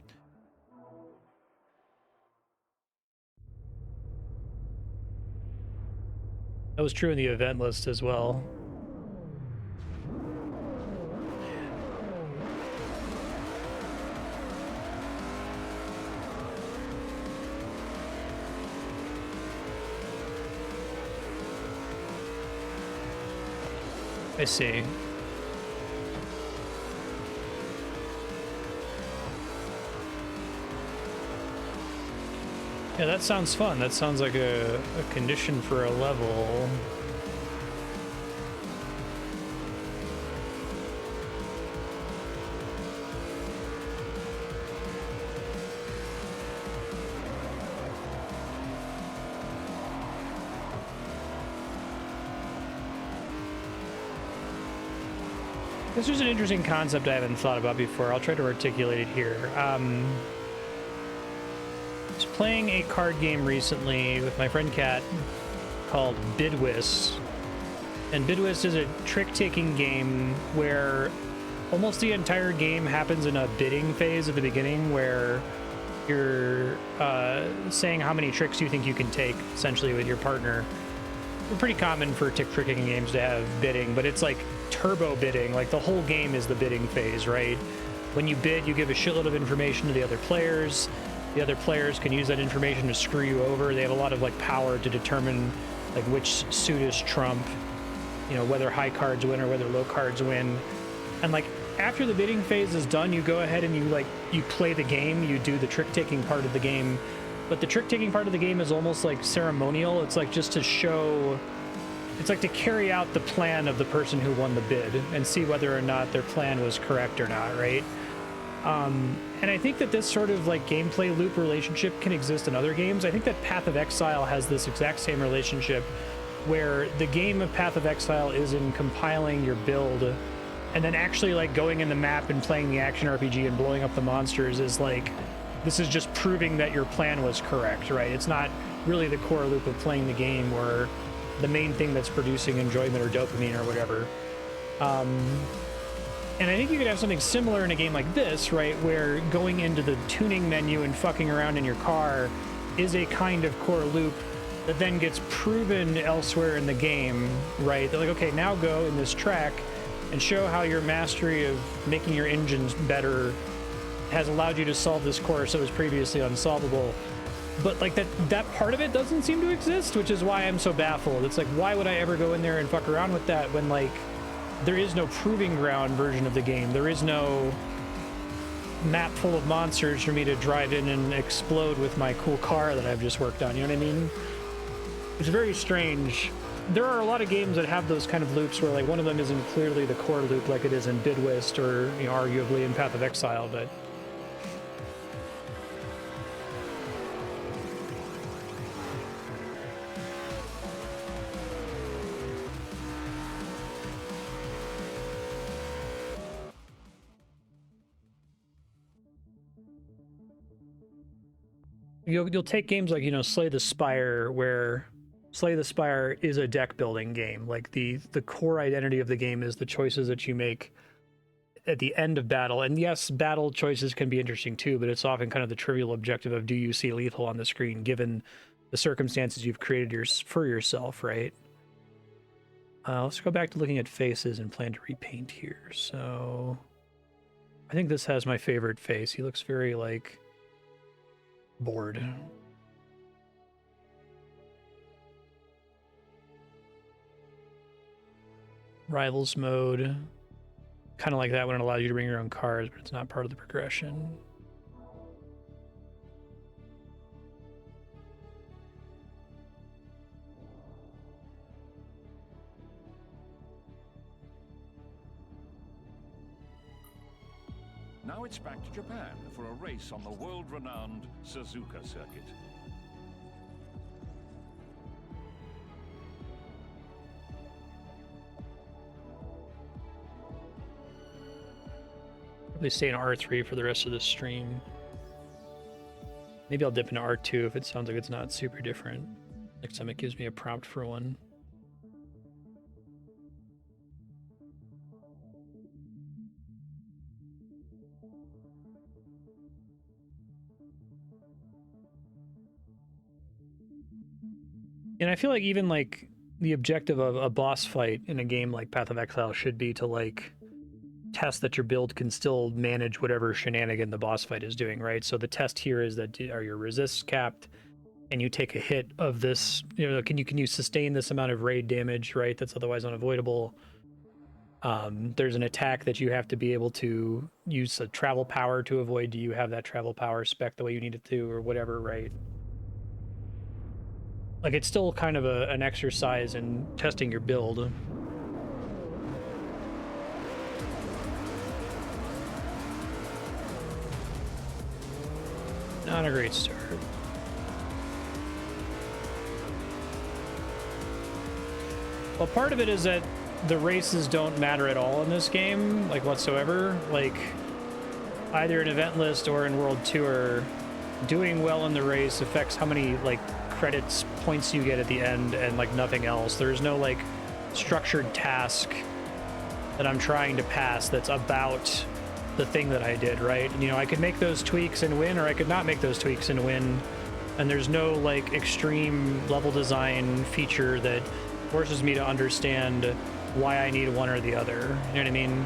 That was true in the event list as well. I see. Yeah, that sounds fun. That sounds like a condition for a level. This is an interesting concept I haven't thought about before. I'll try to articulate it here. I was playing a card game recently with my friend Kat called Bidwist. And Bidwist is a trick-taking game where almost the entire game happens in a bidding phase at the beginning where you're saying how many tricks you think you can take, essentially, with your partner. It's pretty common for trick-taking games to have bidding, but it's like turbo bidding. Like, the whole game is the bidding phase, right? When you bid, you give a shitload of information to the other players. The other players can use that information to screw you over. They have a lot of, like, power to determine, like, which suit is trump, you know, whether high cards win or whether low cards win. And, like, after the bidding phase is done, you go ahead and you play the game. You do the trick-taking part of the game. But the trick-taking part of the game is almost like ceremonial. It's like just to show, it's like to carry out the plan of the person who won the bid and see whether or not their plan was correct or not, right? And I think that this sort of like gameplay loop relationship can exist in other games. I think that Path of Exile has this exact same relationship where the game of Path of Exile is in compiling your build and then actually like going in the map and playing the action RPG and blowing up the monsters is like, this is just proving that your plan was correct, right? It's not really the core loop of playing the game or the main thing that's producing enjoyment or dopamine or whatever. And I think you could have something similar in a game like this, right? Where going into the tuning menu and fucking around in your car is a kind of core loop that then gets proven elsewhere in the game, right? They're like, okay, now go in this track and show how your mastery of making your engines better has allowed you to solve this course that was previously unsolvable. But like that part of it doesn't seem to exist, which is why I'm so baffled. It's like, why would I ever go in there and fuck around with that when like there is no proving ground version of the game? There is no map full of monsters for me to drive in and explode with my cool car that I've just worked on. You know what I mean? It's very strange. There are a lot of games that have those kind of loops where like one of them isn't clearly the core loop like it is in Bidwist or, you know, arguably in Path of Exile, but you'll take games like, you know, Slay the Spire, where Slay the Spire is a deck building game. Like the core identity of the game is the choices that you make at the end of battle. And yes, battle choices can be interesting too, but it's often kind of the trivial objective of, do you see lethal on the screen given the circumstances you've created for yourself, right? Let's go back to looking at faces and plan to repaint here. So I think this has my favorite face. He looks very like bored. Rivals mode, kind of like that when it allows you to bring your own cars, but it's not part of the progression. Now it's back to Japan for a race on the world-renowned Suzuka circuit. Probably stay in R3 for the rest of the stream. Maybe I'll dip into R2 if it sounds like it's not super different. Next time it gives me a prompt for one. And I feel like even like the objective of a boss fight in a game like Path of Exile should be to like test that your build can still manage whatever shenanigan the boss fight is doing, right? So the test here is that are your resists capped, and you take a hit of this, you know, can you sustain this amount of raid damage, right? That's otherwise unavoidable. There's an attack that you have to be able to use a travel power to avoid. Do you have that travel power spec the way you need it to, or whatever, right? Like, it's still kind of an exercise in testing your build. Not a great start. Well, part of it is that the races don't matter at all in this game, like whatsoever. Like, either in event list or in World Tour, doing well in the race affects how many like credits, points you get at the end, and like nothing else. There's no like structured task that I'm trying to pass that's about the thing that I did, right? You know, I could make those tweaks and win, or I could not make those tweaks and win. And there's no like extreme level design feature that forces me to understand why I need one or the other. You know what I mean?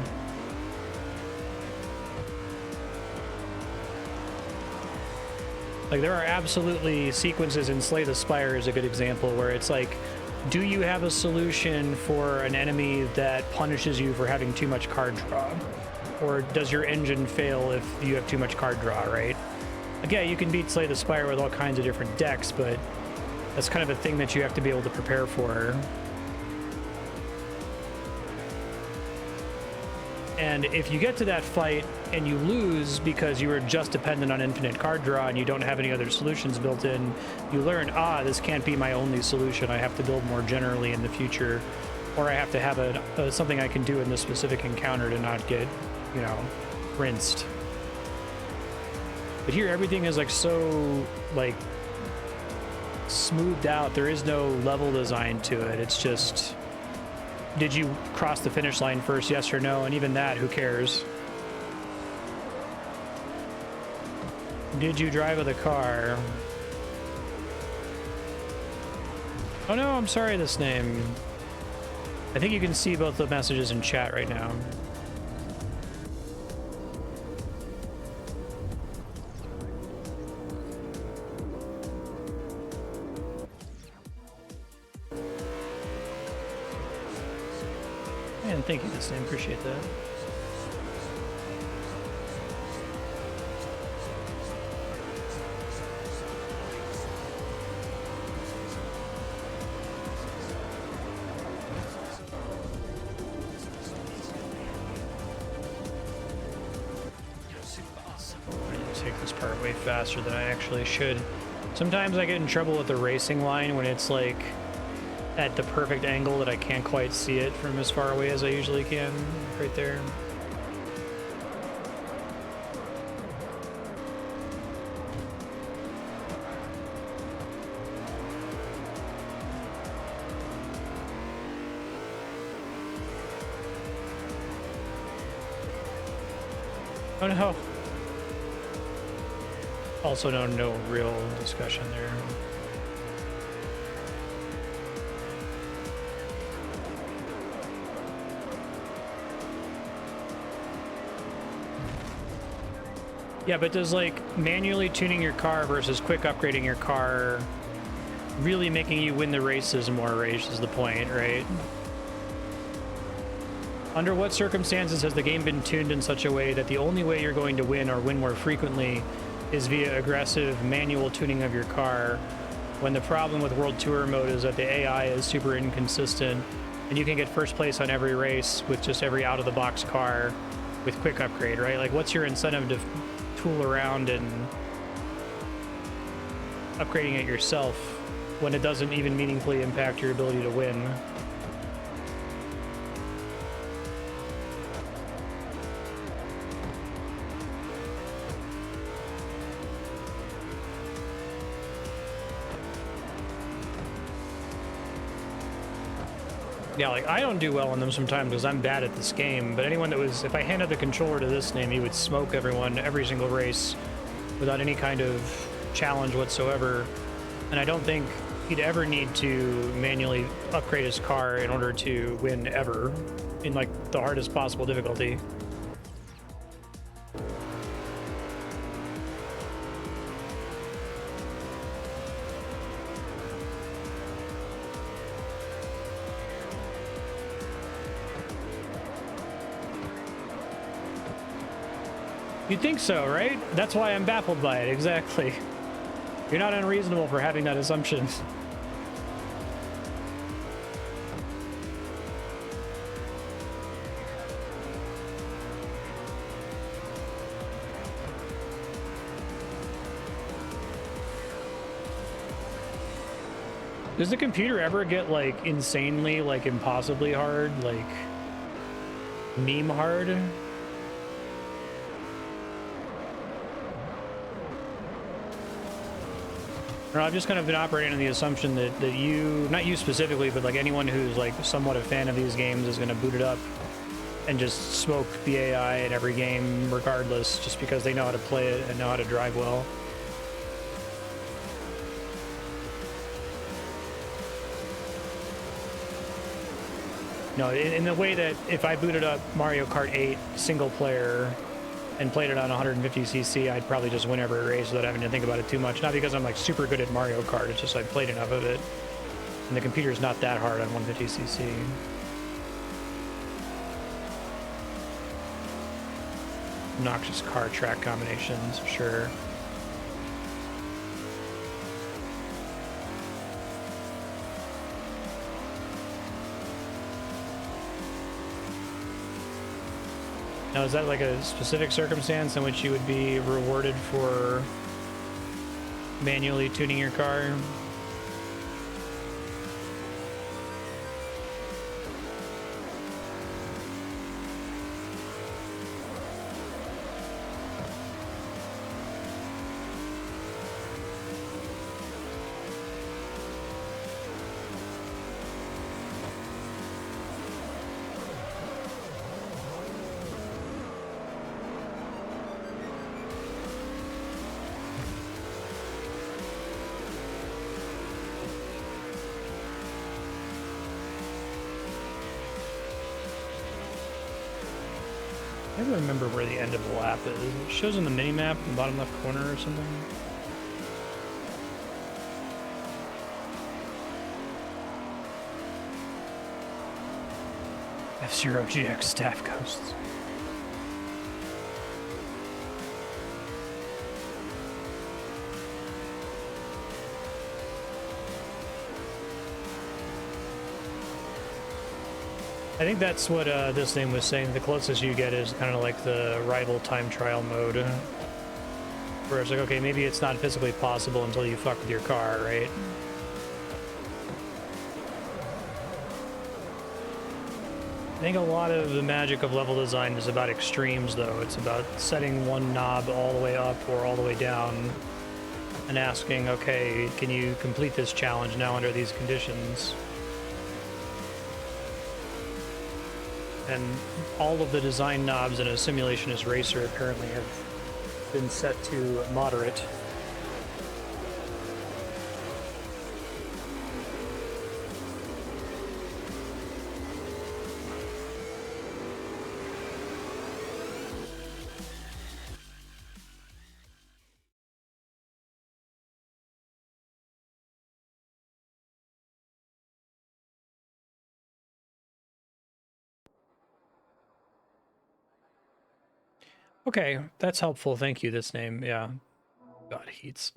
Like, there are absolutely sequences in Slay the Spire is a good example where it's like, do you have a solution for an enemy that punishes you for having too much card draw? Or does your engine fail if you have too much card draw, right? Like, yeah, you can beat Slay the Spire with all kinds of different decks, but that's kind of a thing that you have to be able to prepare for. And if you get to that fight and you lose because you were just dependent on infinite card draw and you don't have any other solutions built in, you learn, this can't be my only solution. I have to build more generally in the future, or I have to have something I can do in this specific encounter to not get, you know, rinsed. But here everything is like so like smoothed out. There is no level design to it. It's just, did you cross the finish line first, yes or no? And even that, who cares? Did you drive with a car? Oh no, I'm sorry, this name. I think you can see both the messages in chat right now. And thank you, this name. Appreciate that. Take this part way faster than I actually should. Sometimes I get in trouble with the racing line when it's like at the perfect angle that I can't quite see it from as far away as I usually can. Right there. Oh no. Also no real discussion there. Yeah, but does like manually tuning your car versus quick upgrading your car really making you win the races more race is the point, right? Under what circumstances has the game been tuned in such a way that the only way you're going to win or win more frequently is via aggressive manual tuning of your car, when the problem with World Tour mode is that the AI is super inconsistent and you can get first place on every race with just every out-of-the-box car with quick upgrade, right? Like, what's your incentive to tool around and upgrading it yourself when it doesn't even meaningfully impact your ability to win? Yeah, like, I don't do well on them sometimes because I'm bad at this game, but anyone that was, if I handed the controller to this name, he would smoke everyone every single race without any kind of challenge whatsoever. And I don't think he'd ever need to manually upgrade his car in order to win ever in, like, the hardest possible difficulty. You'd think so, right? That's why I'm baffled by it, exactly. You're not unreasonable for having that assumption. Does the computer ever get, like, insanely, like, impossibly hard? Like, meme hard? I've just kind of been operating on the assumption that you, not you specifically, but like anyone who's like somewhat a fan of these games is going to boot it up and just smoke the AI in every game regardless, just because they know how to play it and know how to drive well. No, in the way that if I booted up Mario Kart 8 single player and played it on 150cc, I'd probably just win every race without having to think about it too much. Not because I'm like super good at Mario Kart, it's just I've played enough of it. And the computer's not that hard on 150cc. Obnoxious car track combinations, sure. Now, is that like a specific circumstance in which you would be rewarded for manually tuning your car? I don't remember where the end of the lap is. It shows on the mini-map in the bottom left corner or something. F-Zero GX staff ghosts. I think that's what this name was saying. The closest you get is kind of like the rival time trial mode. Where it's like, okay, maybe it's not physically possible until you fuck with your car, right? I think a lot of the magic of level design is about extremes, though. It's about setting one knob all the way up or all the way down and asking, okay, can you complete this challenge now under these conditions? And all of the design knobs in a simulationist racer apparently have been set to moderate. Okay, that's helpful. Thank you, this name. Yeah. God, heats.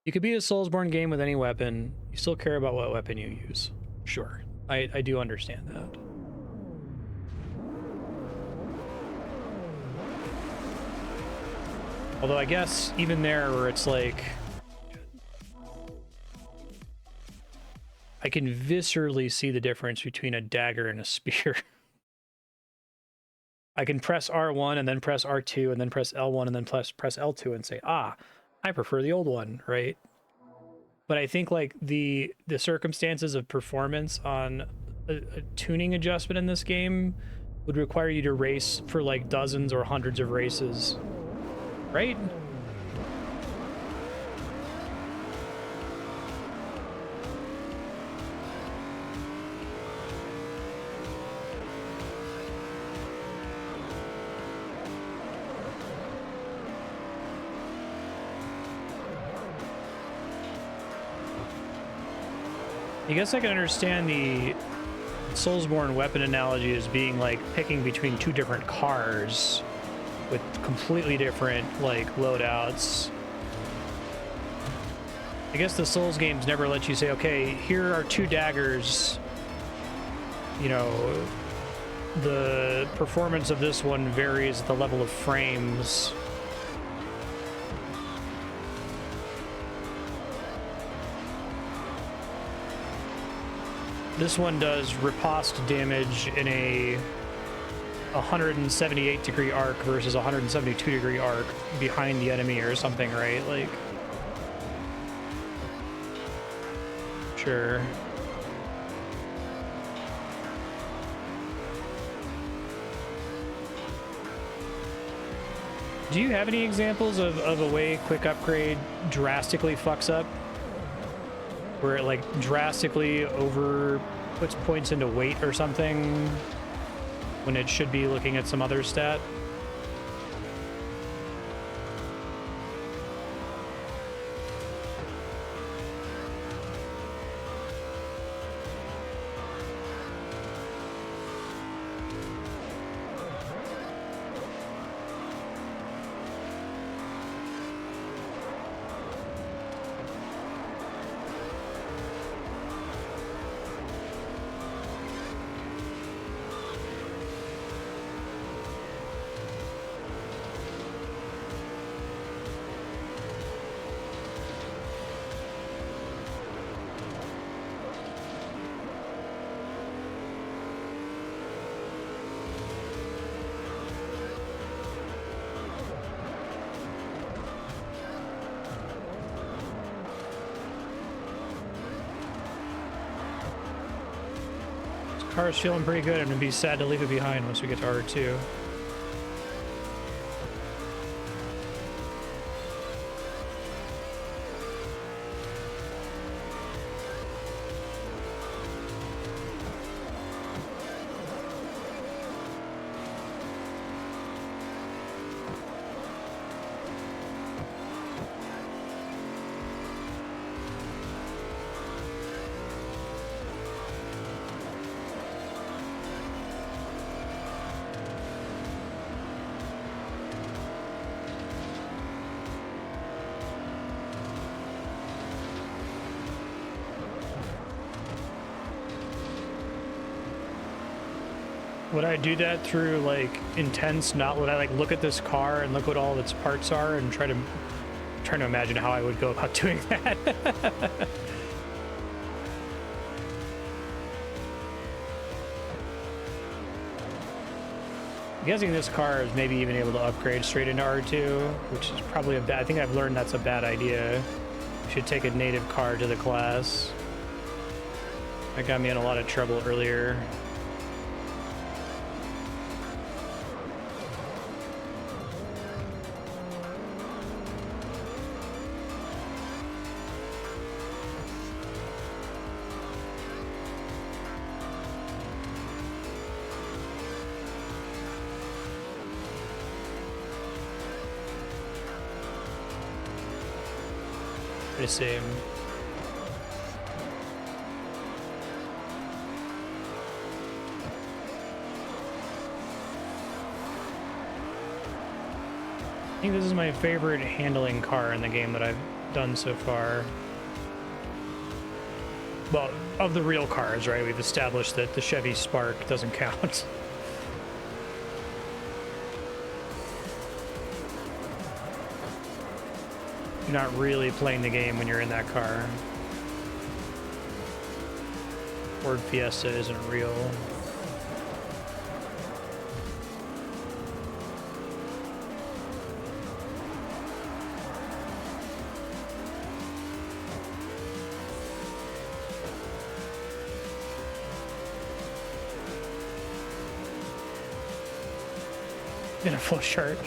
You could beat a Soulsborne game with any weapon. You still care about what weapon you use. Sure. I do understand that. Although I guess even there where it's like... I can viscerally see the difference between a dagger and a spear. I can press R1 and then press R2 and then press L1 and then press L2 and say, ah, I prefer the old one, right? But I think like the circumstances of performance on a tuning adjustment in this game would require you to race for like dozens or hundreds of races, right? I guess I can understand the Soulsborne weapon analogy as being like picking between two different cars with completely different like loadouts. I guess the Souls games never let you say, okay, here are two daggers. You know, the performance of this one varies at the level of frames. This one does riposte damage in a 178 degree arc versus 172 degree arc behind the enemy or something, right? Like, sure. Do you have any examples of a way quick upgrade drastically fucks up? Where it like drastically puts points into weight or something when it should be looking at some other stat? Car's feeling pretty good. I'm gonna be sad to leave it behind once we get to R2. Would I do that through like intense? Not would I like look at this car and look what all of its parts are and trying to imagine how I would go about doing that. I'm guessing this car is maybe even able to upgrade straight into R2, which is probably a bad. I think I've learned that's a bad idea. Should take a native car to the class. That got me in a lot of trouble earlier. The same. I think this is my favorite handling car in the game that I've done so far. Well, of the real cars, right? We've established that the Chevy Spark doesn't count. You're not really playing the game when you're in that car. Ford Fiesta isn't real. In a full chart.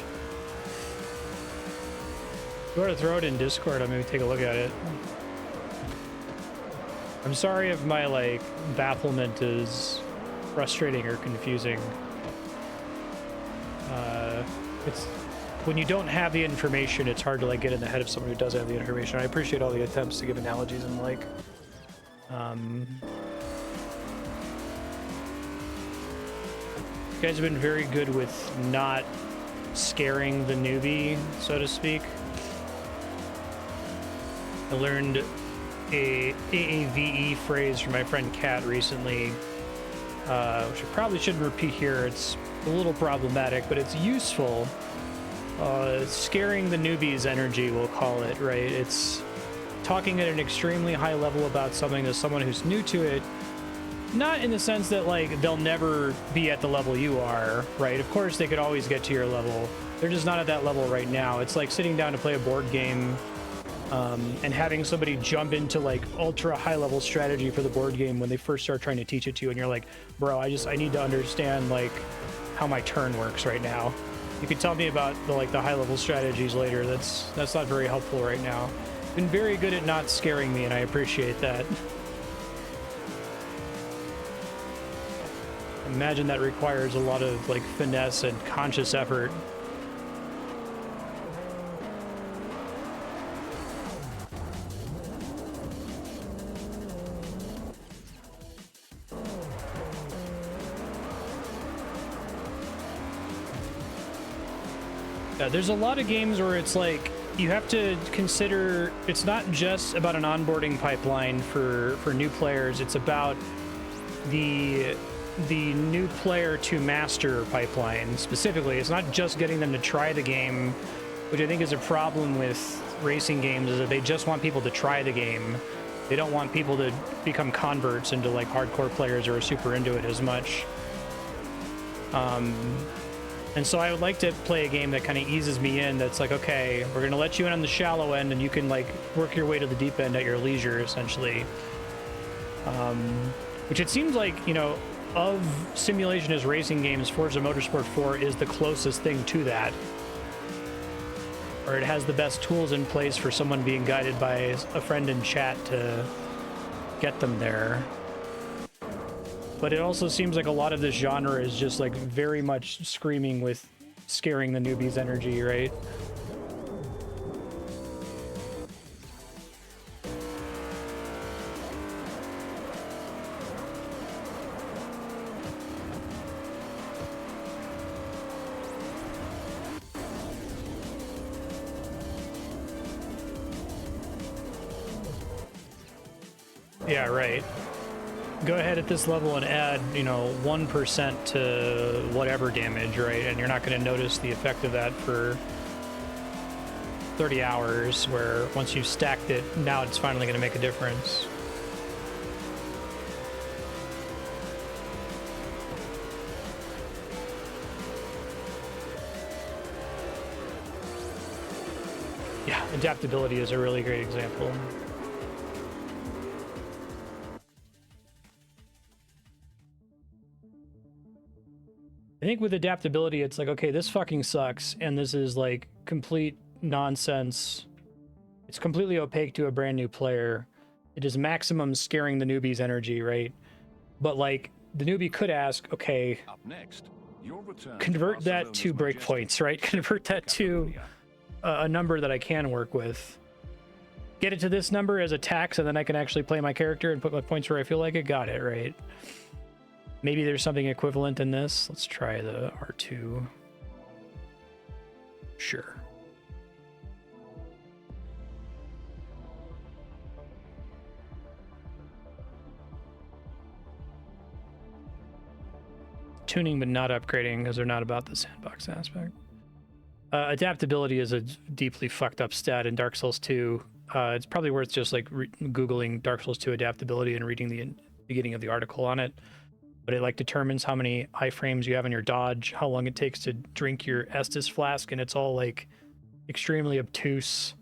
If you want to throw it in Discord, I'll maybe take a look at it. I'm sorry if my, like, bafflement is frustrating or confusing. It's when you don't have the information, it's hard to, like, get in the head of someone who does have the information. I appreciate all the attempts to give analogies and, like, you guys have been very good with not scaring the newbie, so to speak. I learned a AAVE phrase from my friend Kat recently, which I probably shouldn't repeat here. It's a little problematic, but it's useful. Scaring the newbie's energy, we'll call it, right? It's talking at an extremely high level about something to someone who's new to it. Not in the sense that, like, they'll never be at the level you are, right? Of course, they could always get to your level. They're just not at that level right now. It's like sitting down to play a board game and having somebody jump into, like, ultra high-level strategy for the board game when they first start trying to teach it to you, and you're like, bro, I need to understand, like, how my turn works right now. You could tell me about the, like, the high-level strategies later. That's not very helpful right now. Been very good at not scaring me, and I appreciate that. Imagine that requires a lot of, like, finesse and conscious effort. Yeah, there's a lot of games where it's like you have to consider it's not just about an onboarding pipeline for new players. It's about the new player to master pipeline specifically. It's not just getting them to try the game, which I think is a problem with racing games, is that they just want people to try the game. They don't want people to become converts into, like, hardcore players who are super into it as much. And so I would like to play a game that kind of eases me in, that's like, okay, we're going to let you in on the shallow end and you can, like, work your way to the deep end at your leisure, essentially. Which it seems like, you know, of simulation as racing games, Forza Motorsport 4 is the closest thing to that. Or it has the best tools in place for someone being guided by a friend in chat to get them there. But it also seems like a lot of this genre is just, like, very much screaming with scaring the newbie's energy, right? Yeah, right. go ahead at this level and add, you know, 1% to whatever damage, right? And you're not going to notice the effect of that for 30 hours, where once you've stacked it, now it's finally going to make a difference. Yeah, adaptability is a really great example. I think with adaptability, it's like, okay, this fucking sucks, and this is like complete nonsense. It's completely opaque to a brand new player. It is maximum scaring the newbie's energy, right? But like, the newbie could ask, okay, Up next, your return convert to that to Barcelona's breakpoints, right? Convert that to a number that I can work with. Get it to this number as a tax, and then I can actually play my character and put my points where I feel like it. Got it, right? Maybe there's something equivalent in this. Let's try the R2. Sure. Tuning but not upgrading because they're not about the sandbox aspect. Adaptability is a deeply fucked up stat in Dark Souls 2. It's probably worth just like Googling Dark Souls 2 adaptability and reading the beginning of the article on it. But it like determines how many iframes you have in your dodge, how long it takes to drink your Estus flask, and it's all like extremely obtuse.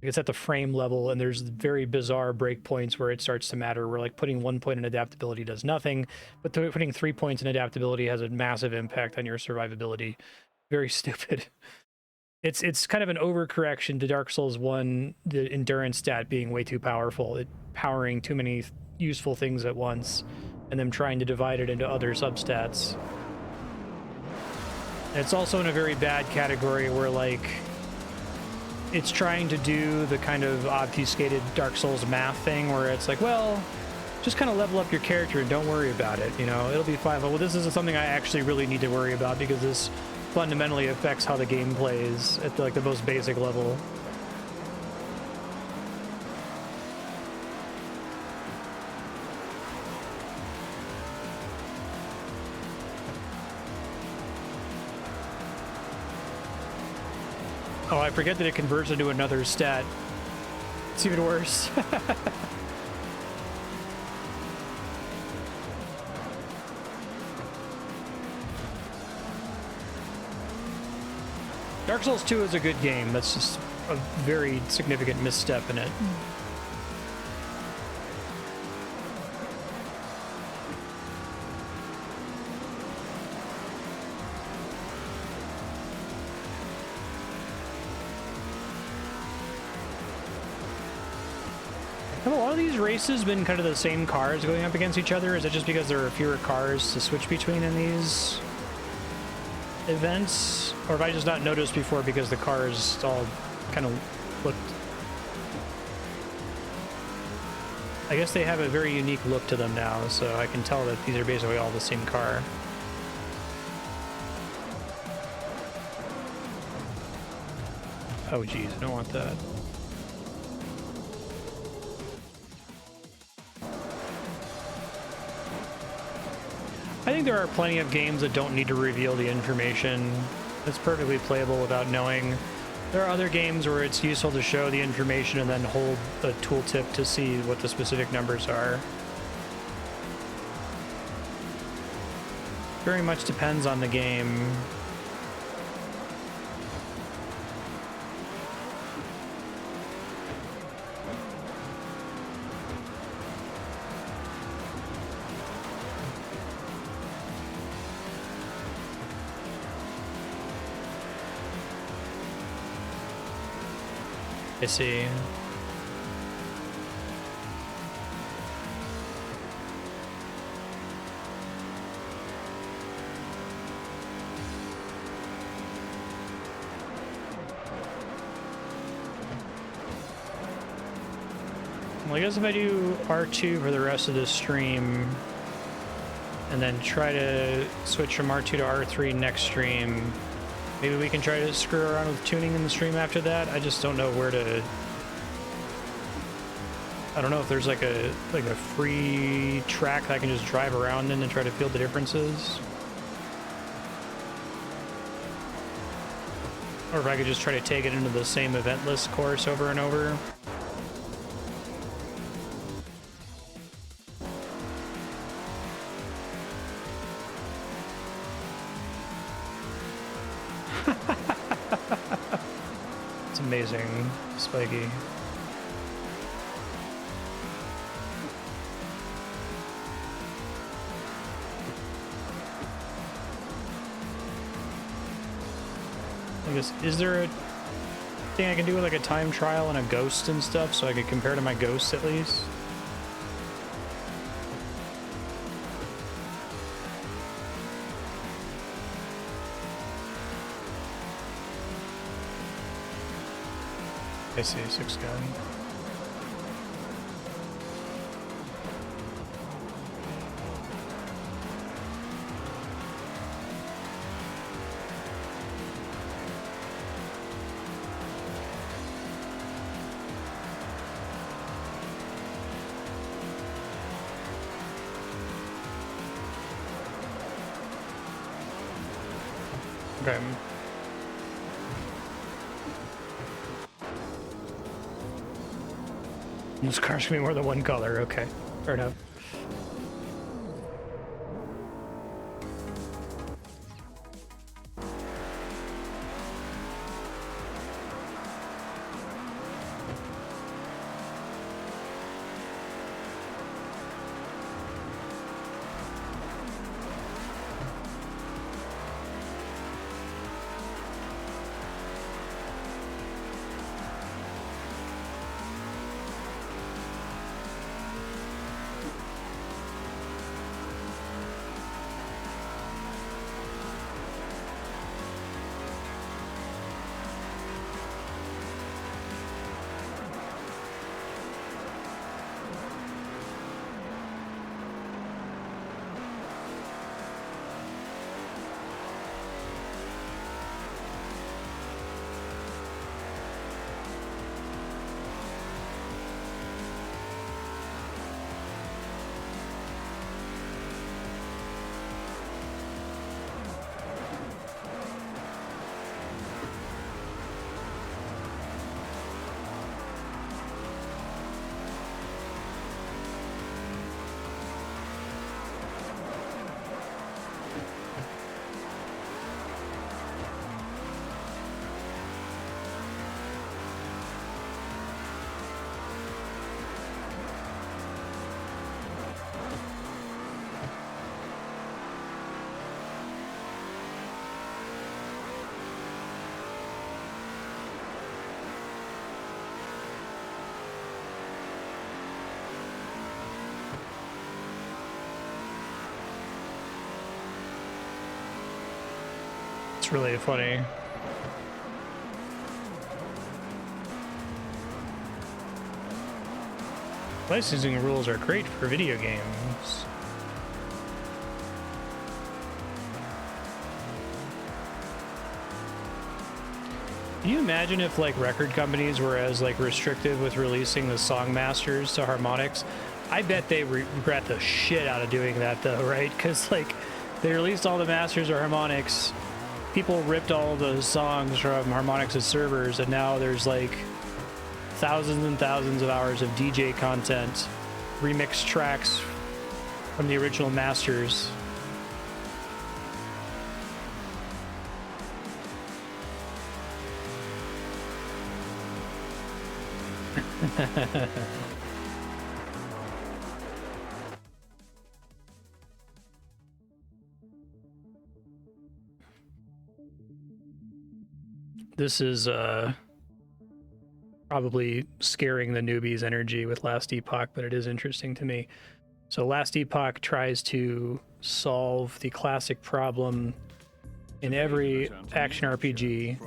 It's at the frame level, and there's very bizarre breakpoints where it starts to matter, where like putting 1 point in adaptability does nothing, but putting 3 points in adaptability has a massive impact on your survivability. Very stupid. It's kind of an overcorrection to Dark Souls 1, the endurance stat being way too powerful, it powering too many useful things at once, and them trying to divide it into other substats. And it's also in a very bad category where like it's trying to do the kind of obfuscated Dark Souls math thing where it's like, well, just kind of level up your character and don't worry about it, you know, it'll be fine. But well, this is something I actually really need to worry about because this fundamentally affects how the game plays at like the most basic level. Oh, I forget that it converts into another stat. It's even worse. Dark Souls 2 is a good game. That's just a very significant misstep in it. Have a lot of these races been kind of the same cars going up against each other? Is it just because there are fewer cars to switch between in these events? Or have I just not noticed before because the cars all kind of looked... I guess they have a very unique look to them now, so I can tell that these are basically all the same car. Oh geez, I don't want that. I think there are plenty of games that don't need to reveal the information. It's perfectly playable without knowing. There are other games where it's useful to show the information and then hold a tooltip to see what the specific numbers are. Very much depends on the game. I see. Well, I guess if I do R2 for the rest of this stream, and then try to switch from R2 to R3 next stream, maybe we can try to screw around with tuning in the stream after that. I just don't know where to I don't know if there's like a free track that I can just drive around in and try to feel the differences. Or if I could just try to take it into the same event list course over and over. It's amazing, Spiky. I guess, is there a thing I can do with like a time trial and a ghost and stuff so I could compare to my ghosts at least? I see, 6 gun. Okay. This car's gonna be more than one color. Okay, fair enough. It's really funny. Licensing rules are great for video games. Can you imagine if like record companies were as like restrictive with releasing the song masters to harmonics? I bet they regret the shit out of doing that though, right? Because like they released all the masters or harmonics, people ripped all the songs from harmonics' servers, and now there's like thousands and thousands of hours of DJ content, remixed tracks from the original masters. This is probably scaring the newbies' energy with Last Epoch, but it is interesting to me. So Last Epoch tries to solve the classic problem in every action RPG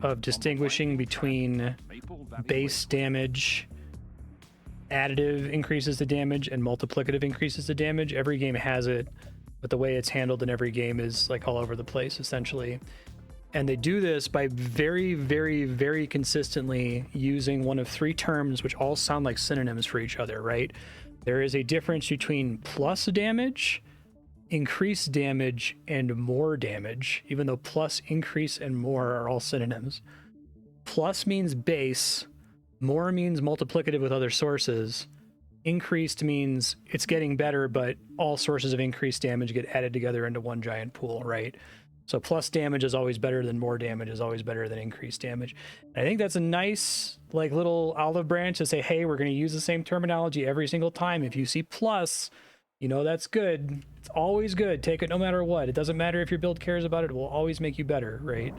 of distinguishing between base damage, additive increases the damage, and multiplicative increases the damage. Every game has it, but the way it's handled in every game is like all over the place, essentially. And they do this by very, very, very consistently using one of three terms which all sound like synonyms for each other, right? There is a difference between plus damage, increased damage, and more damage, even though plus, increase, and more are all synonyms. Plus means base, more means multiplicative with other sources, increased means it's getting better, but all sources of increased damage get added together into one giant pool, right? So plus damage is always better than more damage is always better than increased damage. And I think that's a nice like little olive branch to say, hey, we're going to use the same terminology every single time. If you see plus, you know that's good. It's always good. Take it no matter what. It doesn't matter if your build cares about it. It will always make you better, right?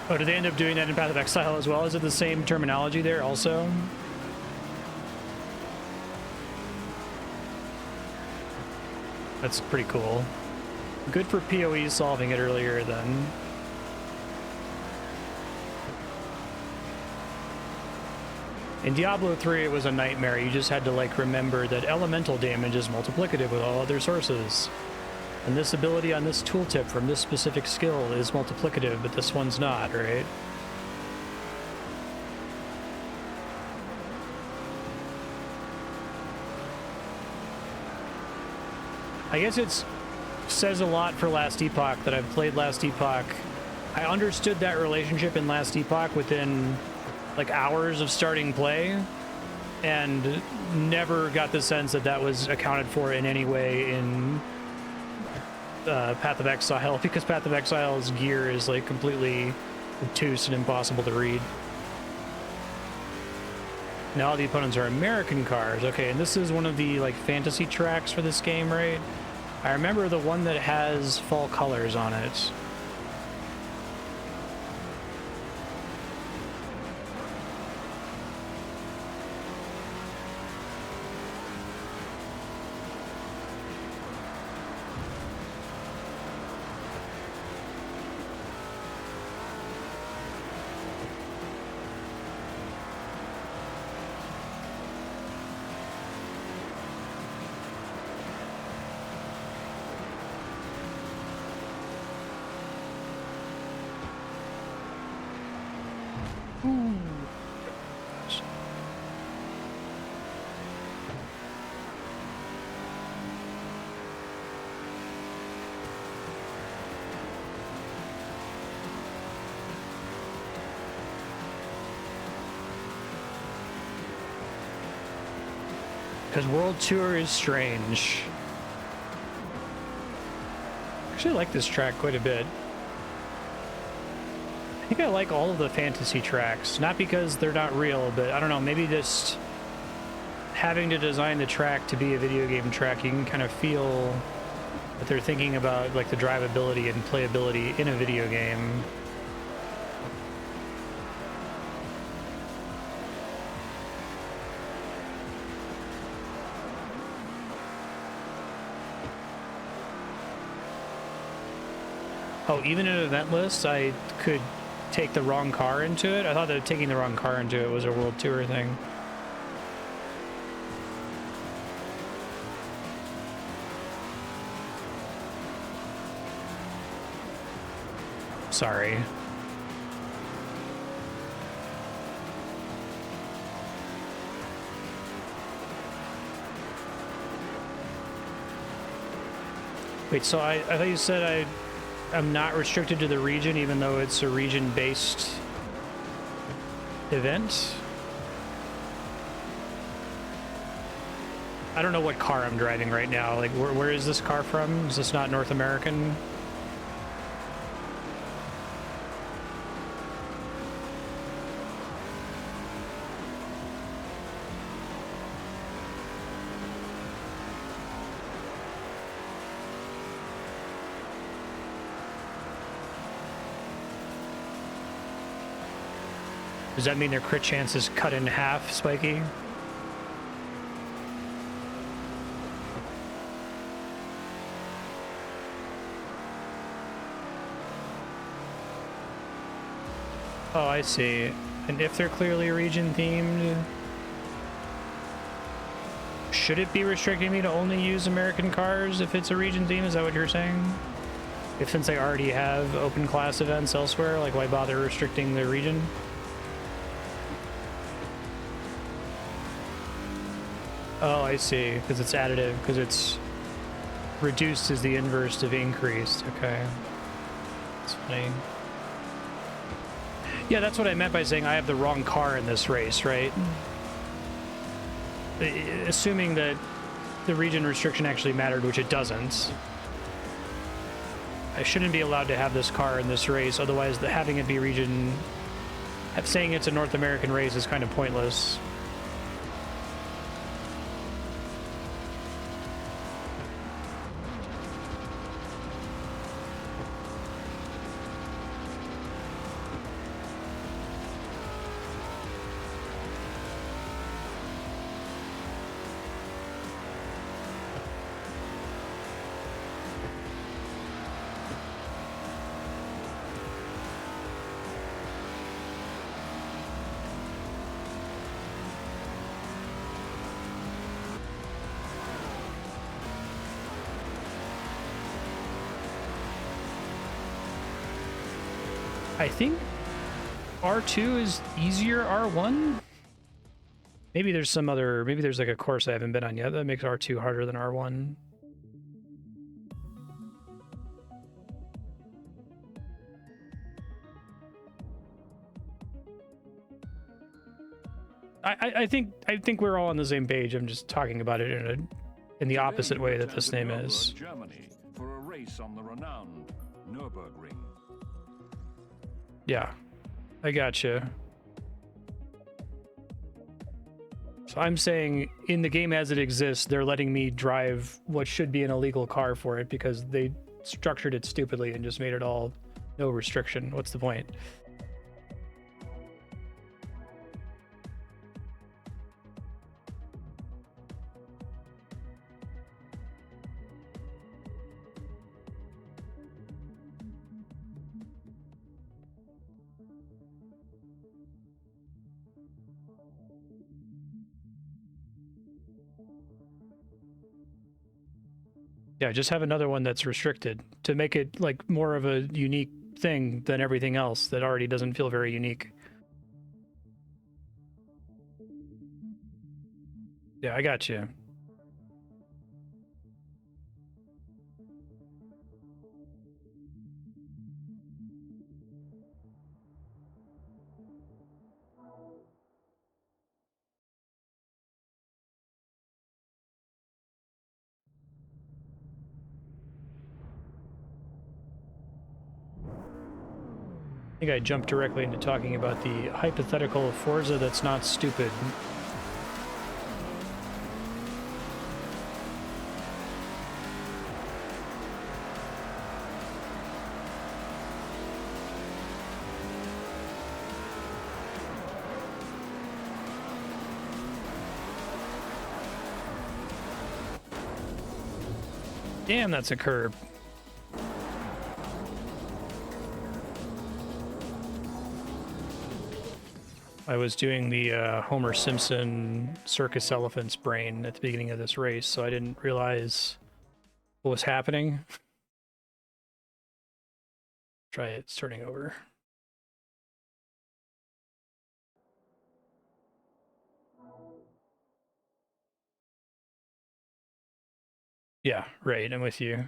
Oh, did they end up doing that in Path of Exile as well? Is it the same terminology there also? That's pretty cool. Good for PoE solving it earlier then. In Diablo 3, it was a nightmare. You just had to like remember that elemental damage is multiplicative with all other sources. And this ability on this tooltip from this specific skill is multiplicative, but this one's not, right? I guess it says a lot for Last Epoch that I've played Last Epoch. I understood that relationship in Last Epoch within like hours of starting play and never got the sense that that was accounted for in any way in Path of Exile, because Path of Exile's gear is like completely obtuse and impossible to read. Now all the opponents are American cars. Okay, and this is one of the like fantasy tracks for this game, right? I remember the one that has fall colors on it. Because World Tour is strange. Actually, I like this track quite a bit. I think I like all of the fantasy tracks, not because they're not real, but I don't know, maybe just having to design the track to be a video game track, you can kind of feel that they're thinking about like the drivability and playability in a video game. Oh, even in event lists, I could take the wrong car into it? I thought that taking the wrong car into it was a World Tour thing. Sorry. Wait, so I thought you said I'm not restricted to the region, even though it's a region-based event? I don't know what car I'm driving right now. Like, where is this car from? Is this not North American? Does that mean their crit chance is cut in half, Spiky? Oh, I see. And if they're clearly region themed, should it be restricting me to only use American cars if it's a region theme? Is that what you're saying? If since I already have open class events elsewhere, like why bother restricting the region? Oh, I see, because it's additive, because it's reduced is the inverse of increased. Okay. That's funny. Yeah, that's what I meant by saying I have the wrong car in this race, right? Assuming that the region restriction actually mattered, which it doesn't. I shouldn't be allowed to have this car in this race, otherwise having it be region... saying it's a North American race is kind of pointless. I think R2 is easier R1? Maybe there's some other... Maybe there's like a course I haven't been on yet that makes R2 harder than R1. I think we're all on the same page. I'm just talking about it in the opposite way that this name is. Germany for a race on the renowned Nurburgring. Yeah, I gotcha. So I'm saying in the game as it exists, they're letting me drive what should be an illegal car for it because they structured it stupidly and just made it all no restriction. What's the point? Yeah, just have another one that's restricted to make it like more of a unique thing than everything else that already doesn't feel very unique. Yeah, I got you. I think I jumped directly into talking about the hypothetical Forza that's not stupid. Damn, that's a curb. I was doing the Homer Simpson circus elephant's brain at the beginning of this race, so I didn't realize what was happening. Try it, starting over. Yeah, right, I'm with you.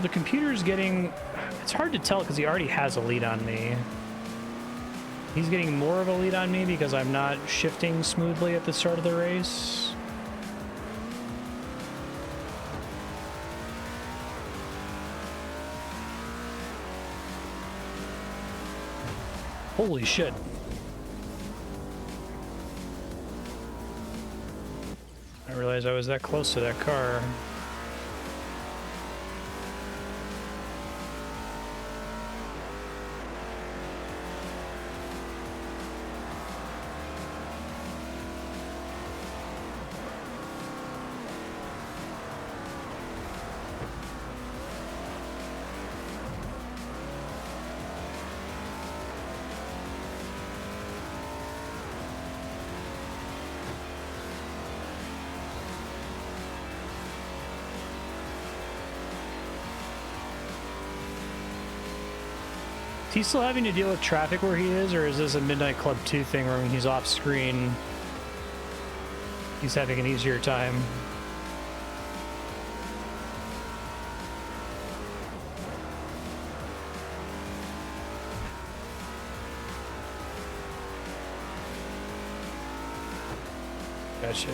The computer's getting... It's hard to tell because he already has a lead on me. He's getting more of a lead on me because I'm not shifting smoothly at the start of the race. Holy shit. I realized I was that close to that car. Is he still having to deal with traffic where he is, or is this a Midnight Club 2 thing where when he's off screen, he's having an easier time? Gotcha.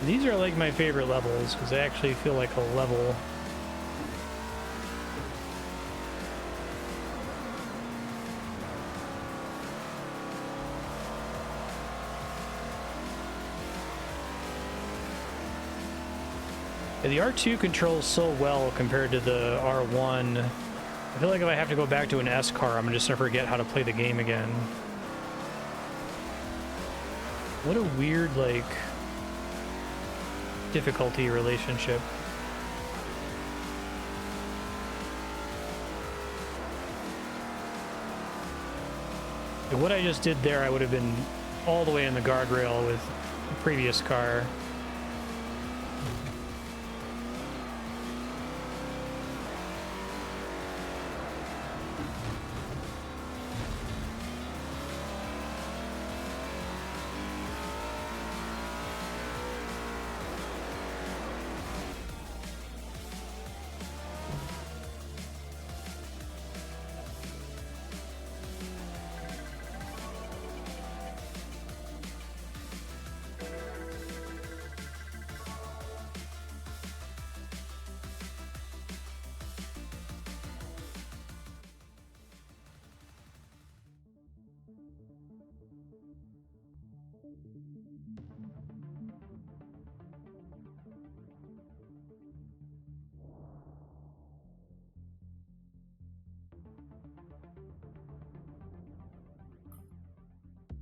These are like my favorite levels because they actually feel like a level. Yeah, the R2 controls so well compared to the R1. I feel like if I have to go back to an S car, I'm just gonna forget how to play the game again. What a weird, like, difficulty relationship. And what I just did there, I would have been all the way in the guardrail with the previous car.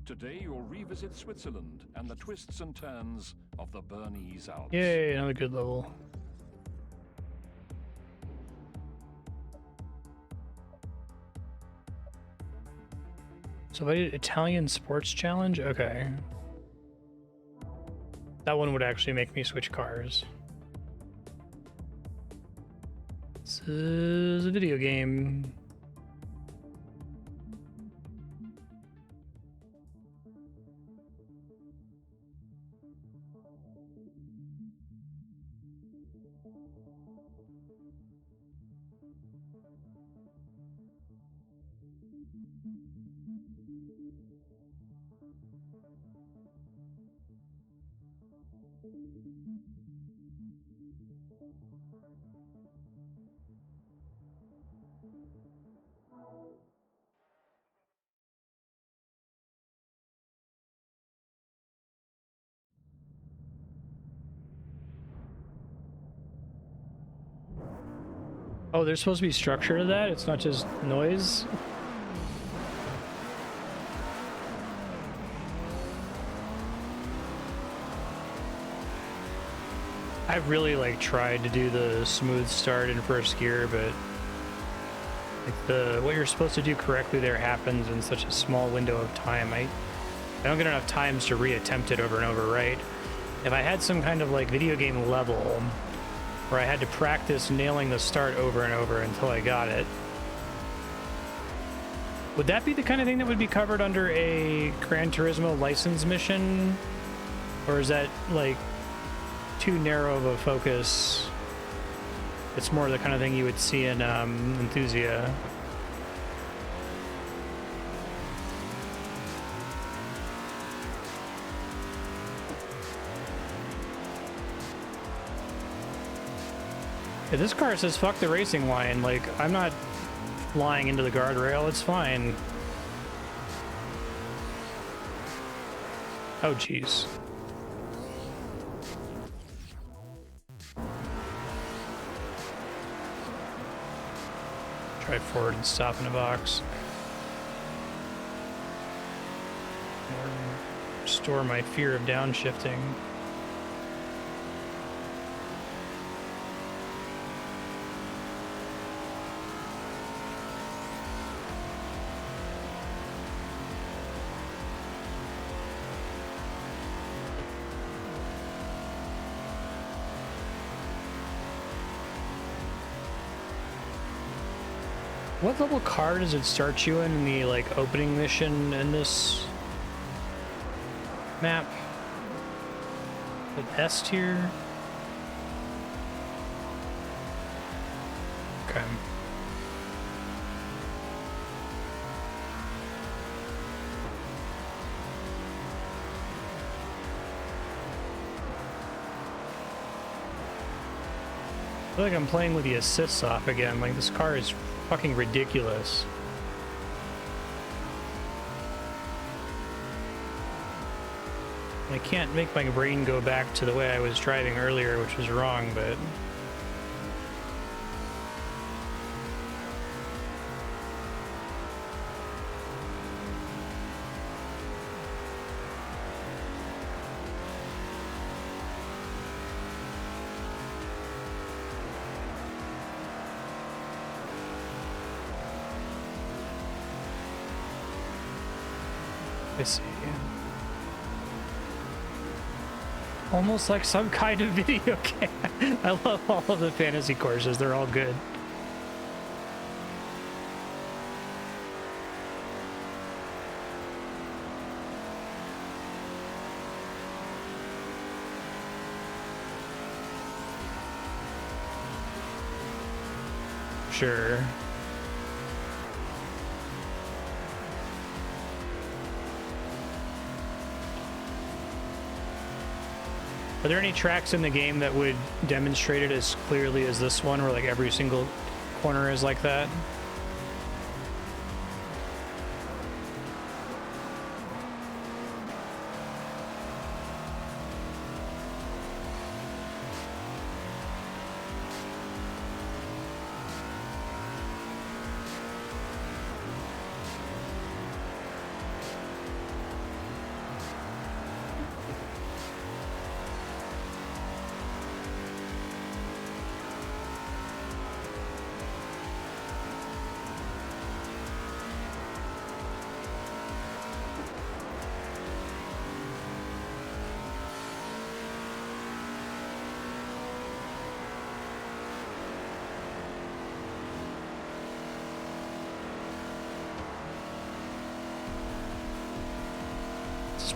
Today you'll revisit Switzerland and the twists and turns of the Bernese Alps. Yay, another good level. So if I did Italian Sports Challenge, okay. That one would actually make me switch cars. This is a video game. Oh, there's supposed to be structure to that? It's not just noise? I've really like tried to do the smooth start in first gear, but like what you're supposed to do correctly there happens in such a small window of time. I don't get enough times to reattempt it over and over, right? If I had some kind of like video game level where I had to practice nailing the start over and over until I got it, would that be the kind of thing that would be covered under a Gran Turismo license mission? Or is that like too narrow of a focus? It's more the kind of thing you would see in Enthusia. Yeah, this car says fuck the racing line. Like, I'm not flying into the guardrail, it's fine. Oh jeez. Drive forward and stop in a box. Or restore my fear of downshifting. What level car does it start you in the like opening mission in this map? An S tier? Okay. I feel like I'm playing with the assists off again. Like, this car is fucking ridiculous. I can't make my brain go back to the way I was driving earlier, which was wrong, but... I see. Almost like some kind of video game. I love all of the fantasy courses. They're all good. Sure. Are there any tracks in the game that would demonstrate it as clearly as this one, where like every single corner is like that?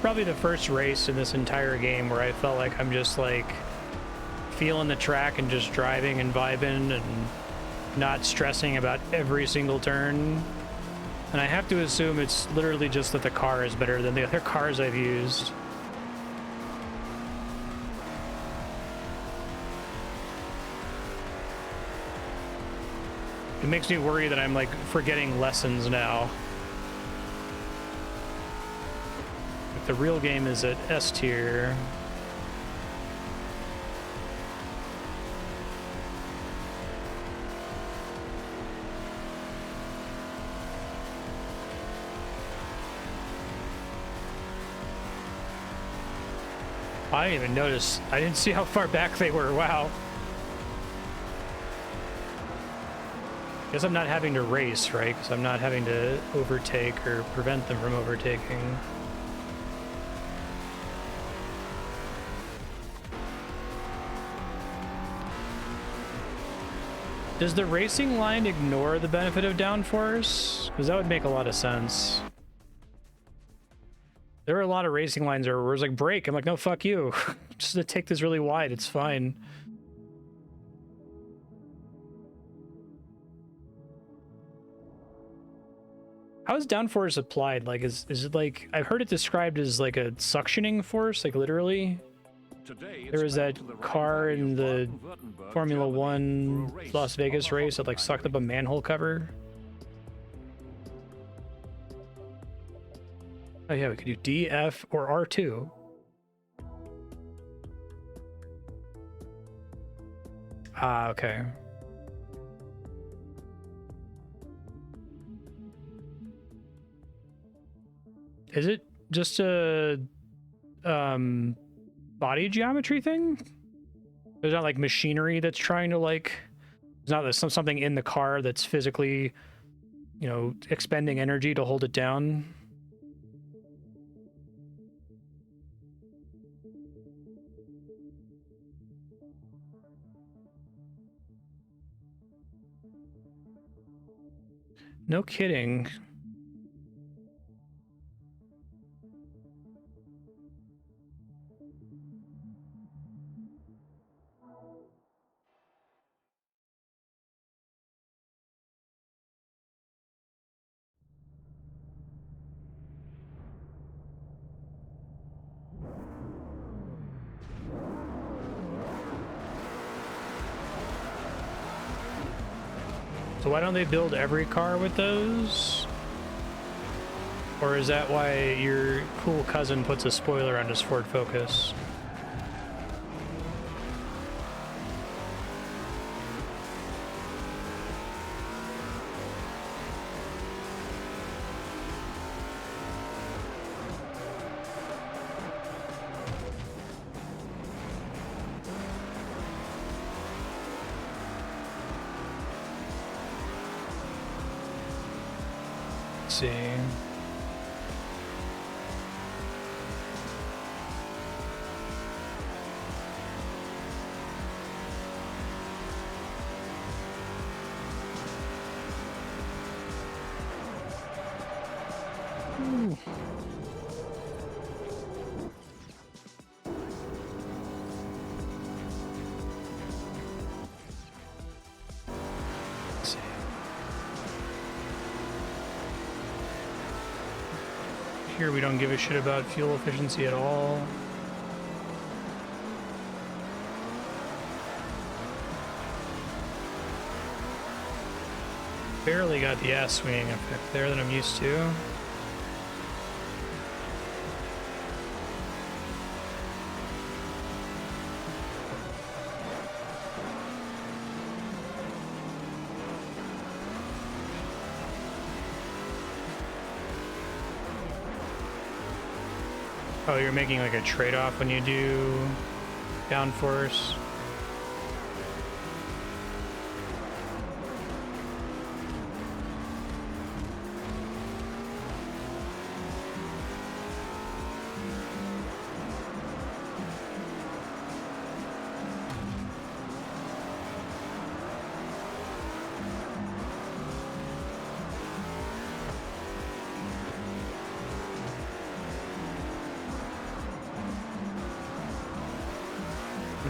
Probably the first race in this entire game where I felt like I'm just like feeling the track and just driving and vibing and not stressing about every single turn. And I have to assume it's literally just that the car is better than the other cars I've used. It makes me worry that I'm like forgetting lessons now. The real game is at S tier. I didn't even notice. I didn't see how far back they were. Wow. Guess I'm not having to race, right? Because I'm not having to overtake or prevent them from overtaking. Does the racing line ignore the benefit of downforce? Because that would make a lot of sense. There are a lot of racing lines where it was like, brake. I'm like, no, fuck you. Just to take this really wide, it's fine. How is downforce applied? Like, is it like, I've heard it described as like a suctioning force, like literally. There was that car in the Formula One Las Vegas race that like sucked up a manhole cover. Oh yeah, we could do D, F, or R2. Ah, okay. Is it just a body geometry thing? There's not like machinery that's trying to like, there's not something in the car that's physically, you know, expending energy to hold it down. No kidding. So why don't they build every car with those? Or is that why your cool cousin puts a spoiler on his Ford Focus? Let's see. Let's see. Here we don't give a shit about fuel efficiency at all. Barely got the ass swinging effect there that I'm used to. Oh, you're making like a trade-off when you do downforce.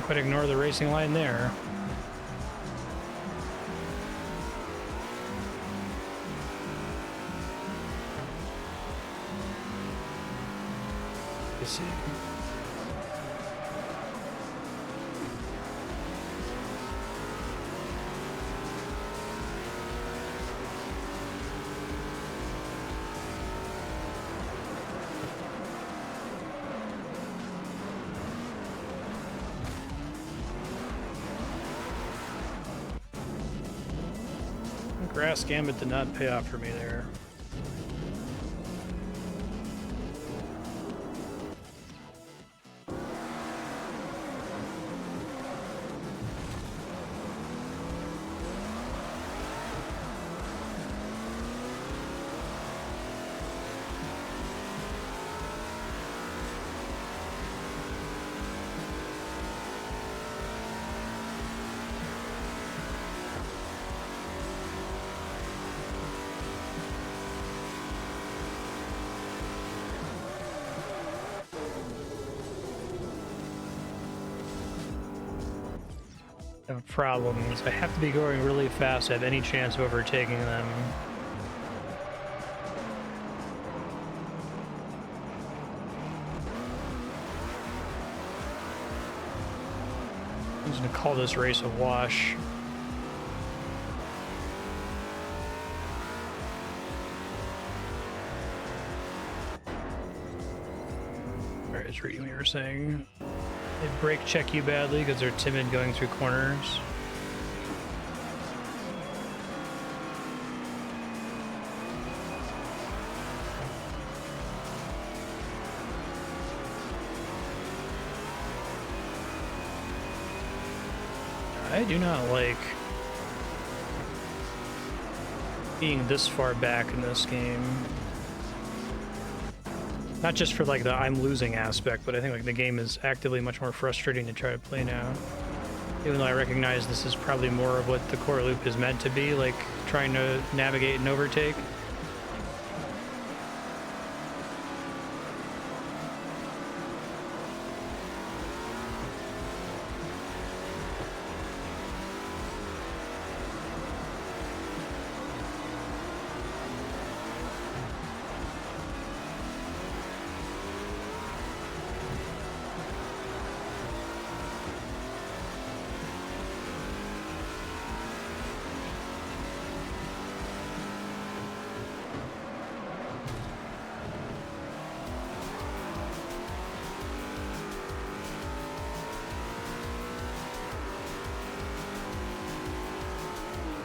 Quite ignore the racing line there. Let's see. Grass Gambit did not pay off for me there. The problem is I have to be going really fast to have any chance of overtaking them. I'm just gonna call this race a wash. Alright, it's reading what you were saying. They brake check you badly because they're timid going through corners. I do not like being this far back in this game. Not just for like the I'm losing aspect, but I think like the game is actively much more frustrating to try to play now. Even though I recognize this is probably more of what the core loop is meant to be, like trying to navigate and overtake.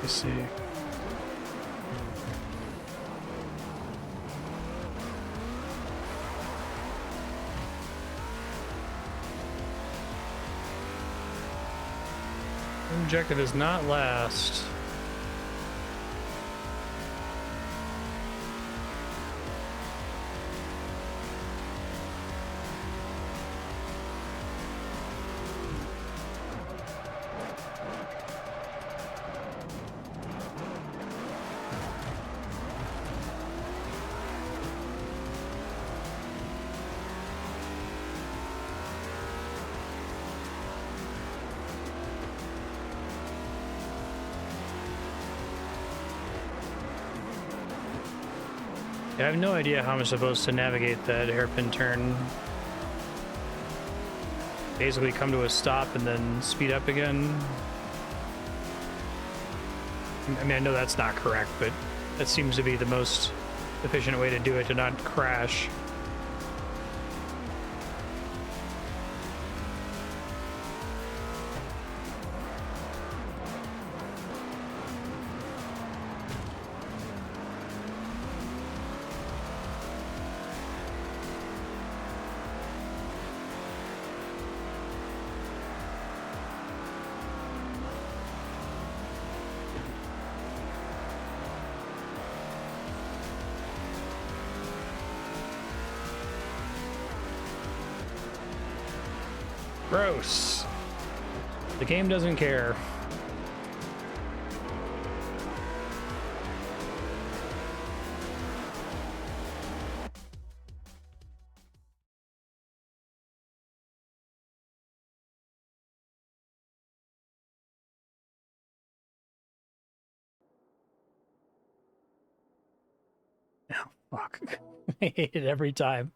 Let's see. Objective is not last. I have no idea how I'm supposed to navigate that hairpin turn. Basically come to a stop and then speed up again. I mean, I know that's not correct, but that seems to be the most efficient way to do it, to not crash. Gross. The game doesn't care. Oh, fuck. I hate it every time.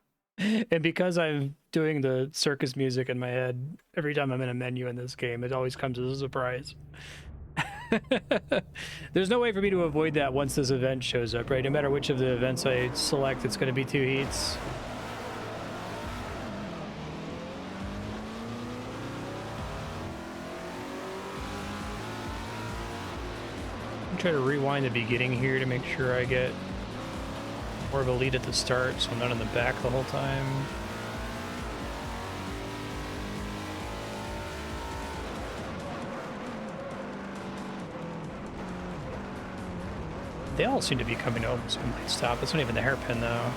And because I'm doing the circus music in my head, every time I'm in a menu in this game, it always comes as a surprise. There's no way for me to avoid that once this event shows up, right? No matter which of the events I select, it's going to be 2 heats. I'm trying to rewind the beginning here to make sure I get more of a lead at the start, so I'm not in the back the whole time. They all seem to be coming to almost a complete stop. It's not even the hairpin, though.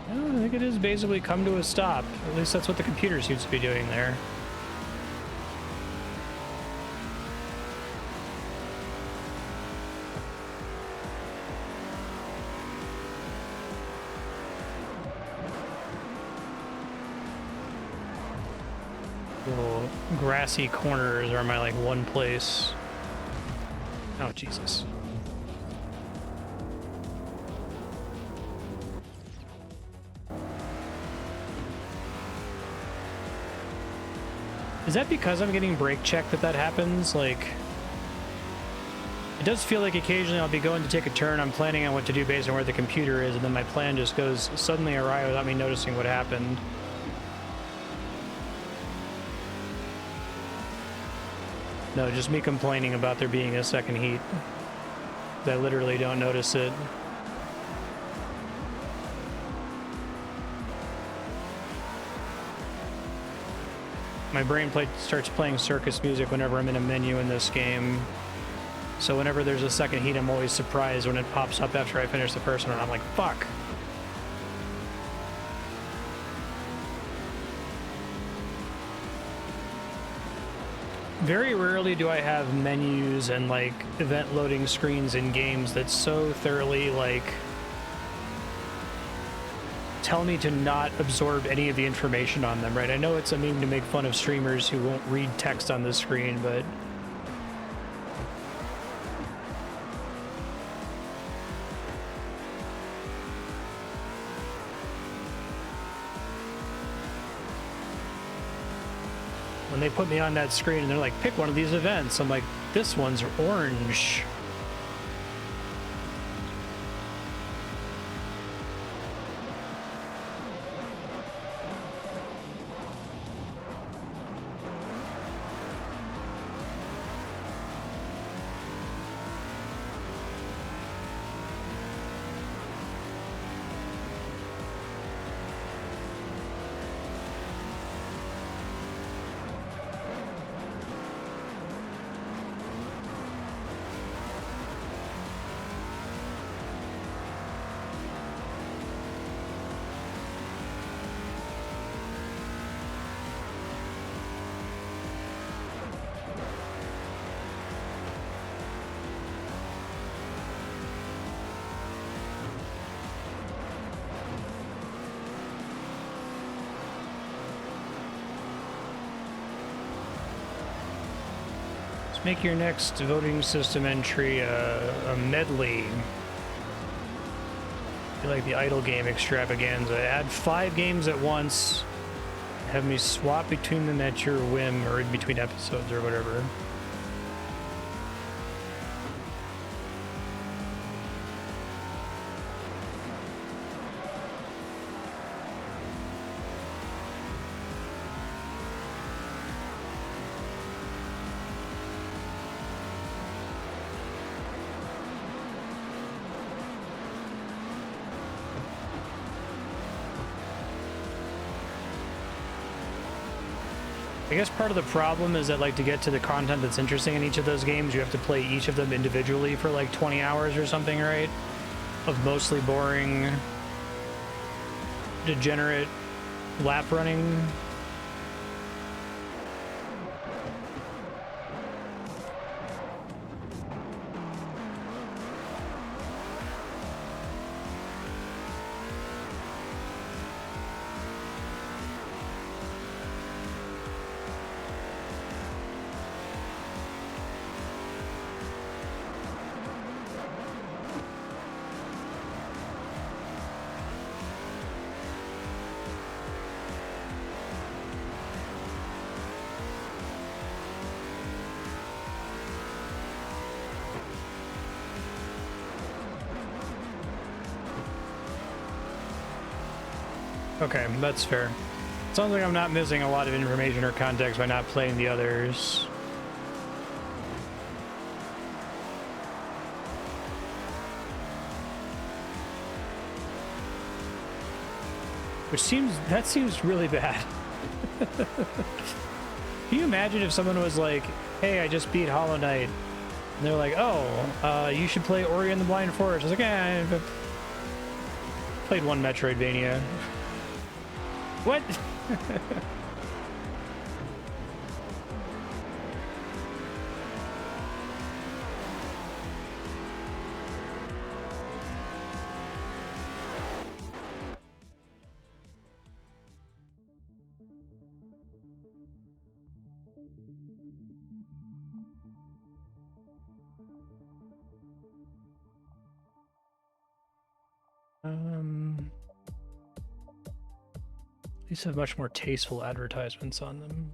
I think it is basically come to a stop. At least that's what the computer seems to be doing there. Little grassy corners are my like one place. Oh, Jesus. Is that because I'm getting brake check that happens? Like, it does feel like occasionally I'll be going to take a turn, I'm planning on what to do based on where the computer is, and then my plan just goes suddenly awry without me noticing what happened. No, just me complaining about there being a second heat. I literally don't notice it. My brain starts playing circus music whenever I'm in a menu in this game. So whenever there's a second heat, I'm always surprised when it pops up after I finish the first one, and I'm like, fuck. Very rarely do I have menus and like event loading screens in games that so thoroughly like tell me to not absorb any of the information on them, right? I know it's a meme to make fun of streamers who won't read text on the screen, but when they put me on that screen and they're like, pick one of these events, I'm like, this one's orange. Make your next voting system entry a medley. I like the idle game extravaganza. Add 5 games at once. Have me swap between them at your whim or in between episodes or whatever. I guess part of the problem is that, like, to get to the content that's interesting in each of those games, you have to play each of them individually for like 20 hours or something, right? Of mostly boring, degenerate lap running. Okay, that's fair. Sounds like I'm not missing a lot of information or context by not playing the others. Which seems really bad. Can you imagine if someone was like, hey, I just beat Hollow Knight, and they're like, oh, you should play Ori and the Blind Forest. I was like, I've played one Metroidvania. What? These have much more tasteful advertisements on them.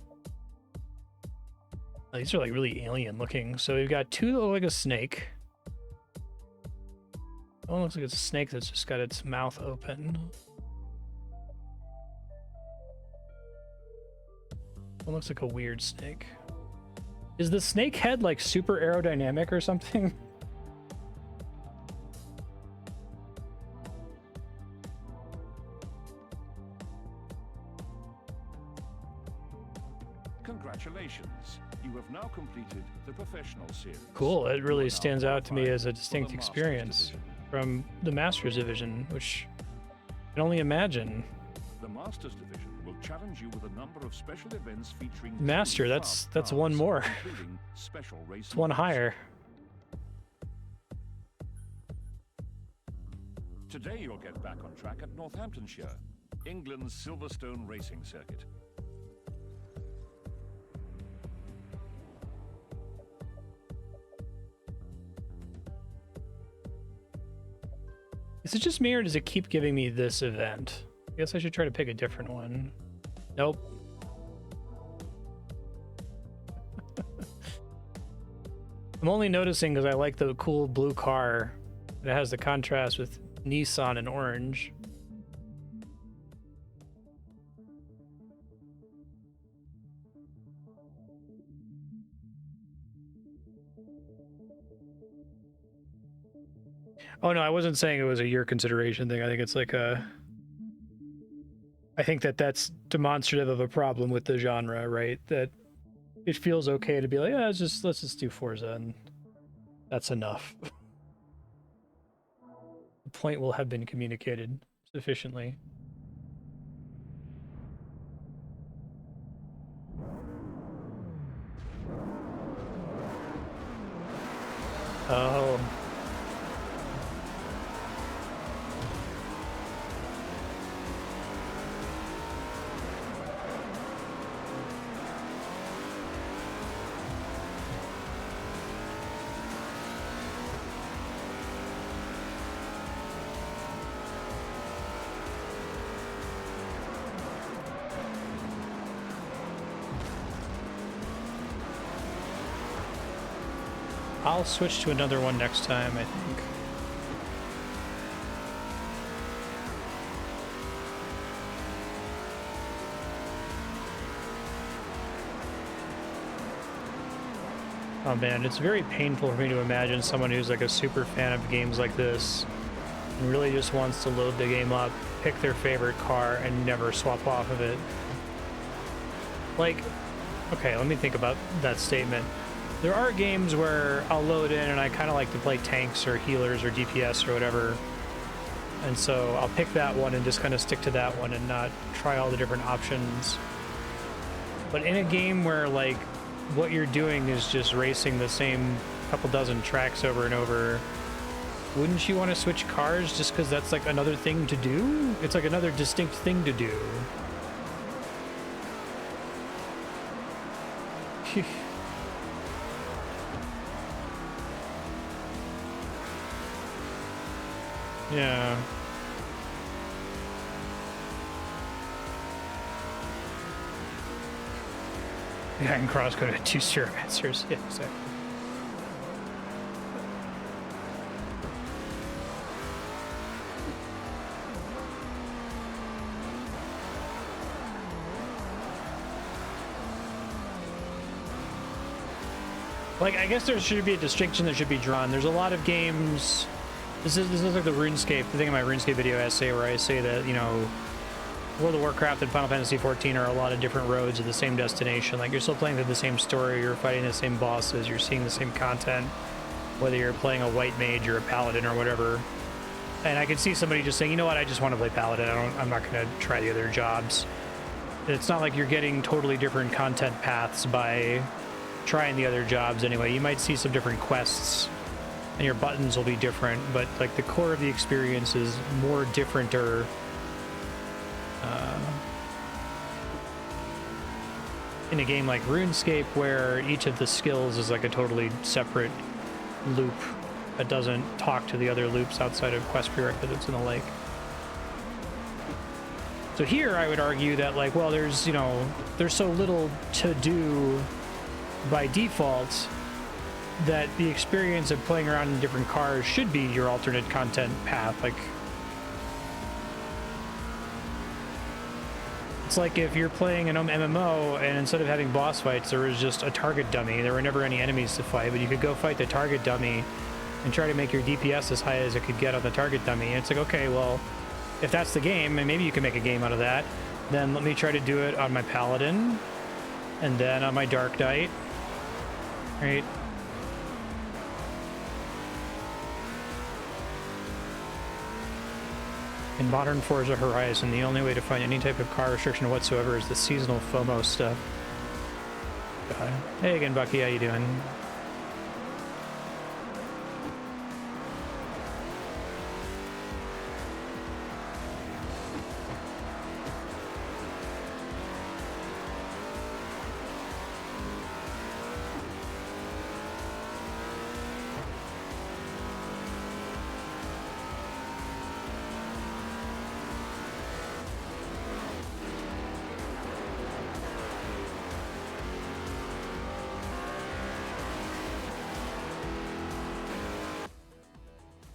Oh, these are like really alien looking. So we've got 2 that look like a snake. One looks like it's a snake that's just got its mouth open. One looks like a weird snake. Is the snake head like super aerodynamic or something? Congratulations, you have now completed the professional series. Cool. It You really are now stands out to me qualified as a for the distinct Masters experience division. from the Masters division, which I can only imagine. The Masters division will challenge you with a number of special events featuring Master, two that's fast one cars, more. including special race It's one modes. higher. Today you'll get back on track at Northamptonshire, England's Silverstone racing circuit. Is it just me or does it keep giving me this event? I guess I should try to pick a different one. Nope. I'm only noticing because I like the cool blue car that has the contrast with Nissan and orange. Oh no, I wasn't saying it was a year consideration thing. I think it's like a... I think that that's demonstrative of a problem with the genre, right? That it feels okay to be like, yeah, let's just do Forza, and that's enough. The point will have been communicated sufficiently. Oh. I'll switch to another one next time, I think. Oh man, it's very painful for me to imagine someone who's like a super fan of games like this and really just wants to load the game up, pick their favorite car, and never swap off of it. Like, okay, let me think about that statement. There are games where I'll load in and I kind of like to play tanks or healers or DPS or whatever. And so I'll pick that one and just kind of stick to that one and not try all the different options. But in a game where like what you're doing is just racing the same couple dozen tracks over and over, wouldn't you want to switch cars just because that's like another thing to do? It's like another distinct thing to do. Yeah. Yeah, and cross code had 2 zero answers. Yeah, exactly. Like, I guess there should be a distinction that should be drawn. There's a lot of games. This is like the RuneScape, the thing in my RuneScape video essay where I say that, you know, World of Warcraft and Final Fantasy XIV are a lot of different roads to the same destination. Like, you're still playing through the same story, you're fighting the same bosses, you're seeing the same content, whether you're playing a white mage or a paladin or whatever. And I could see somebody just saying, you know what, I just want to play paladin. I'm not going to try the other jobs. It's not like you're getting totally different content paths by trying the other jobs anyway. You might see some different quests and your buttons will be different, but like the core of the experience is more different or in a game like RuneScape where each of the skills is like a totally separate loop that doesn't talk to the other loops outside of quest prerequisites and the like. So here I would argue that like, well, there's, you know, there's so little to do by default that the experience of playing around in different cars should be your alternate content path. Like, it's like if you're playing an MMO and instead of having boss fights, there was just a target dummy. There were never any enemies to fight, but you could go fight the target dummy and try to make your DPS as high as it could get on the target dummy. And it's like, okay, well, if that's the game, and maybe you can make a game out of that, then let me try to do it on my paladin And then on my dark night, right? In modern Forza Horizon, the only way to find any type of car restriction whatsoever is the seasonal FOMO stuff. Hey again, Bucky, how you doing?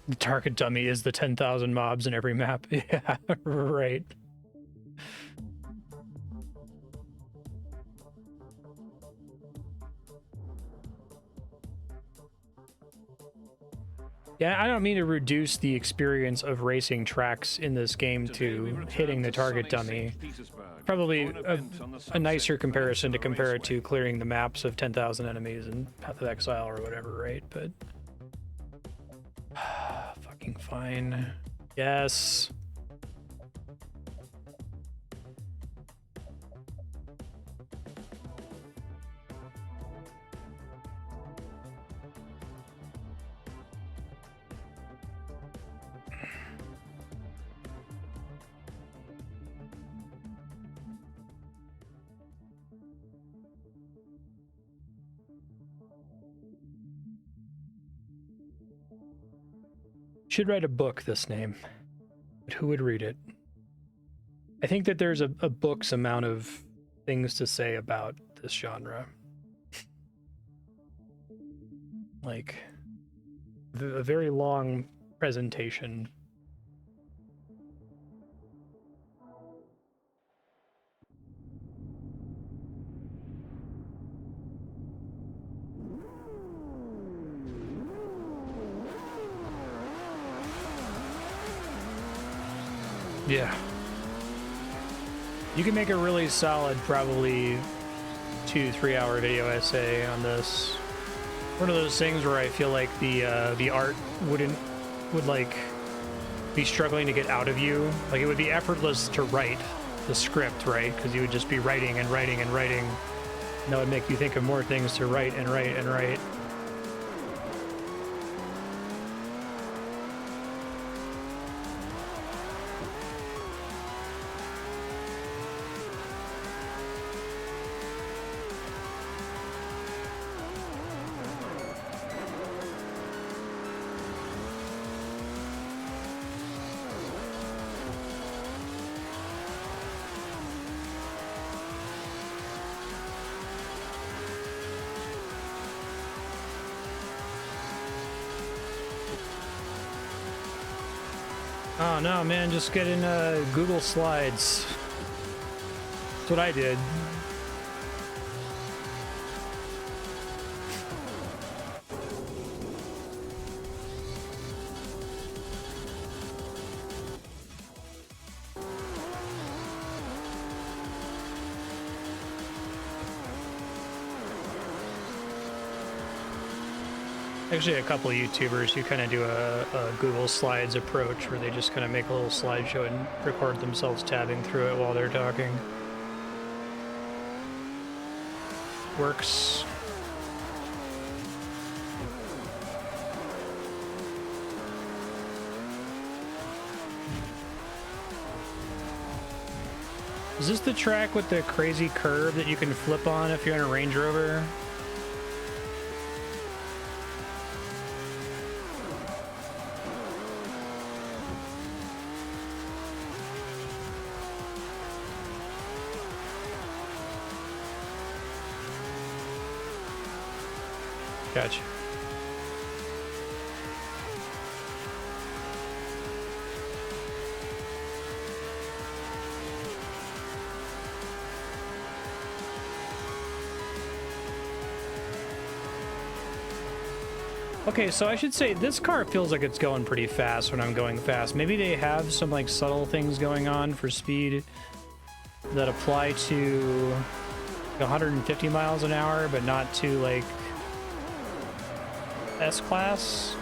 The target dummy is the 10,000 mobs in every map. Yeah, right. Yeah, I don't mean to reduce the experience of racing tracks in this game to hitting the target dummy. Probably a nicer comparison to compare it to clearing the maps of 10,000 enemies in Path of Exile or whatever, right? But fucking fine. Yes. Should write a book, this name. But who would read it? I think that there's a book's amount of things to say about this genre. Like, a very long presentation. Yeah. You can make a really solid, probably 2-3 hour video essay on this. One of those things where I feel like the art would like be struggling to get out of you. Like, it would be effortless to write the script, right? Because you would just be writing and writing and writing. And that would make you think of more things to write and write and write. Oh no, man, just get in Google Slides. That's what I did. Actually, a couple of YouTubers who kind of do a Google Slides approach where they just kind of make a little slideshow and record themselves tabbing through it while they're talking. Works. Is this the track with the crazy curve that you can flip on if you're in a Range Rover? Gotcha. Okay, so I should say this car feels like it's going pretty fast when I'm going fast. Maybe they have some like subtle things going on for speed that apply to 150 miles an hour, but not too like S-Class.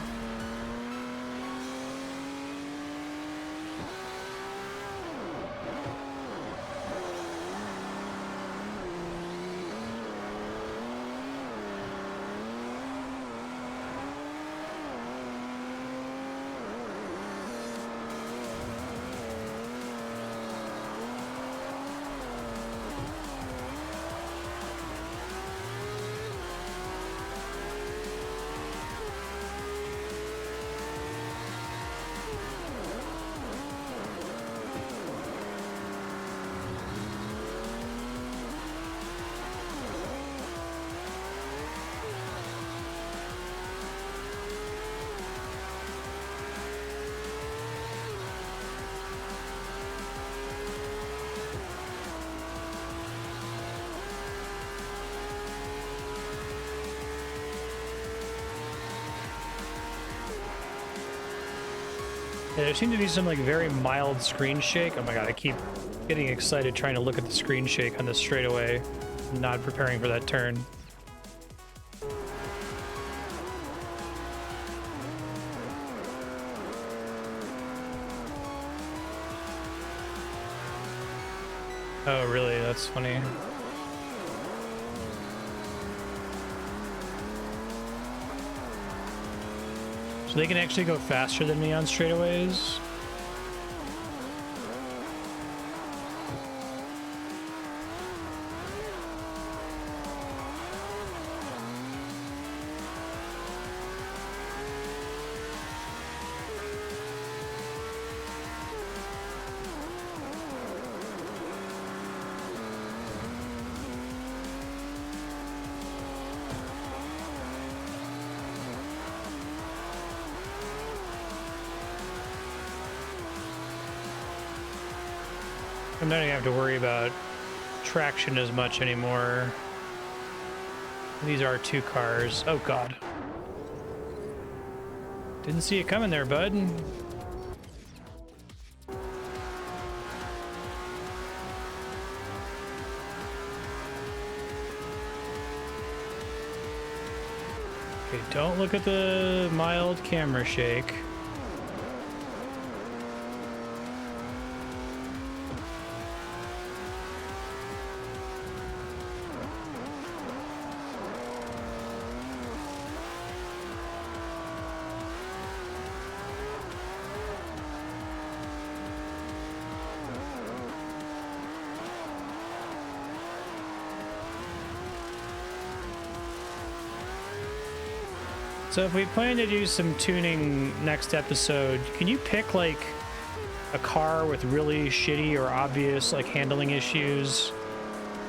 Yeah, there seemed to be some like very mild screen shake. Oh my god, I keep getting excited trying to look at the screen shake on this straightaway, not preparing for that turn. Oh really? That's funny. So they can actually go faster than me on straightaways. I'm not gonna have to worry about traction as much anymore. These are two cars. Oh god. Didn't see it coming there, bud. Okay, don't look at the mild camera shake. So if we plan to do some tuning next episode, can you pick like a car with really shitty or obvious like handling issues?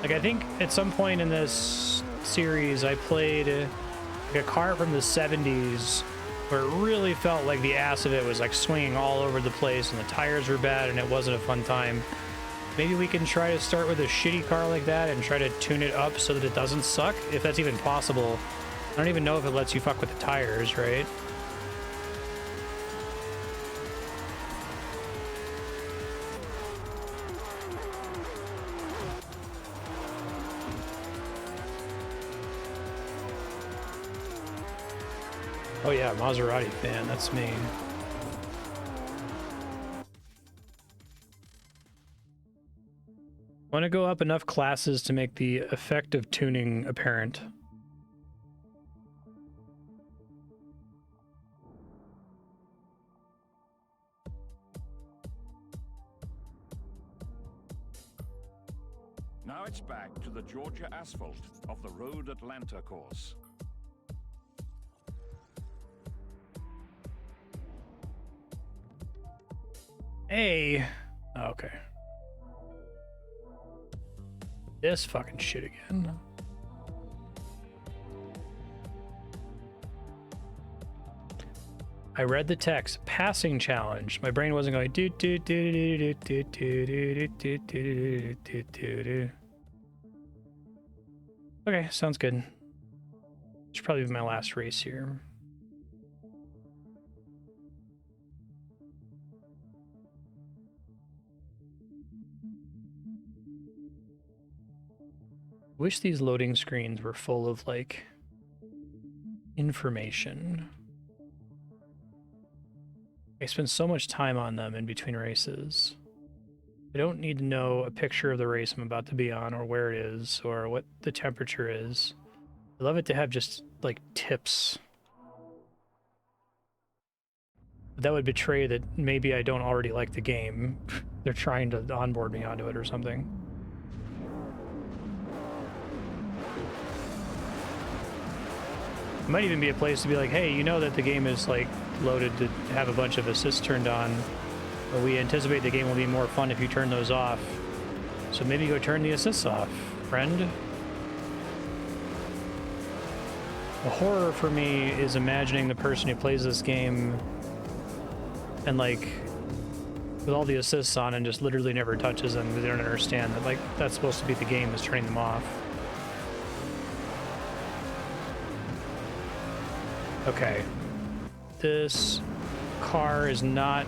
Like I think at some point in this series I played like a car from the 70s where it really felt like the ass of it was like swinging all over the place and the tires were bad and it wasn't a fun time. Maybe we can try to start with a shitty car like that and try to tune it up so that it doesn't suck, if that's even possible. I don't even know if it lets you fuck with the tires, right? Oh yeah, Maserati fan, that's me. I want to go up enough classes to make the effect of tuning apparent. Now it's back to the Georgia asphalt of the Road Atlanta course. Hey. Okay. This fucking shit again. I read the text. Passing challenge. My brain wasn't going do do do do do do do do do do do do do. Okay, sounds good. Should probably be my last race here. Wish these loading screens were full of, like, information. I spend so much time on them in between races. I don't need to know a picture of the race I'm about to be on, or where it is, or what the temperature is. I love it to have just, like, tips. But that would betray that maybe I don't already like the game. They're trying to onboard me onto it or something. It might even be a place to be like, hey, you know that the game is, like, loaded to have a bunch of assists turned on, but we anticipate the game will be more fun if you turn those off. So maybe go turn the assists off, friend. The horror for me is imagining the person who plays this game and, like, with all the assists on and just literally never touches them because they don't understand that, like, that's supposed to be the game is turning them off. Okay. This car is not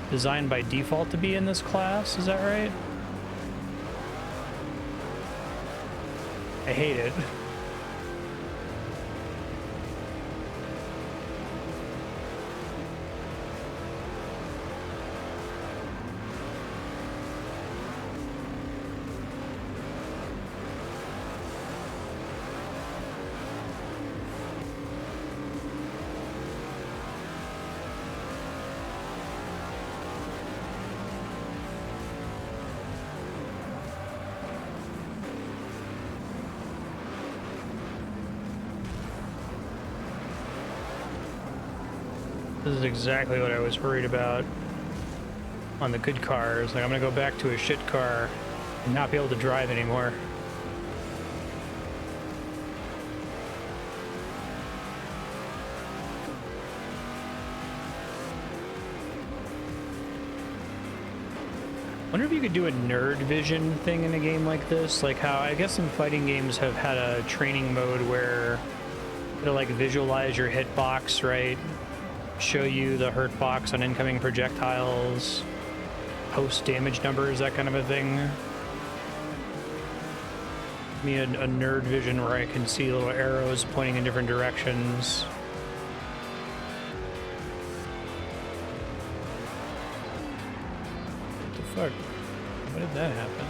designed by default to be in this class, is that right? I hate it. This is exactly what I was worried about on the good cars. Like, I'm gonna go back to a shit car and not be able to drive anymore. Wonder if you could do a nerd vision thing in a game like this, like how I guess some fighting games have had a training mode where it'll, like, visualize your hitbox, right? Show you the hurt box on incoming projectiles, post damage numbers, that kind of a thing. Give me a nerd vision where I can see little arrows pointing in different directions. What the fuck? Why did that happen?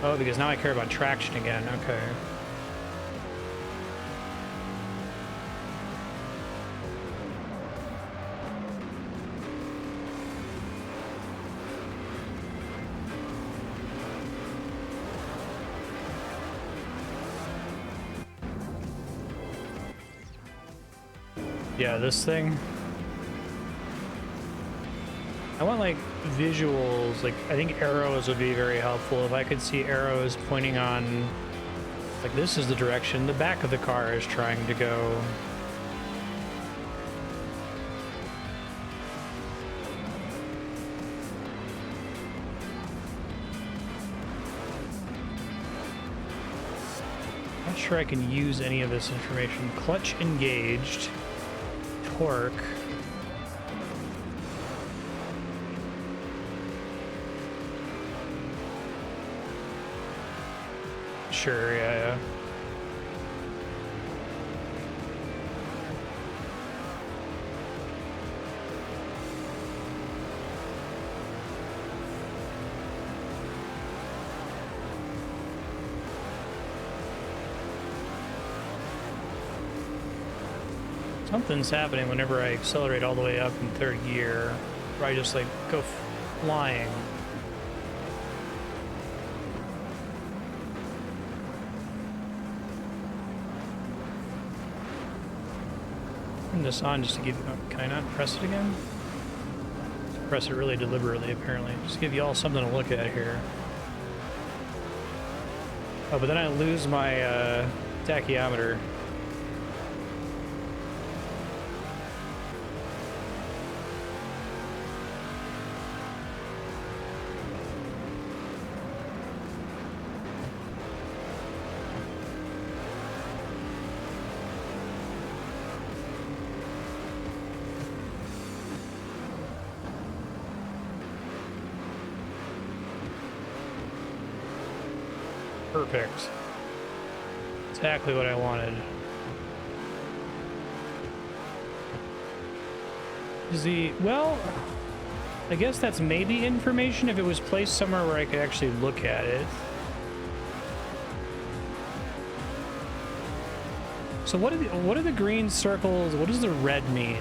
Oh, because now I care about traction again. Okay. Yeah, this thing. I want, like, visuals. Like, I think arrows would be very helpful. If I could see arrows pointing on, like, this is the direction the back of the car is trying to go. Not sure I can use any of this information. Clutch engaged. Torque. Sure, yeah. Something's happening whenever I accelerate all the way up in third gear, where I just, like, go flying. Turn this on just to give. Oh, can I not press it again? Press it really deliberately, apparently. Just give you all something to look at here. Oh, but then I lose my tachyometer. Perfect. Exactly what I wanted. Well, I guess that's maybe information if it was placed somewhere where I could actually look at it. So what are the green circles? What does the red mean?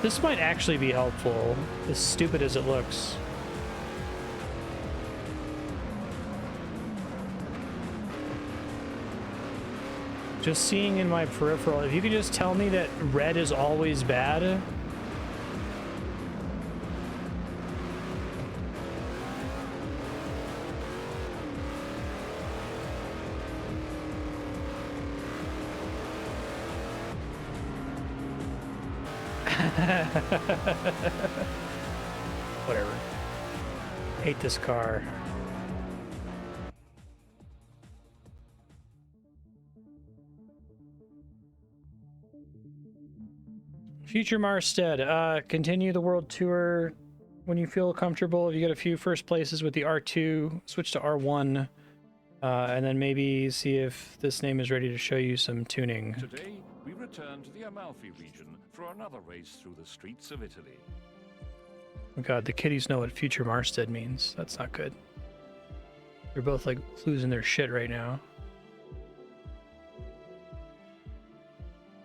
This might actually be helpful, as stupid as it looks. Just seeing in my peripheral, if you could just tell me that red is always bad. Whatever. Hate this car. Future Marstead, continue the world tour when you feel comfortable. If you get a few first places with the R2, switch to R1, and then maybe see if this name is ready to show you some tuning. Today, we return to the Amalfi region for another race through the streets of Italy. Oh god, the kiddies know what future Marstead means. That's not good. They're both like losing their shit right now.